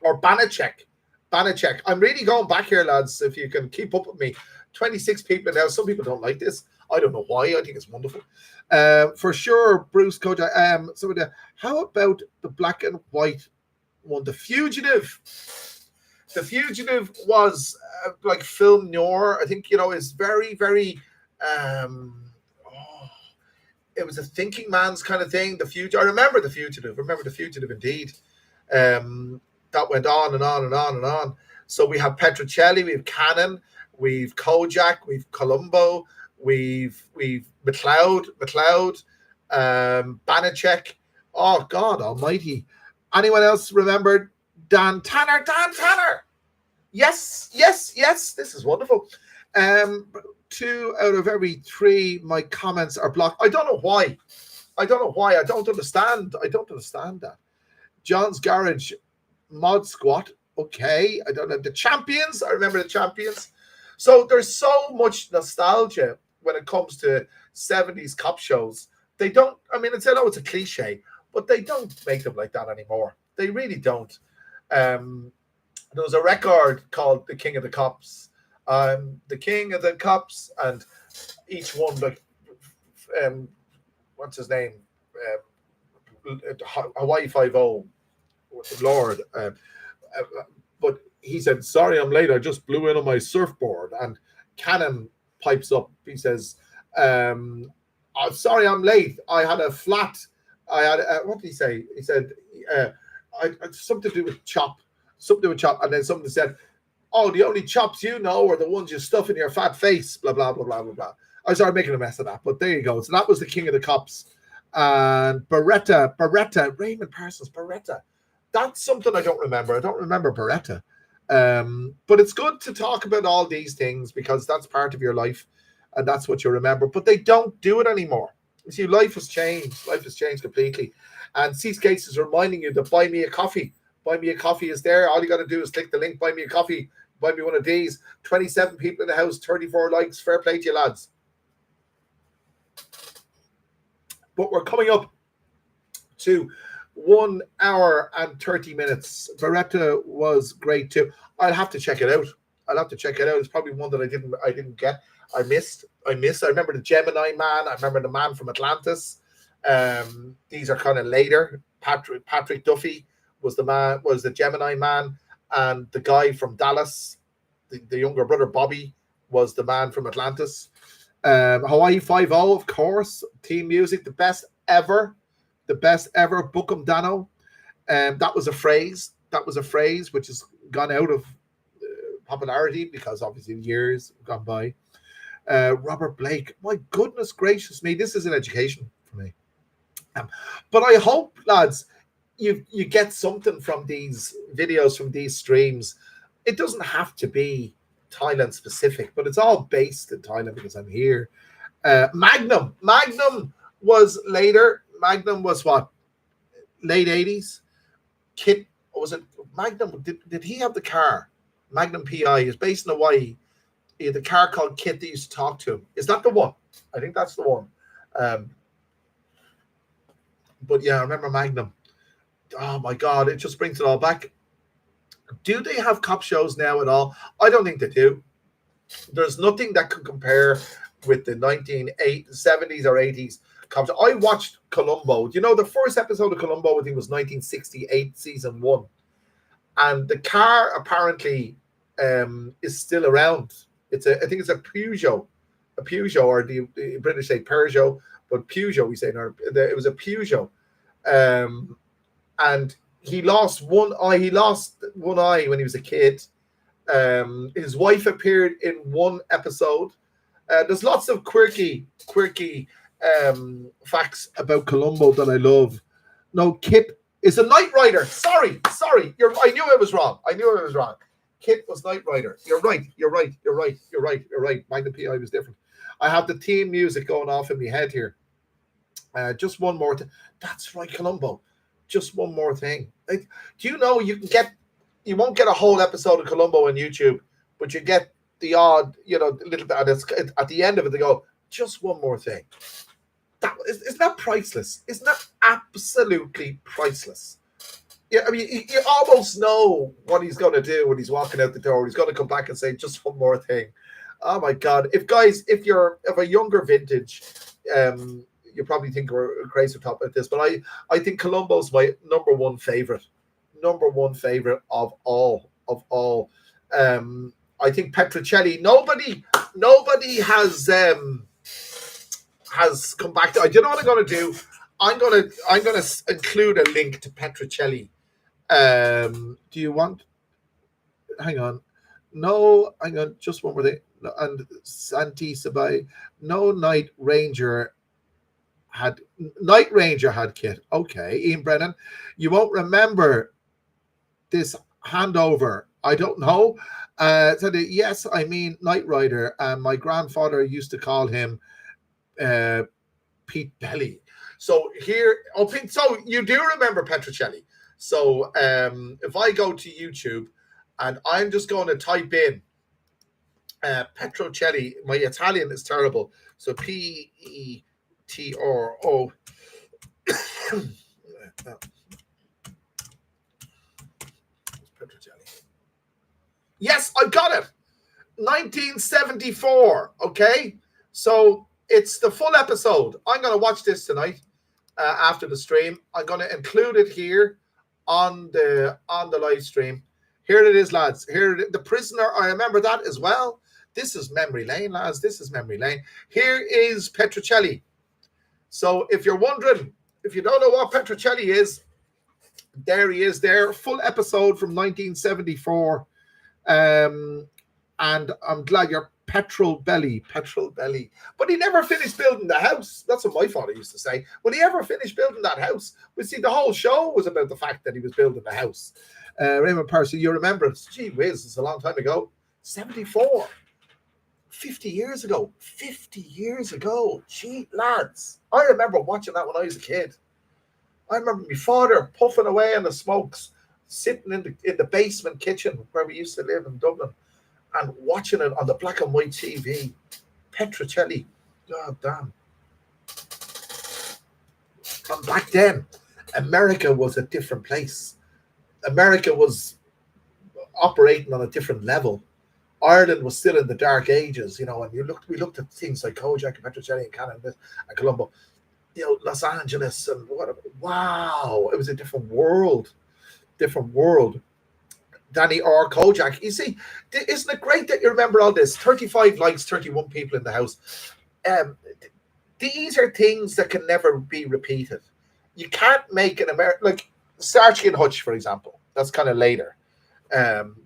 Speaker 1: or Banachek? I'm really going back here, lads, if you can keep up with me. 26 people now. Some people don't like this. I don't know why. I think it's wonderful. For sure, Bruce Kojak. How about the black and white one? The Fugitive. The Fugitive was like film noir. I think, is very, very... it was a thinking man's kind of thing. I remember The Fugitive. Indeed. That went on and on and on and on. So we have Petrocelli, we have Cannon, we've Kojak, we've Columbo, we've McLeod, Banachek. Oh God Almighty! Anyone else remember Dan Tanner? Yes. This is wonderful. 2 out of every 3 my comments are blocked. I don't know why. I don't understand that. John's Garage, Mod Squat. Okay, I don't know. The Champions. I remember the Champions. So there's so much nostalgia when it comes to 70s cop shows. They don't, I mean, I know it's a cliche, but they don't make them like that anymore. They really don't. There was a record called The King of the Cops. The King of the Cops, and each one, like, what's his name? Hawaii Five-0, Lord. But he said, sorry, I'm late. I just blew in on my surfboard. And Cannon pipes up. He says, I'm sorry, I'm late. I had a flat. What did he say? He said, something to do with chop. And then somebody said, Oh, the only chops you know are the ones you stuff in your fat face, blah, blah, blah, blah, blah, blah. I started making a mess of that, but there you go. So that was the king of the cops. And Beretta, Raymond Parsons, Beretta. That's something I don't remember. I don't remember Beretta. But it's good to talk about all these things because that's part of your life and that's what you remember. But they don't do it anymore. You see, life has changed. Life has changed completely. And Seascapes is reminding you to buy me a coffee. Buy me a coffee is there. All you got to do is click the link, buy me a coffee, buy me one of these. 27 people in the house, 34 likes. Fair play to you, lads. But we're coming up to 1 hour and 30 minutes. Beretta was great too. I'll have to check it out. It's probably one that I didn't get. I missed. I remember the Gemini Man. I remember the man from Atlantis. These are kind of later. Patrick Duffy was the Gemini Man, and the guy from Dallas, the younger brother Bobby, was the man from Atlantis. Hawaii 5-0, of course. Team music, the best ever. Book 'em Dano. That was a phrase which has gone out of popularity because obviously years have gone by. Robert Blake, my goodness gracious me, this is an education for me. But I hope, lads, you get something from these videos, from these streams. It doesn't have to be Thailand specific, but it's all based in Thailand because I'm here. Magnum was later. Magnum was what? Late 80s. Kit, was it Magnum? Did he have the car? Magnum PI is based in Hawaii. He had the car called Kit that used to talk to him. Is that the one? I think that's the one. But yeah, I remember Magnum. Oh my God, it just brings it all back. Do they have cop shows now at all? I don't think they do. There's nothing that can compare with the 1970s or 80s cops. I watched Columbo. Do you know the first episode of Columbo, I think, was 1968, season 1. And the car apparently is still around. I think it's a Peugeot, or the British say Peugeot, but Peugeot we say. No, it was a Peugeot. And he lost one eye. He lost one eye when he was a kid. His wife appeared in one episode. There's lots of quirky facts about Columbo that I love. No, Kip is a Knight Rider. Sorry. I knew I was wrong. Kip was Knight Rider. You're right. Magnum PI was different. I have the theme music going off in my head here. Just one more thing. That's right, Columbo. Just one more thing. Like, do you know you won't get a whole episode of Columbo on YouTube, but you get the odd, little bit. And at the end of it, they go, just one more thing. Isn't that priceless? Isn't that absolutely priceless? Yeah, I mean, you almost know what he's going to do when he's walking out the door. He's going to come back and say, just one more thing. Oh my God. If you're of a younger vintage, you probably think we're crazy to talk about this, but I think Columbo's my number one favorite of all. I think Petrocelli. Nobody has come back to. Do you know what I'm going to do? I'm going to include a link to Petrocelli. Do you want? Hang on. No, hang on. Just one more thing. And Santi Sabai. No, Night Ranger had Kit. Okay, Ian Brennan. You won't remember this handover. I don't know. Said yes, I mean Knight Rider. And my grandfather used to call him Pete Belly. So here, so you do remember Petrocelli. So if I go to YouTube and I'm just going to type in Petrocelli, my Italian is terrible. So Petro. Yes, I got it. 1974. Okay, so it's the full episode. I'm going to watch this tonight after the stream. I'm going to include it here on the live stream. Here it is, lads. Here, The Prisoner. I remember that as well. This is memory lane, lads. This is memory lane. Here is Petrocelli. So if you're wondering, if you don't know what Petrocelli is, there he is there. Full episode from 1974. And I'm glad you're petrol belly. But he never finished building the house. That's what my father used to say. When he ever finished building that house, we see the whole show was about the fact that he was building the house. Raymond Parsons, you remember it? Gee whiz, it's a long time ago. 74. 50 years ago. 50 years ago. Gee, lads. I remember watching that when I was a kid. I remember my father puffing away in the smokes, sitting in the basement kitchen where we used to live in Dublin, and watching it on the black and white TV. Petrocelli. God damn. And back then, America was a different place. America was operating on a different level. Ireland was still in the dark ages, and we looked at things like Kojak and Petrocelli and Canada and Colombo, Los Angeles and whatever. Wow, it was a different world. Danny or Kojak. You see, isn't it great that you remember all this? 35 likes, 31 people in the house. These are things that can never be repeated. You can't make an American, like Starsky and Hutch, for example. That's kind of later.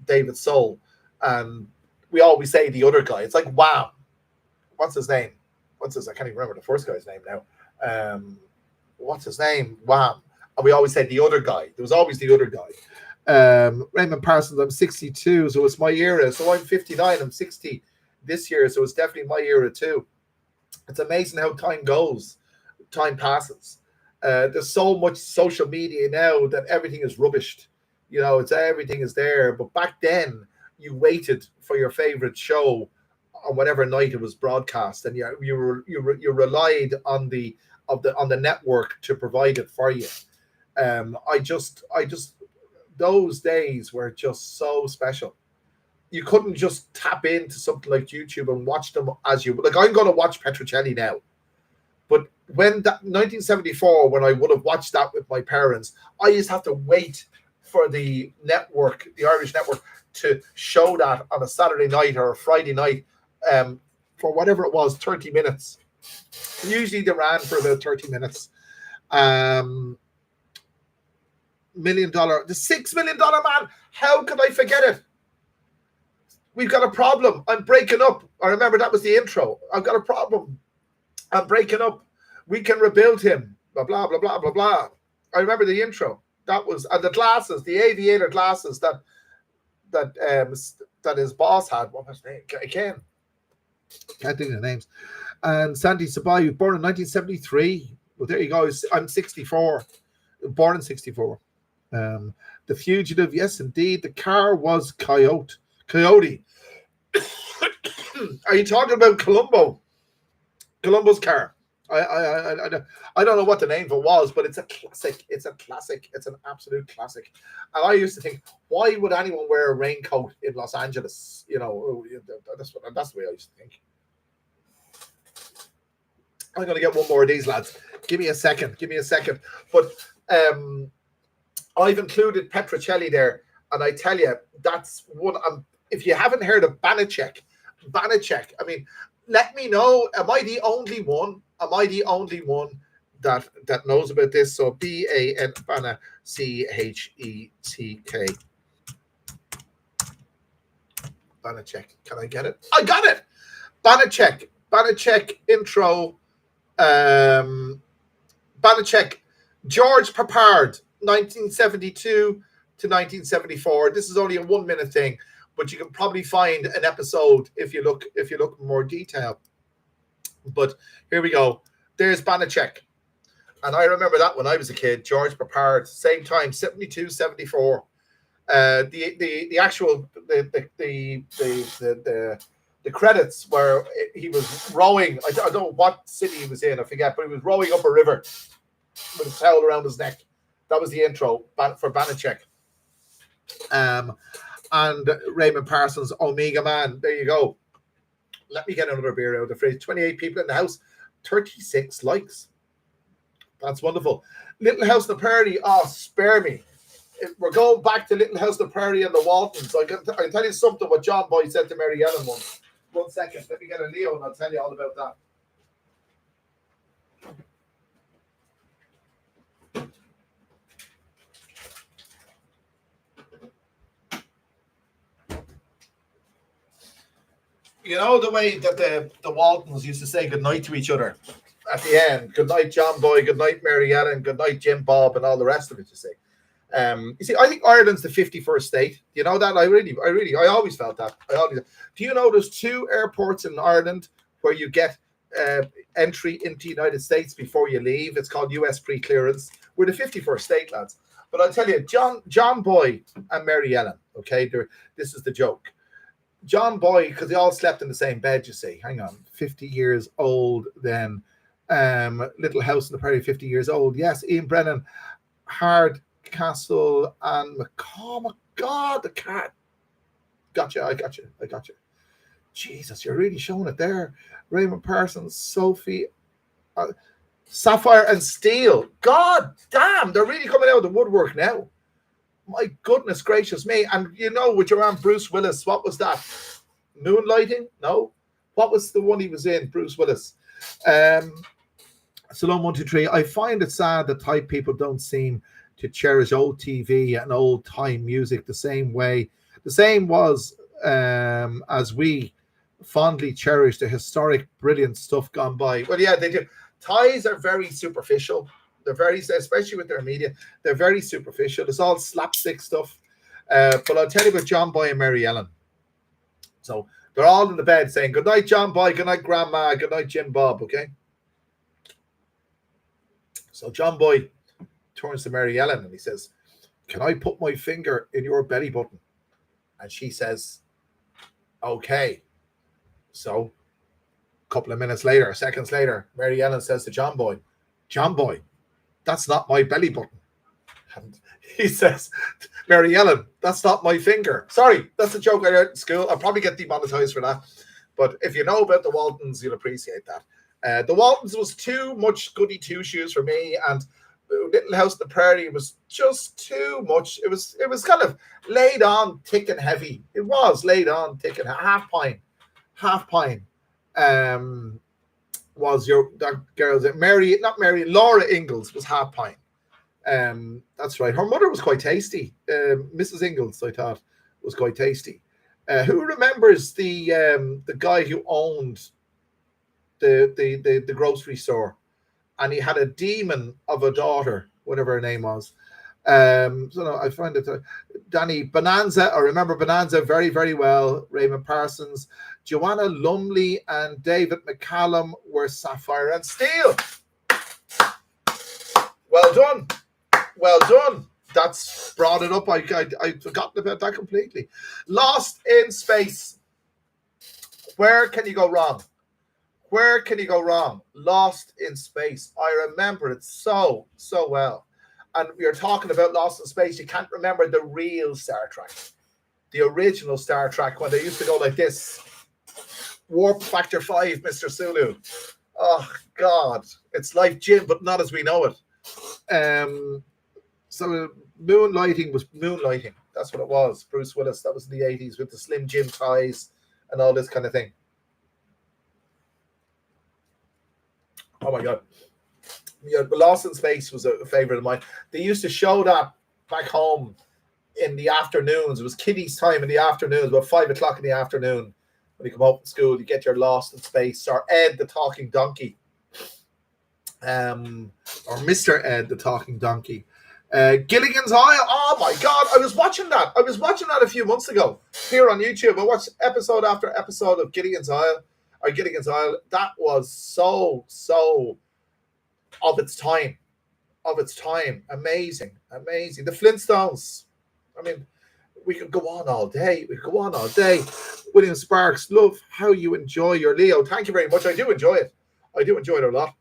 Speaker 1: David Soul. And we always say the other guy. It's like Wham. What's his name? I can't even remember the first guy's name now. What's his name? Wham. And we always say the other guy. There was always the other guy. Raymond Parsons, I'm 62, so it's my era. So I'm 59, I'm 60 this year, so it's definitely my era too. It's amazing how time goes. Time passes. There's so much social media now that everything is rubbished. Everything is there. But back then, you waited for your favorite show on whatever night it was broadcast, and you relied on the network to provide it for you. I just those days were just so special. You couldn't just tap into something like YouTube and watch them as you like. I'm going to watch Petrocelli now, but when that 1974, when I would have watched that with my parents, I used to have to wait for the network, the Irish network, to show that on a Saturday night or a Friday night, for whatever it was, 30 minutes. Usually they ran for about 30 minutes. $1 million, the $6 million man. How could I forget it? We've got a problem. I'm breaking up. I remember that was the intro. I've got a problem. I'm breaking up. We can rebuild him. Blah, blah, blah, blah, blah, blah. I remember the intro. That was, and the glasses, the aviator glasses that his boss had. What was his name? Again, can't think of the names. And Sandy Sabai was born in 1973. Well, there you go. I'm 64. Born in 64. The Fugitive, yes, indeed. The car was Coyote. Are you talking about Colombo? Colombo's car. I don't know what the name of it was, but it's a classic. It's an absolute classic. And I used to think, why would anyone wear a raincoat in Los Angeles? That's the way I used to think. I'm going to get one more of these, lads. Give me a second. But I've included Petrocelli there, and I tell you, that's one. If you haven't heard of Banachek, I mean, let me know. Am I the only one that knows about this? So BAN Bana CHETK. Banachek. Can I get it? I got it. Banachek intro. Banachek. George Papard, 1972 to 1974. This is only a 1 minute thing, but you can probably find an episode if you look in more detail. But here we go. There's Banachek. And I remember that when I was a kid. George Papard, same time, 72, 74. The actual the credits where he was rowing. I don't know what city he was in, I forget, but he was rowing up a river with a towel around his neck. That was the intro for Banachek. And Raymond Parsons, Omega Man. There you go. Let me get another beer out of the fridge. 28 people in the house, 36 likes. That's wonderful. Little House on the Prairie. Oh, spare me. We're going back to Little House on the Prairie and the Waltons. I can tell you something what John Boy said to Mary Ellen once. 1 second. Let me get a Leo and I'll tell you all about that. You know the way that the Waltons used to say goodnight to each other at the end. Good night, John Boy. Good night, Mary Ellen. Good night, Jim Bob, and all the rest of it. You say. You see, I think Ireland's the 51st state. You know that? I always felt that. Do you know there's 2 airports in Ireland where you get entry into the United States before you leave? It's called US pre-clearance. We're the 51st state, lads. But I'll tell you, John Boy and Mary Ellen, okay, this is the joke. John Boy, because they all slept in the same bed, you see. Hang on, 50 years old then. Little House in the Prairie, 50 years old. Yes, Ian Brennan, Hardcastle and McCormack. God, the cat. Gotcha, I got you. Jesus, you're really showing it there. Raymond Parsons, Sophie, Sapphire and Steel. God damn, they're really coming out of the woodwork now. My goodness gracious me. And you know, with your man Bruce Willis, what was that? Moonlighting? No. What was the one he was in, Bruce Willis? Salon 123. I find it sad that Thai people don't seem to cherish old TV and old time music the same way. The same was as we fondly cherish the historic, brilliant stuff gone by. Well, yeah, they do. Thais are very superficial. They're very, especially with their media, they're very superficial. It's all slapstick stuff. But I'll tell you about John Boy and Mary Ellen. So they're all in the bed saying, good night, John Boy, good night, Grandma, good night, Jim Bob, okay? So John Boy turns to Mary Ellen and he says, can I put my finger in your belly button? And she says, okay. So a couple of minutes later, seconds later, Mary Ellen says to John Boy, that's not my belly button. And he says, Mary Ellen, that's not my finger. Sorry, that's a joke I learned in school. I'll probably get demonetized for that. But if you know about the Waltons, you'll appreciate that. The Waltons was too much goody two-shoes for me, and Little House in the Prairie was just too much. It was kind of laid on thick and heavy. It was laid on thick and half pine. Was that girl's Laura Ingalls was half pine. That's right. Her mother was quite tasty. Mrs. Ingalls, I thought, was quite tasty. Who remembers the guy who owned the grocery store, and he had a demon of a daughter, whatever her name was. So no, I find it Danny Bonanza. I remember Bonanza very, very well. Raymond Parsons, Joanna Lumley, and David McCallum were Sapphire and Steel. Well done. That's brought it up. I'd forgotten about that completely. Lost in Space. Where can you go wrong? Lost in Space. I remember it so well. And we are talking about Lost in Space. You can't remember the real Star Trek, the original Star Trek, when they used to go like this. Warp Factor 5, Mr. Sulu. Oh, God. It's like Jim, but not as we know it. So moonlighting was moonlighting. That's what it was. Bruce Willis. That was in the 80s with the Slim Jim ties and all this kind of thing. Oh, my God. Yeah, Lost in Space was a favorite of mine. They used to show that back home in the afternoons. It was kiddies' time in the afternoons, about 5 o'clock in the afternoon. When you come home from school, you get your Lost in Space, or Ed the Talking Donkey, or Mr. Ed the Talking Donkey. Gilligan's Isle. Oh my God, I was watching that a few months ago here on YouTube. I watched episode after episode of Gilligan's Isle. That was so of its time. Amazing. The Flintstones. I mean, we could go on all day. William Sparks, love how you enjoy your Leo. Thank you very much. I do enjoy it a lot.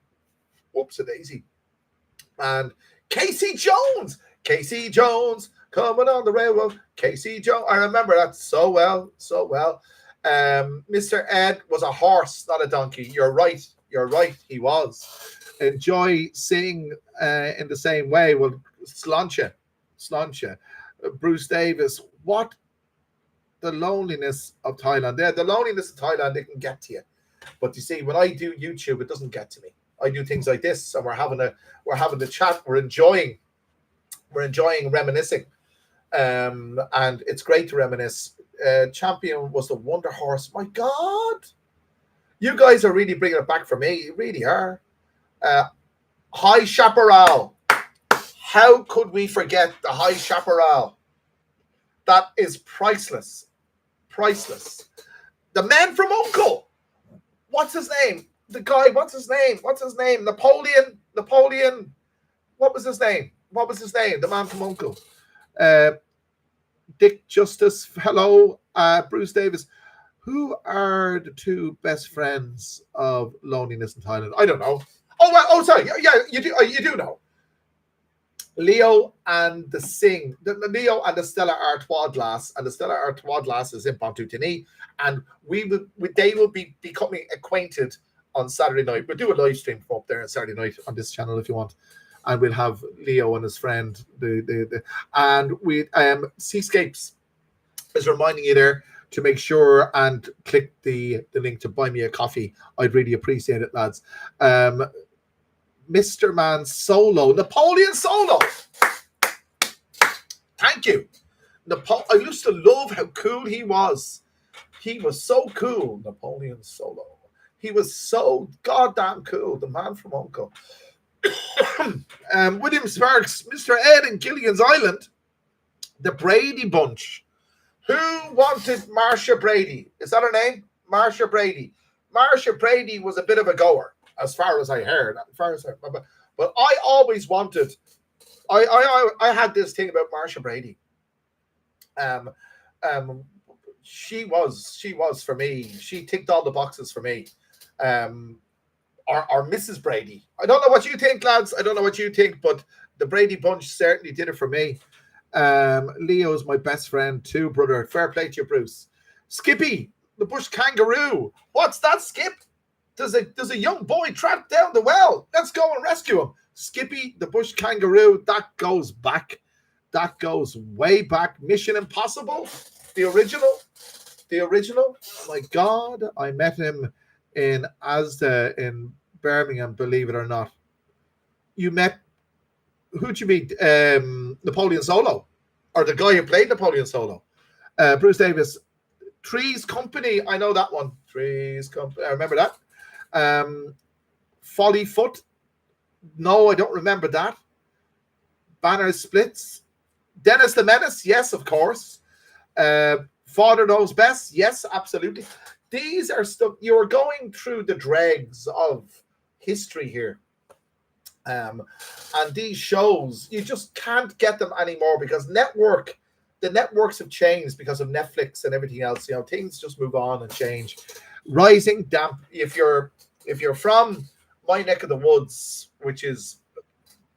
Speaker 1: Whoops a daisy. And Casey Jones coming on the railroad. Casey Jones. I remember that so well. Mr. Ed was a horse, not a donkey. You're right. He was. Enjoy seeing in the same way. Well, Sláinte. Bruce Davis. What the loneliness of Thailand. The loneliness of Thailand, it can get to you. But you see, when I do YouTube, it doesn't get to me. I do things like this, and we're having a chat. We're enjoying reminiscing. And it's great to reminisce. Champion was the Wonder Horse. My God, you guys are really bringing it back for me. You really are. High Chaparral. How could we forget the High Chaparral? That is priceless. Priceless. The man from Uncle. What's his name? The guy, what's his name? What's his name? Napoleon. What was his name? What was his name? The man from Uncle. Dick Justice. Hello. Bruce Davis. Who are the two best friends of loneliness in Thailand? I don't know. Oh, sorry. Yeah, you do know. Leo and the Singh, Leo and the Stella Artois glass, and the Stella Artois glass is in Pontutini, and they will be becoming acquainted on Saturday night. We'll do a live stream from up there on Saturday night on this channel if you want, and we'll have Leo and his friend. And we Seascapes is reminding you there to make sure and click the link to buy me a coffee. I'd really appreciate it, lads. Mr. Man Solo, Napoleon Solo. Thank you. I used to love how cool he was. He was so cool, Napoleon Solo. He was so goddamn cool, the man from Uncle. William Sparks, Mr. Ed in Gilligan's Island, the Brady Bunch. Who wanted Marcia Brady? Is that her name? Marcia Brady. Marcia Brady was a bit of a goer, as far as I heard. But I always wanted. I had this thing about Marcia Brady. She was for me. She ticked all the boxes for me. Or Mrs. Brady. I don't know what you think, lads. I don't know what you think, but the Brady Bunch certainly did it for me. Leo's my best friend too, brother. Fair play to you, Bruce. Skippy, the bush kangaroo. What's that, Skip? There's a young boy trapped down the well. Let's go and rescue him. Skippy, the bush kangaroo. That goes back. That goes way back. Mission Impossible, the original. My God, I met him in Asda in Birmingham. Believe it or not, you met. Who'd you meet? Napoleon Solo, or the guy who played Napoleon Solo. Bruce Davis. Three's Company. I know that one. Three's Company. I remember that. Folly Foot. No, I don't remember that. Banner Splits. Dennis the Menace. Yes, of course. Father Knows Best. Yes, absolutely. These are stuff you're going through the dregs of history here. And these shows, you just can't get them anymore because the networks have changed because of Netflix and everything else. You know, things just move on and change. Rising Damp. If you're from my neck of the woods, which is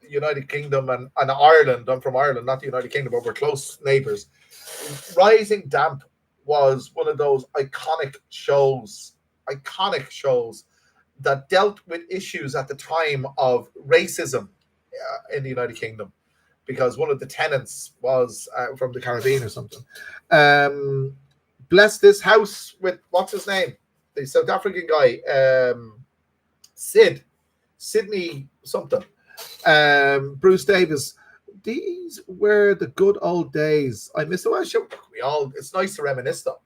Speaker 1: United Kingdom and Ireland, I'm from Ireland, not the United Kingdom, but we're close neighbours. Rising Damp was one of those iconic shows that dealt with issues at the time of racism in the United Kingdom, because one of the tenants was from the Caribbean or something. Bless This House with, what's his name? The South African guy, Sydney something. Bruce Davis. These were the good old days. I miss the West Show. It's nice to reminisce though.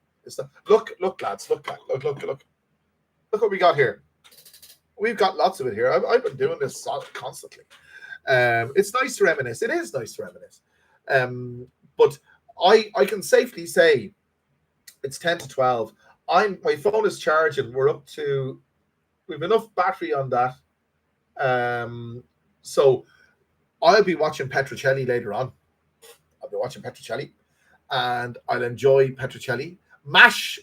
Speaker 1: Look, lads, look what we got here. We've got lots of it here. I've been doing this constantly. It's nice to reminisce. It is nice to reminisce. But I can safely say it's 10 to 12. My phone is charging. We've enough battery on that. So I'll be watching Petrocelli later on. I'll be watching Petrocelli, and I'll enjoy Petrocelli. Mash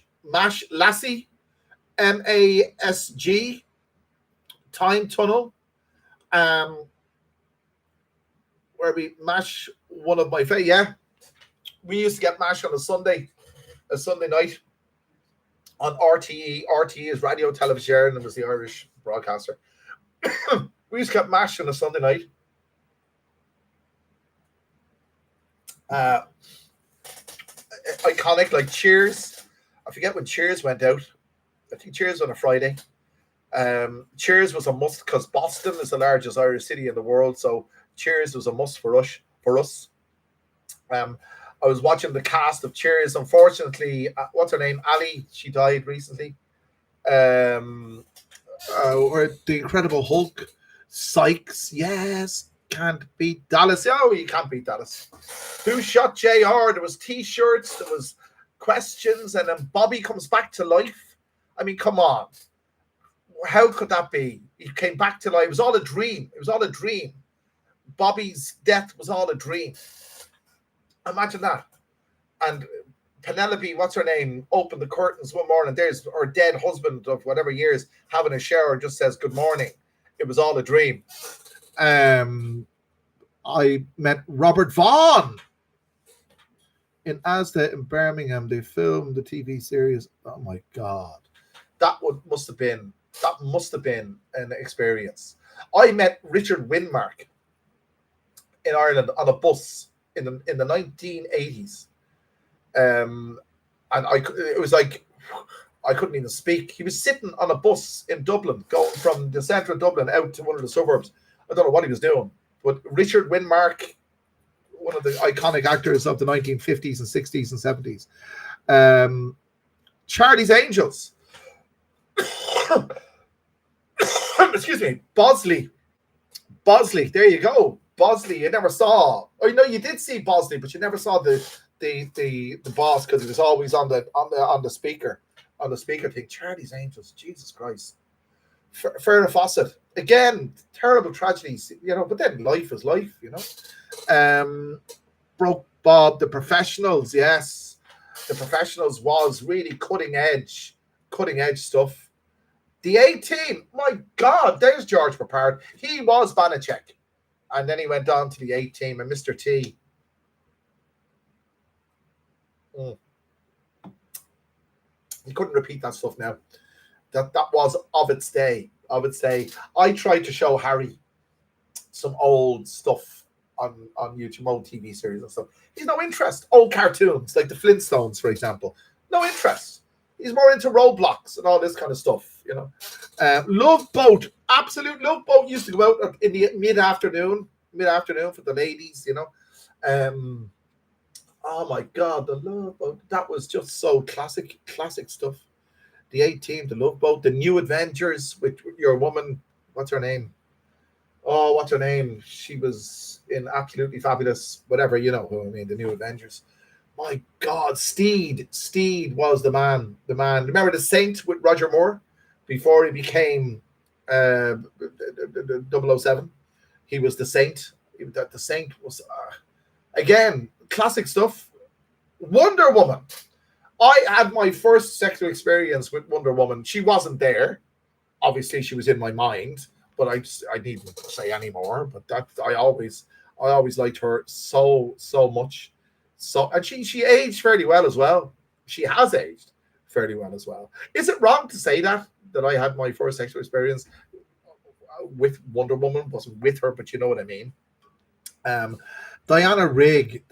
Speaker 1: Lassie, MASG, Time Tunnel. Where we mash one of my favorite. Yeah, we used to get mash on a Sunday night on RTE. RTE is Radio Television, and it was the Irish broadcaster. We used to get mash on a Sunday night. Iconic, like Cheers. I forget when Cheers went out. I think Cheers on a Friday. Cheers was a must because Boston is the largest Irish city in the world, so Cheers was a must for us. I was watching the cast of Cheers. Unfortunately, what's her name? Ali. She died recently. Or the Incredible Hulk. Sykes. Yes. Can't beat Dallas. Oh, you can't beat Dallas. Who shot JR? There was T-shirts. There was questions, and then Bobby comes back to life. I mean, come on. How could that be? He came back to life. It was all a dream. It was all a dream. Bobby's death was all a dream. Imagine that. And Penelope, what's her name, opened the curtains one morning. There's her dead husband of whatever years having a shower, just says good morning. It was all a dream. I met Robert Vaughn in Asda in Birmingham. They filmed the TV series. Oh my God. That must have been an experience. I met Richard Winmark in Ireland on a bus in the 1980s. And it was like I couldn't even speak. He was sitting on a bus in Dublin, going from the centre of Dublin out to one of the suburbs. I don't know what he was doing, but Richard Winmark, one of the iconic actors of the 1950s and 60s and 70s. Charlie's Angels. Excuse me. Bosley. There you go. Bosley. You never saw. Oh, no, you did see Bosley, but you never saw the boss because it was always on the speaker thing. Charlie's Angels. Jesus Christ. Farrah Fawcett. Again, terrible tragedies, but then life is life, Broke Bob, The Professionals, yes. The Professionals was really cutting edge stuff. The A-Team, my God, there's George Papard. He was Banachek. And then he went on to the A-Team and Mr. T. You couldn't repeat that stuff now. That was of its day. I tried to show Harry some old stuff on YouTube, old TV series and stuff. He's no interest. Old cartoons, like the Flintstones, for example. No interest. He's more into Roblox and all this kind of stuff, Love Boat. Absolute Love Boat used to go out in the mid-afternoon for the ladies, Oh my God, the Love Boat. That was just so classic stuff. The A-Team, the Love Boat, the New Adventures with your woman. What's her name? Oh, what's her name? She was in Absolutely Fabulous, whatever, you know who I mean, the New Adventures. My God, Steed was the man. Remember The Saint with Roger Moore before he became 007? He was the Saint. The Saint was, again, classic stuff. Wonder Woman. I had my first sexual experience with Wonder Woman. She wasn't there. Obviously, she was in my mind, but I needn't say any more. But that I always liked her so much. So, and she aged fairly well as well. She has aged fairly well as well. Is it wrong to say that I had my first sexual experience with Wonder Woman? Wasn't with her, but you know what I mean. Diana Rigg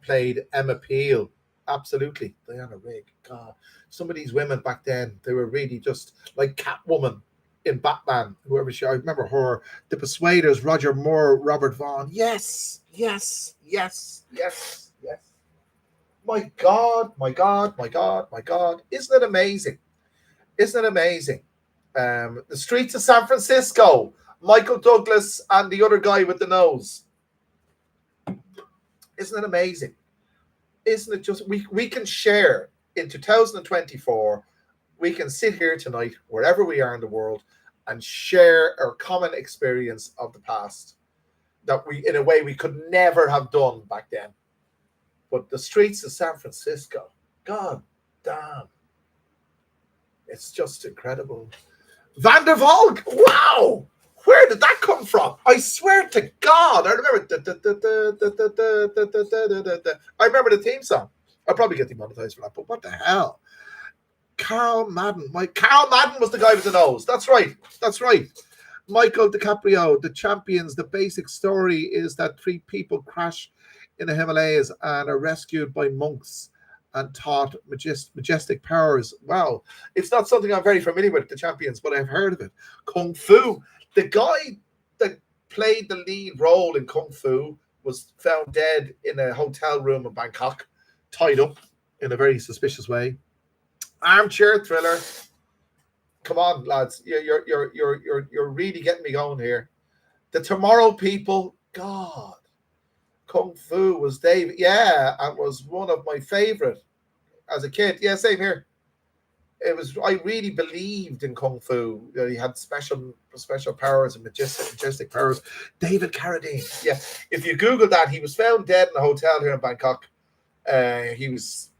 Speaker 1: played Emma Peel. Absolutely, Diana Rigg. God, some of these women back then, they were really just like Catwoman in Batman. Whoever I remember her. The Persuaders, Roger Moore, Robert Vaughn. Yes. My God. Isn't it amazing? The Streets of San Francisco, Michael Douglas and the other guy with the nose. Isn't it amazing? Isn't it just, we can share in 2024, we can sit here tonight, wherever we are in the world, and share our common experience of the past that we, in a way, we could never have done back then. But the Streets of San Francisco, God damn. It's just incredible. Van der Valk, wow! Where did that come from? I swear to God, I remember. I remember the theme song. I'll probably get demonetized for that, but what the hell? Carl Madden. Carl Madden was the guy with the nose. That's right. Michael DiCaprio, The Champions. The basic story is that 3 people crash in the Himalayas and are rescued by monks and taught majestic powers. Wow. It's not something I'm very familiar with, The Champions, but I've heard of it. Kung Fu. The guy that played the lead role in Kung Fu was found dead in a hotel room in Bangkok, tied up in a very suspicious way. Armchair thriller. Come on, lads, you're really getting me going here. The Tomorrow People. God, Kung Fu was David. Yeah, and was one of my favorite as a kid. Yeah, same here. It was. I really believed in Kung Fu. He had special powers and majestic powers. David Carradine. Yeah, if you Google that, he was found dead in a hotel here in Bangkok. He was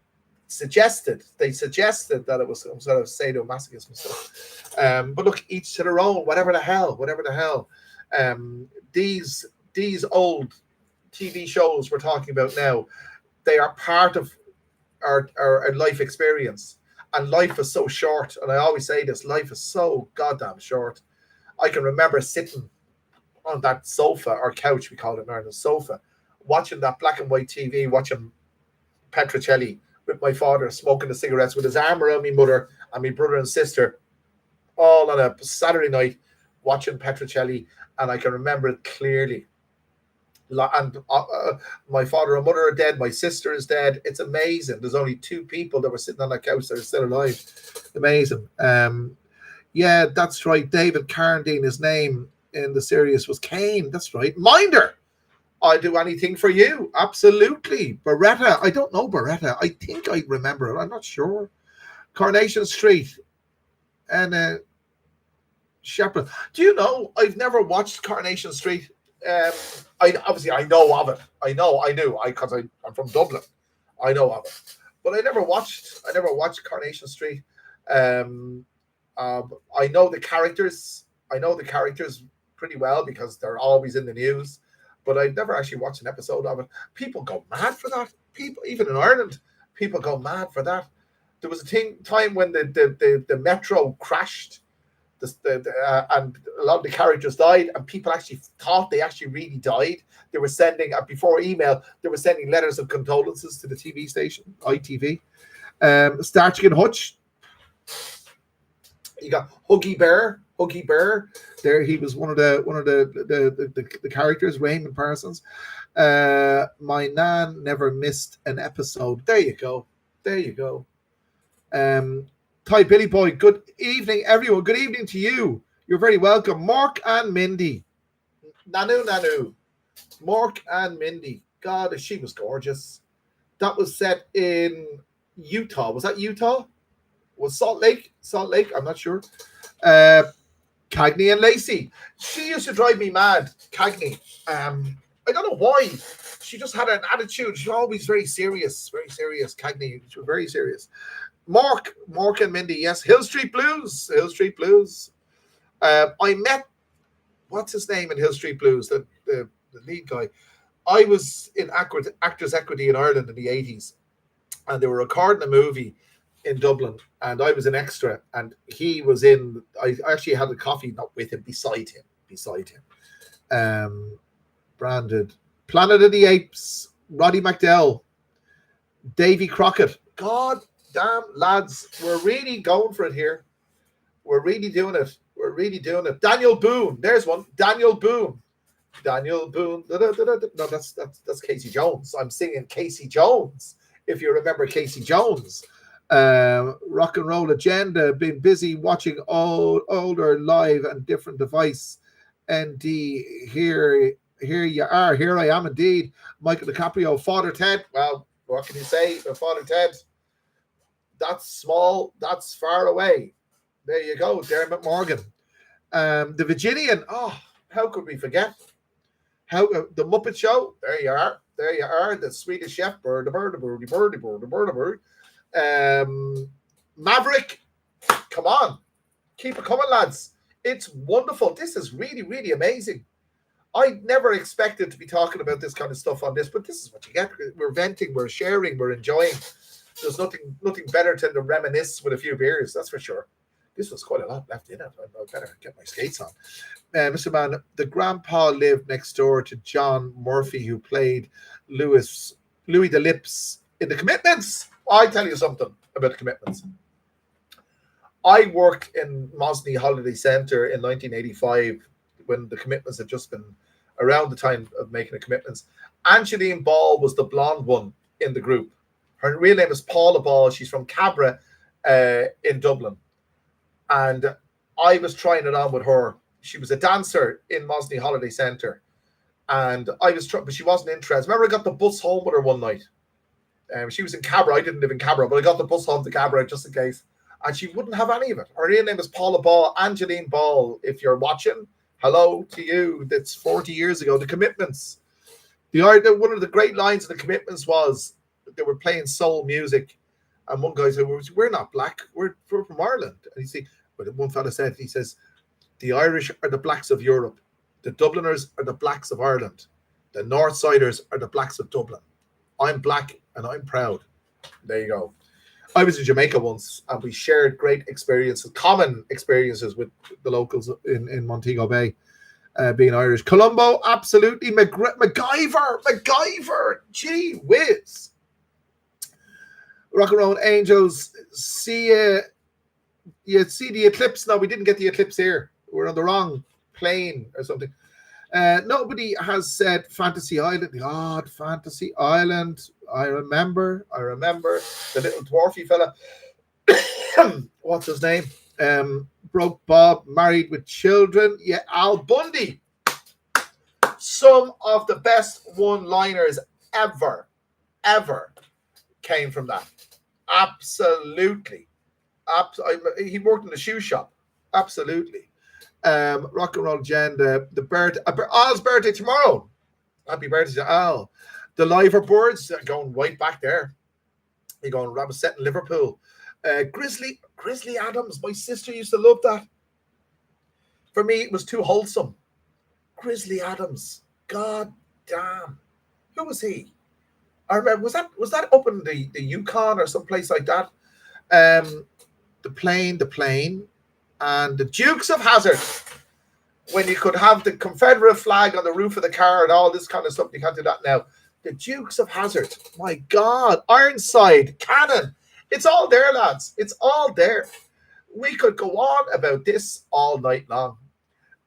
Speaker 1: they suggested that it was some sort of sadomasochism and stuff. But look, each to their own. Whatever the hell. These old TV shows we're talking about now, they are part of our life experience. And life is so short. And I always say this, life is so goddamn short. I can remember sitting on that sofa or couch, we call it in Ireland, sofa, watching that black and white TV, watching Petrocelli with my father smoking the cigarettes with his arm around my mother and my brother and sister, all on a Saturday night watching Petrocelli. And I can remember it clearly. And my father and mother are dead. My sister is dead. It's amazing. There's only 2 people that were sitting on that couch that are still alive. Amazing. Yeah, that's right. David Carradine, his name in the series was Kane. That's right. Minder. I'll do anything for you. Absolutely. Beretta. I don't know Beretta. I think I remember it. I'm not sure. Coronation Street. And Shepherd. Do you know, I've never watched Coronation Street. I know of it. I knew because I'm from Dublin. I know of it. But I never watched Coronation Street. I know the characters. I know the characters pretty well because they're always in the news. But I've never actually watched an episode of it. People go mad for that. People, even in Ireland, people go mad for that. There was a time when the metro crashed, and a lot of the characters died, and people actually thought they actually really died. They were sending, before email, they were sending letters of condolences to the TV station, ITV. Starsky and Hutch. You got Huggy Bear. There, he was one of the characters, Raymond Parsons. My nan never missed an episode. There you go. Ty Billy Boy, good evening, everyone. Good evening to you. You're very welcome. Mark and Mindy. Nanu. Mark and Mindy. God, she was gorgeous. That was set in Utah. Was that Utah? Was Salt Lake? I'm not sure. Cagney and Lacey. She used to drive me mad, Cagney. I don't know why. She just had an attitude. She was always very serious, Cagney. She was very serious. Mark and Mindy, yes. Hill Street Blues. I met, what's his name in Hill Street Blues, the lead guy. I was in Actors Equity in Ireland in the 80s, and they were recording a movie in Dublin, and I was an extra, and he was in. I actually had a coffee, not with him, beside him. Branded Planet of the Apes, Roddy McDowell, Davy Crockett. God damn, lads, we're really going for it here. We're really doing it. Daniel Boone, there's one. Daniel Boone. No, that's Casey Jones. I'm singing Casey Jones. If you remember Casey Jones. Rock and Roll Agenda, been busy watching older live and different device. ND, here you are. Here I am indeed. Michael DiCaprio, Father Ted. Well, what can you say? Father Ted. That's small. That's far away. There you go. Dermot Morgan. The Virginian. Oh, how could we forget? The Muppet Show. There you are. The Swedish Chef. Bird. Maverick. Come on. Keep it coming, lads. It's wonderful. This is really, really amazing. I never expected to be talking about this kind of stuff on this, but this is what you get. We're venting, we're sharing, we're enjoying. There's nothing better than to reminisce with a few beers, that's for sure. This was quite a lot left in it. I better get my skates on. Mr. Mann, the grandpa lived next door to John Murphy, who played Louis the Lips in The Commitments. I tell you something about The Commitments. I worked in Mosney Holiday Centre in 1985 when The Commitments had just been around the time of making the commitments. Angeline Ball was the blonde one in the group. Her real name is Paula Ball. She's from Cabra in Dublin. And I was trying it on with her. She was a dancer in Mosney Holiday Centre. And I was trying, but she wasn't interested. Remember, I got the bus home with her one night. She was in Cabra. I didn't live in Cabra, but I got the bus home to Cabra just in case. And she wouldn't have any of it. Her real name is Paula Ball, Angeline Ball. If you're watching, hello to you. That's 40 years ago. The Commitments. One of the great lines of the Commitments was they were playing soul music. And one guy said, we're not black. We're from Ireland. And you see, but one fella said, he says, the Irish are the blacks of Europe. The Dubliners are the blacks of Ireland. The Northsiders are the blacks of Dublin. I'm black and I'm proud. There you go. I was in Jamaica once and we shared great experiences, common experiences with the locals in Montego Bay, being Irish. Colombo, absolutely. MacGyver, gee whiz. Rock and Roll Angels, you see the eclipse? No, we didn't get the eclipse here. We're on the wrong plane or something. Nobody has said Fantasy Island. God, Fantasy Island. I remember the little dwarfy fella. What's his name? Broke Bob, married with children. Yeah, Al Bundy. Some of the best one-liners ever came from that. Absolutely. He worked in the shoe shop. Absolutely. Rock and Roll Agenda. Al's birthday tomorrow. Happy birthday to Al. The Liverbirds are going right back there. They're going Rabbit set in Liverpool. Grizzly Adams. My sister used to love that. For me, it was too wholesome. Grizzly Adams. God damn. Who was he? I remember, was that up in the Yukon or someplace like that? The plane, and the Dukes of Hazzard. When you could have the Confederate flag on the roof of the car and all this kind of stuff, you can't do that now. The Dukes of Hazzard. My God. Ironside, Cannon. It's all there, lads. It's all there. We could go on about this all night long.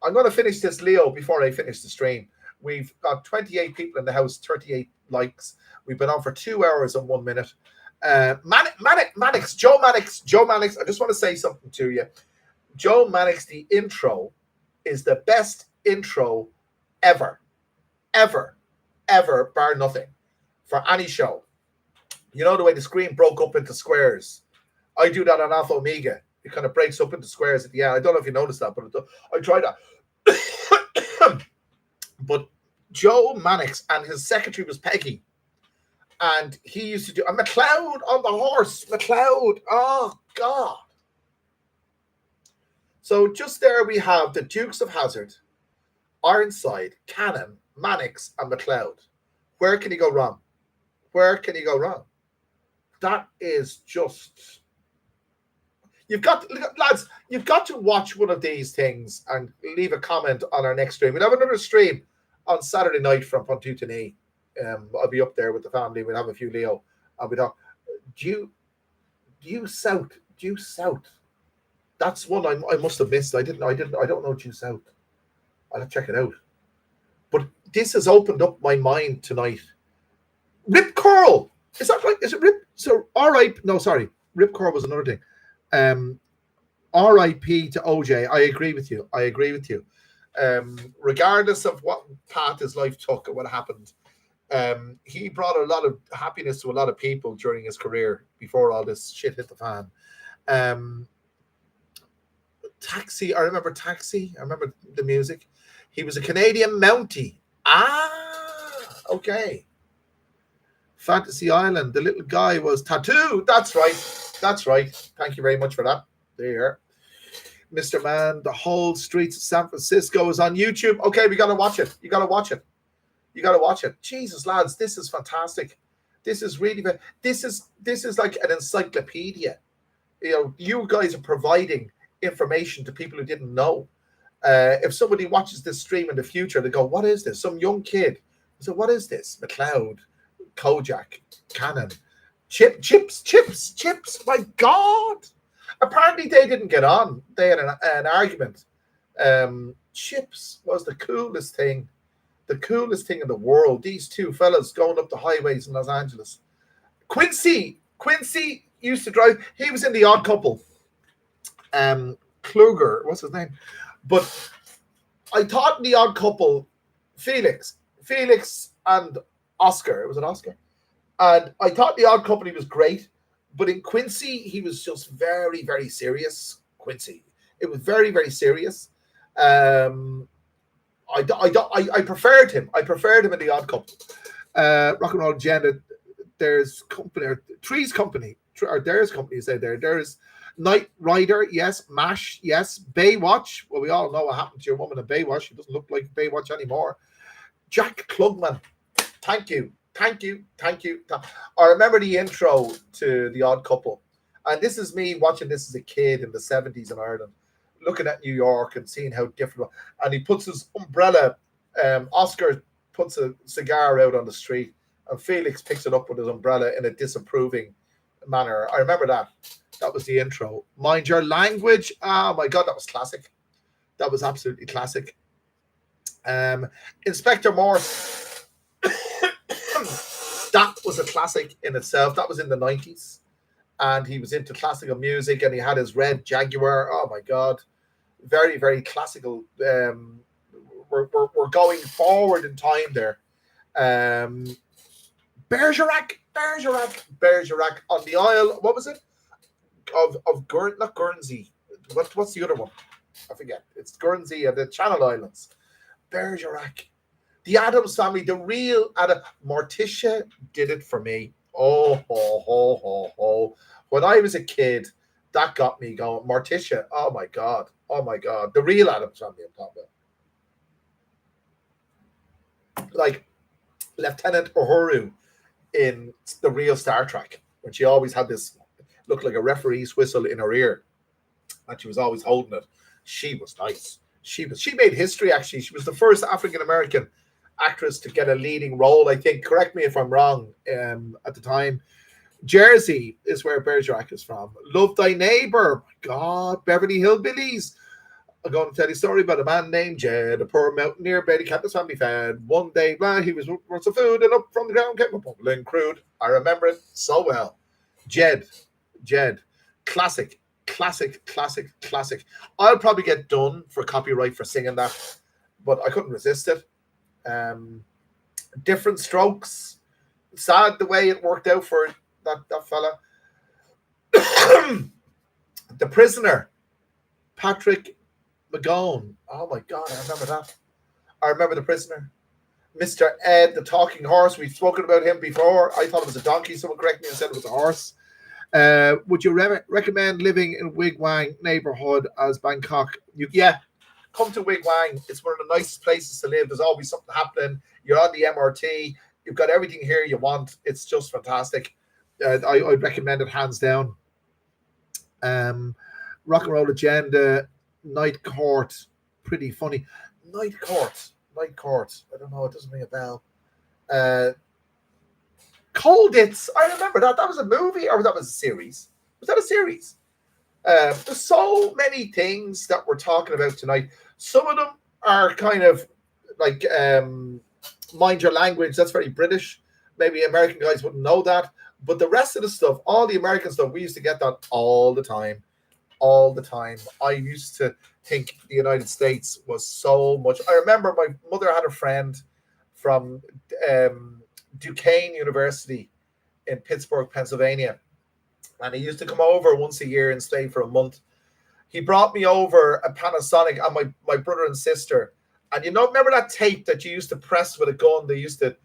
Speaker 1: I'm going to finish this, Leo, before I finish the stream. We've got 28 people in the house, 38 likes. We've been on for 2 hours and 1 minute. Joe Mannix, I just want to say something to you. Joe Mannix, the intro is the best intro ever, bar nothing, for any show. You know the way the screen broke up into squares? I do that on Alpha Omega. It kind of breaks up into squares at the end. I don't know if you noticed that, but I tried that. But Joe Mannix and his secretary was Peggy. And he used to do a McLeod on the horse. McLeod. Oh, God. So just there we have the Dukes of Hazzard, Ironside, Cannon, Mannix, and McLeod. Where can you go wrong? That is just... lads, you've got to watch one of these things and leave a comment on our next stream. We'll have another stream on Saturday night from Pontutini. I'll be up there with the family. We'll have a few Leo. I'll be talking. Due South. That's one I must have missed. I don't know Due South. I'll have to check it out. But this has opened up my mind tonight. Rip Curl. Is that right? Is it Rip? So R.I.P. No, sorry. Rip Curl was another thing. R.I.P. to OJ. I agree with you. Regardless of what path his life took or what happened, he brought a lot of happiness to a lot of people during his career before all this shit hit the fan. Taxi. I remember Taxi. I remember the music. He was a Canadian Mountie. Okay. Fantasy Island. The little guy was Tattoo. That's right. Thank you very much for that. There. Mr. Man, the whole streets of San Francisco is on YouTube. Okay, we got to watch it. You got to watch it. Jesus, lads, this is fantastic. This is really good. This is like an encyclopedia. You know, you guys are providing information to people who didn't know. If somebody watches this stream in the future, they go, what is this? Some young kid. So what is this? McLeod, Kojak, Cannon, Chips. My God. Apparently they didn't get on. They had an argument. Chips was the coolest thing the coolest thing in the world. These two fellas going up the highways in Los Angeles. Quincy used to drive. He was in The Odd Couple. Kluger, what's his name? But I thought in The Odd Couple, Felix and Oscar. Was it Oscar? And I thought The Odd Couple he was great, but in Quincy he was just very, very serious. Quincy, it was very, very serious. I preferred him. I preferred him in The Odd Couple. Rock and Roll Agenda. There's company, or Three's company, or there's companies out there. There's Knight Rider, yes. MASH, yes. Baywatch. Well, we all know what happened to your woman in Baywatch. She doesn't look like Baywatch anymore. Jack Klugman. Thank you. I remember the intro to The Odd Couple. And this is me watching this as a kid in the 70s in Ireland, looking at New York and seeing how different. And he puts his umbrella. Oscar puts a cigar out on the street, and Felix picks it up with his umbrella in a disapproving manner. I remember that. That was the intro. Mind Your Language. Oh my God, that was classic. That was absolutely classic. Inspector Morse. That was a classic in itself. That was in the 90s. And he was into classical music, and he had his red Jaguar. Oh my God. Very, very classical. We're going forward in time there. Bergerac on the Isle. What was it? Not Guernsey. What's the other one? I forget. It's Guernsey and the Channel Islands. Bergerac. The Addams Family, the real Adam. Morticia did it for me. Oh. When I was a kid, that got me going. Morticia. Oh my God. The real Addams Family I'm talking about. Like Lieutenant Uhuru in the real Star Trek, when she always had this, looked like a referee's whistle in her ear, and she was always holding it. She was nice. She made history, actually. She was the first African-American actress to get a leading role, I think. Correct me if I'm wrong, at the time. Jersey is where Bergerac is from. Love Thy Neighbor. My God. Beverly Hillbillies. I'm going to tell you a story about a man named Jed, a poor mountaineer, barely kept his family fed. One day, he was worth some food, and up from the ground came a bubbling crude. I remember it so well. Jed. Classic. I'll probably get done for copyright for singing that, but I couldn't resist it. Different Strokes. Sad the way it worked out for that fella. The Prisoner. Patrick McGowan. Oh my God, I remember that. I remember The Prisoner. Mr. Ed, the talking horse. We've spoken about him before. I thought it was a donkey. Someone corrected me and said it was a horse. Would you recommend living in Wigwang neighborhood as Bangkok? Come to Wigwang. It's one of the nicest places to live. There's always something happening. You're on the MRT. You've got everything here you want. It's just fantastic. I'd recommend it hands down. Rock and Roll Agenda. Night Court. Pretty funny. Night Court. I don't know. It doesn't ring a bell. Colditz. I remember that. That was a movie, or that was a series? Was that a series? There's so many things that we're talking about tonight. Some of them are kind of like Mind Your Language. That's very British. Maybe American guys wouldn't know that. But the rest of the stuff, all the American stuff, we used to get that all the time. I used to think the United States was so much. I remember my mother had a friend from Duquesne University in Pittsburgh, Pennsylvania. And he used to come over once a year and stay for a month. He brought me over a Panasonic and my brother and sister. And remember that tape that you used to press with a gun? They used to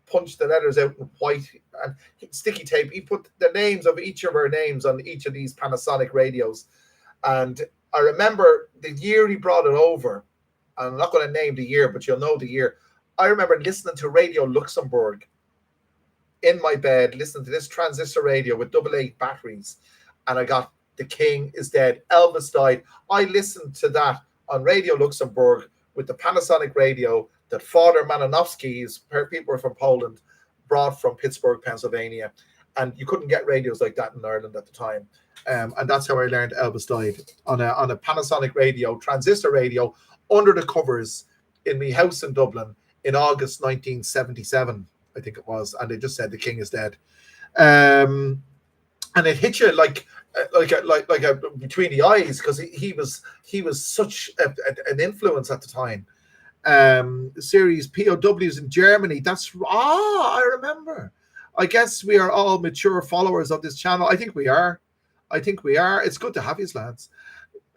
Speaker 1: punch the letters out in white and sticky tape. He put the names of each of our names on each of these Panasonic radios. And I remember the year he brought it over. And I'm not going to name the year, but you'll know the year. I remember listening to Radio Luxembourg in my bed, listening to this transistor radio with AA batteries. And I got The King is Dead. Elvis died. I listened to that on Radio Luxembourg with the Panasonic radio that Father Malinowski's, people were from Poland, brought from Pittsburgh, Pennsylvania. And you couldn't get radios like that in Ireland at the time. And that's how I learned Elvis died, on a Panasonic radio, transistor radio, under the covers in my house in Dublin in August 1977, I think it was, and they just said the king is dead. And it hit you like between the eyes, because he was such an influence at the time. Series POWs in Germany. I remember. I guess we are all mature followers of this channel. I think we are. It's good to have you, lads.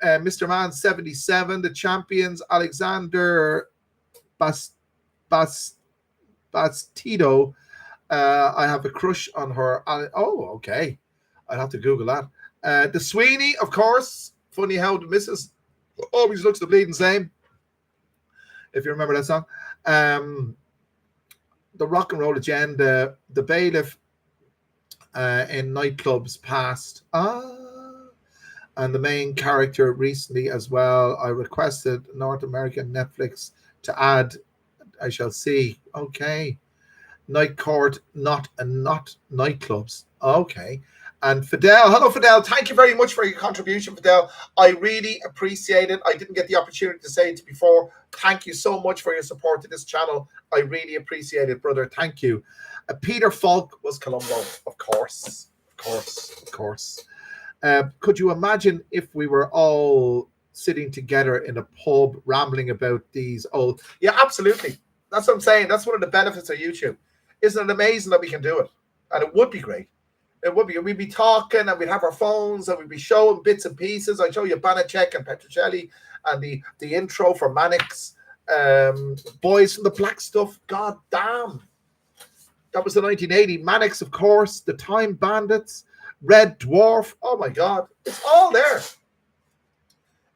Speaker 1: Mr. Man 77, the champions, Alexander Bastido. I have a crush on her. Oh, okay. I'll have to Google that. The Sweeney, of course. Funny how the missus always looks the bleeding same, if you remember that song. The Rock and Roll Agenda, the bailiff in nightclubs past. And the main character recently as well. I requested North American Netflix to add. I shall see. Okay. Night Court, not nightclubs. Okay. And Fidel, hello Fidel, thank you very much for your contribution, Fidel. I really appreciate it. I didn't get the opportunity to say it before. Thank you so much for your support to this channel. I really appreciate it, brother. Thank you. Peter Falk was Columbo, of course. Could you imagine if we were all sitting together in a pub rambling about these old... Yeah, absolutely. That's what I'm saying. That's one of the benefits of YouTube. Isn't it amazing that we can do it? And it would be great. It would be. We'd be talking and we'd have our phones and we'd be showing bits and pieces. I'd show you Banachek and Petrocelli and the intro for Mannix. Boys from the Black Stuff. God damn. That was the 1980. Mannix, of course. The Time Bandits. Red Dwarf. Oh my God. It's all there.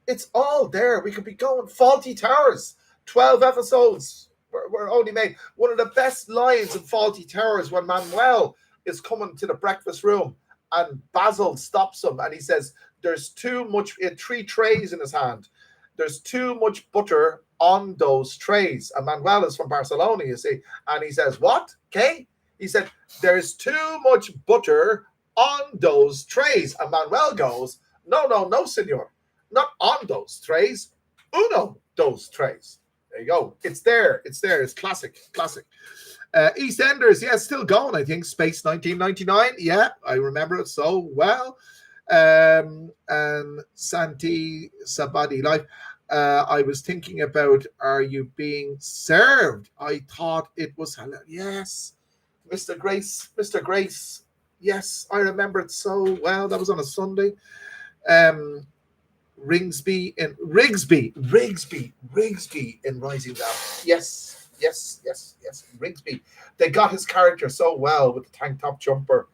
Speaker 1: It's all there. We could be going. Faulty Towers. 12 episodes were only made. One of the best lines in Faulty Towers when Manuel is coming to the breakfast room and Basil stops him and he says, there's too much, 3 trays in his hand. There's too much butter on those trays. And Manuel is from Barcelona, you see. And he says, what? Okay. He said, there's too much butter on those trays. And Manuel goes, no, senor. Not on those trays. Uno, those trays. There you go. It's there. It's classic. EastEnders, yeah, still going, I think. Space 1999. Yeah, I remember it so well. And Santi Sabadi Life. I was thinking about, are you being served? I thought it was hilarious. Yes. Mr. Grace. Yes, I remember it so well. That was on a Sunday. Rigsby in Rising Down. Yes. Rigsby. They got his character so well with the tank top jumper.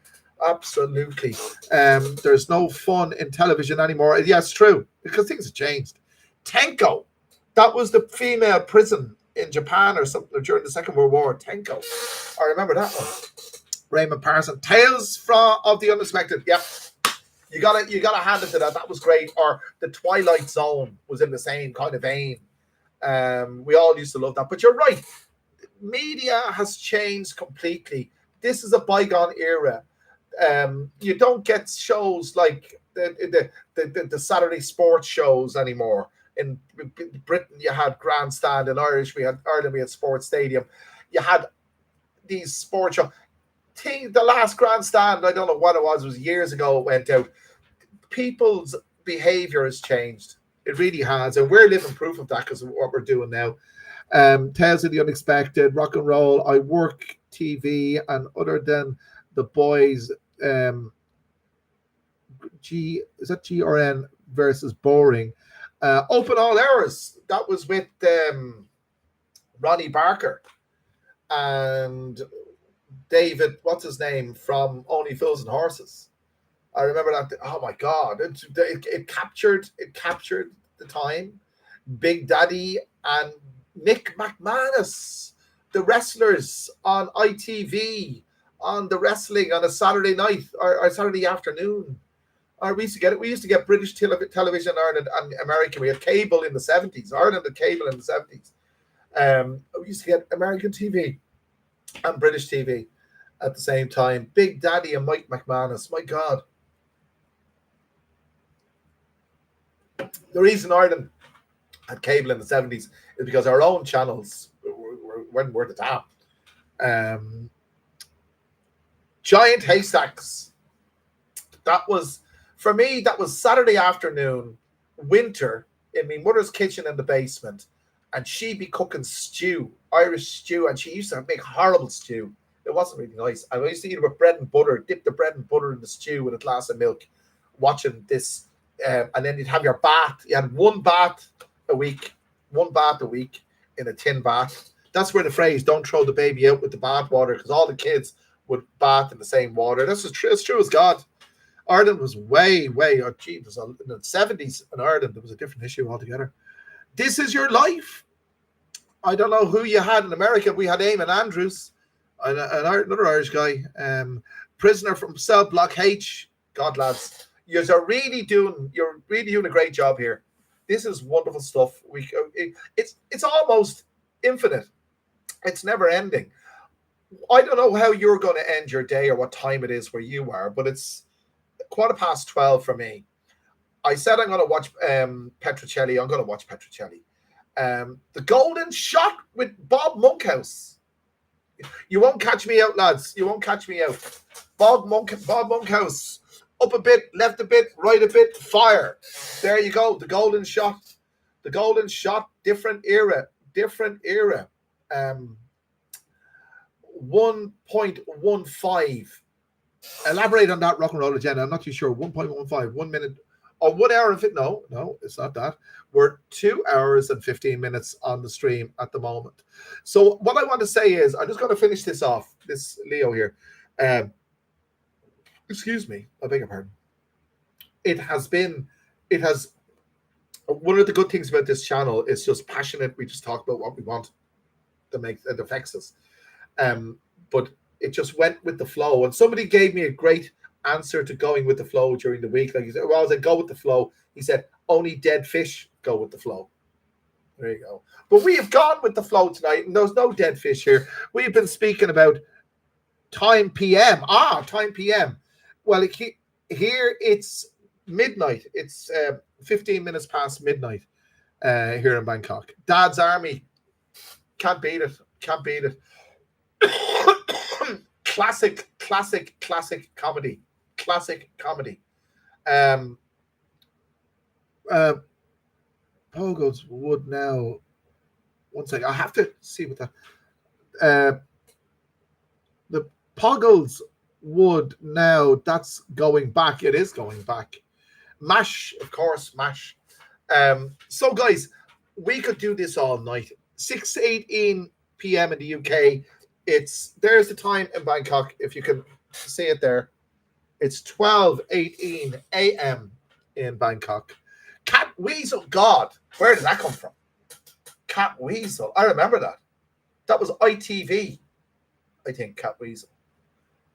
Speaker 1: Absolutely. There's no fun in television anymore. Yeah, it's true, because things have changed. Tenko. That was the female prison in Japan or something during the Second World War. Tenko. I remember that one. Raymond Parson. Tales of the Unexpected. Yep. You gotta hand it to that. That was great. Or the Twilight Zone was in the same kind of vein. We all used to love that. But you're right. Media has changed completely. This is a bygone era. You don't get shows like the Saturday sports shows anymore. In Britain, you had Grandstand. In Ireland, we had Sports Stadium. You had these sports shows. The last Grandstand, I don't know what it was years ago, it went out. People's behavior has changed. It really has. And we're living proof of that because of what we're doing now. Tales of the Unexpected, Rock and Roll, I Work TV, and other than the boys, is that GRN versus Boring? Open All Hours, that was with Ronnie Barker and David, what's his name, from Only Fools and Horses. I remember that. Oh my God, it captured the time. Big Daddy and Nick McManus, the wrestlers on ITV, on the wrestling on a Saturday night or Saturday afternoon. We used to get British television in Ireland and America. We had cable in the 70s. Ireland had cable in the 70s. We used to get American TV and British TV at the same time. Big Daddy and Mike McManus. My God. The reason Ireland had cable in the 70s is because our own channels when were the damn? Giant haystacks. That was, for me, that was Saturday afternoon, winter, in my mother's kitchen in the basement. And she'd be cooking stew, Irish stew, and she used to make horrible stew. It wasn't really nice. I used to eat it with bread and butter, dip the bread and butter in the stew with a glass of milk, watching this. And then you'd have your bath. You had one bath a week in a tin bath. That's where the phrase "don't throw the baby out with the bath water," because all the kids would bath in the same water. That's as true as God. Ireland was way, in the 70s in Ireland, there was a different issue altogether. This is your life. I don't know who you had in America. We had Eamon Andrews, another Irish guy, prisoner from Cell Block H. God, lads, you're really doing a great job here. This is wonderful stuff. It's almost infinite. It's never ending. I don't know how you're going to end your day or what time it is where you are, but it's 12:15 for me. I said I'm going to watch Petrocelli. I'm going to watch Petrocelli. The Golden Shot with Bob Monkhouse. You won't catch me out, lads. You won't catch me out. Bob Monkhouse. Up a bit, left a bit, right a bit, fire. There you go. The Golden Shot. The Golden Shot. Different era. 1.15. Elaborate on that rock and roll agenda. I'm not too sure. 1.15, 1 minute, or 1 hour and 50. No, it's not that. We're 2 hours and 15 minutes on the stream at the moment. So what I want to say is, I'm just going to finish this off. This Leo here. Excuse me. I beg your pardon. One of the good things about this channel is just passionate. We just talk about what we want to make that affects us. But it just went with the flow. And somebody gave me a great answer to going with the flow during the week. Like he said, well, I said, go with the flow. He said, only dead fish go with the flow. There you go. But we have gone with the flow tonight, and there's no dead fish here. We've been speaking about time PM. Time PM. Well, here it's midnight. It's 15 minutes past midnight here in Bangkok. Dad's Army. Can't beat it. Classic comedy. Pogos would now. One second. I have to see what that. The Poggles would now. That's going back. It is going back. Mash, of course, mash. So, guys, we could do this all night. 6:18 p.m. in the UK. There's the time in Bangkok. If you can see it there, it's 12:18 a.m. in Bangkok. Cat Weasel, God, where did that come from? Cat Weasel, I remember that. That was ITV, I think. Cat Weasel.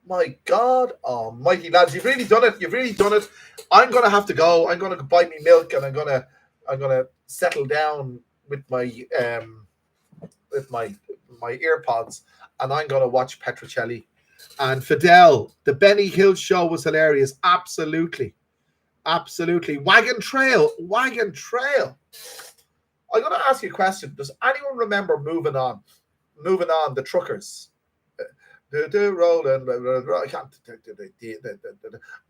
Speaker 1: My God almighty, lads, you've really done it. I'm gonna have to go. I'm gonna buy me milk, and I'm gonna settle down with my earpods, and I'm gonna watch Petrocelli and Fidel. The Benny Hill show was hilarious. Absolutely. Wagon Trail. I'm gonna ask you a question. Does anyone remember Moving On, the Truckers? Rolling, I can't.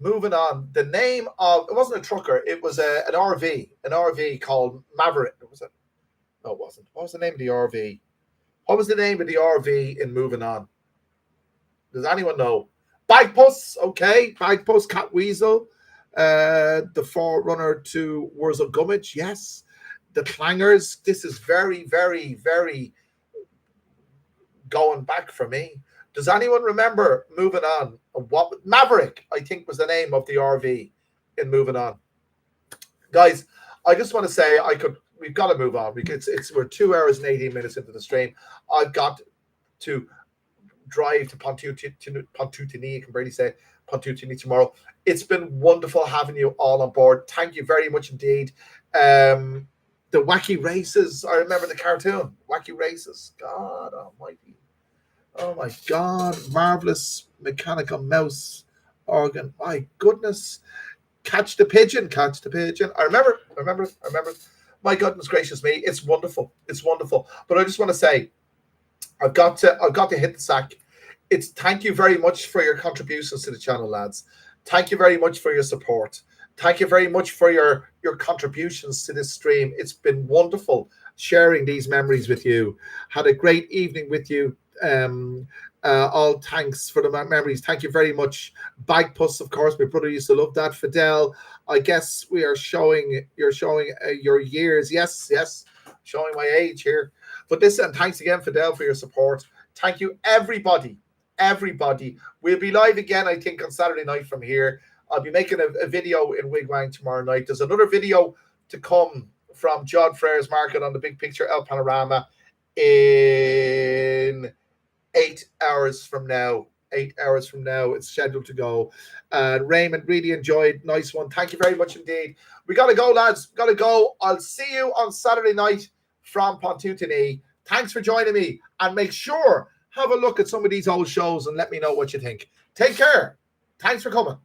Speaker 1: Moving On. The name of it wasn't a trucker. It was an RV called Maverick. Was it? No, it wasn't. What was the name of the RV? What was the name of the RV in Moving On? Does anyone know? Bagpuss, okay. Bagpuss, Cat Weasel, the forerunner to Wurzel Gummidge, yes. The Clangers. This is very, very, very going back for me. Does anyone remember Moving On? What Maverick, I think, was the name of the RV in Moving On. Guys, I just want to say we've got to move on because we're 2 hours and 18 minutes into the stream. I've got to drive to Pontutini. You can barely say Pontutini tomorrow. It's been wonderful having you all on board. Thank you very much indeed. The Wacky Races. I remember the cartoon. Wacky Races. God almighty. Oh my God. Marvelous mechanical mouse organ. My goodness. Catch the pigeon. I remember. My goodness gracious me. It's wonderful. But I just want to say, I've got to hit the sack. It's thank you very much for your contributions to the channel, lads. Thank you very much for your support. Thank you very much for your contributions to this stream. It's been wonderful sharing these memories with you. Had a great evening with you. All thanks for the memories. Thank you very much. Bagpuss, of course, my brother used to love that. Fidel, I guess you're showing your years. Yes, showing my age here. But listen, thanks again, Fidel, for your support. Thank you, everybody. We'll be live again, I think, on Saturday night from here. I'll be making a video in Wigwang tomorrow night. There's another video to come from John Frere's Market on the Big Picture El Panorama in 8 hours from now. 8 hours from now, it's scheduled to go. Raymond, really enjoyed. Nice one. Thank you very much indeed. We got to go, lads. Got to go. I'll see you on Saturday night from Pontoon. Thanks for joining me. And make sure, have a look at some of these old shows and let me know what you think. Take care. Thanks for coming.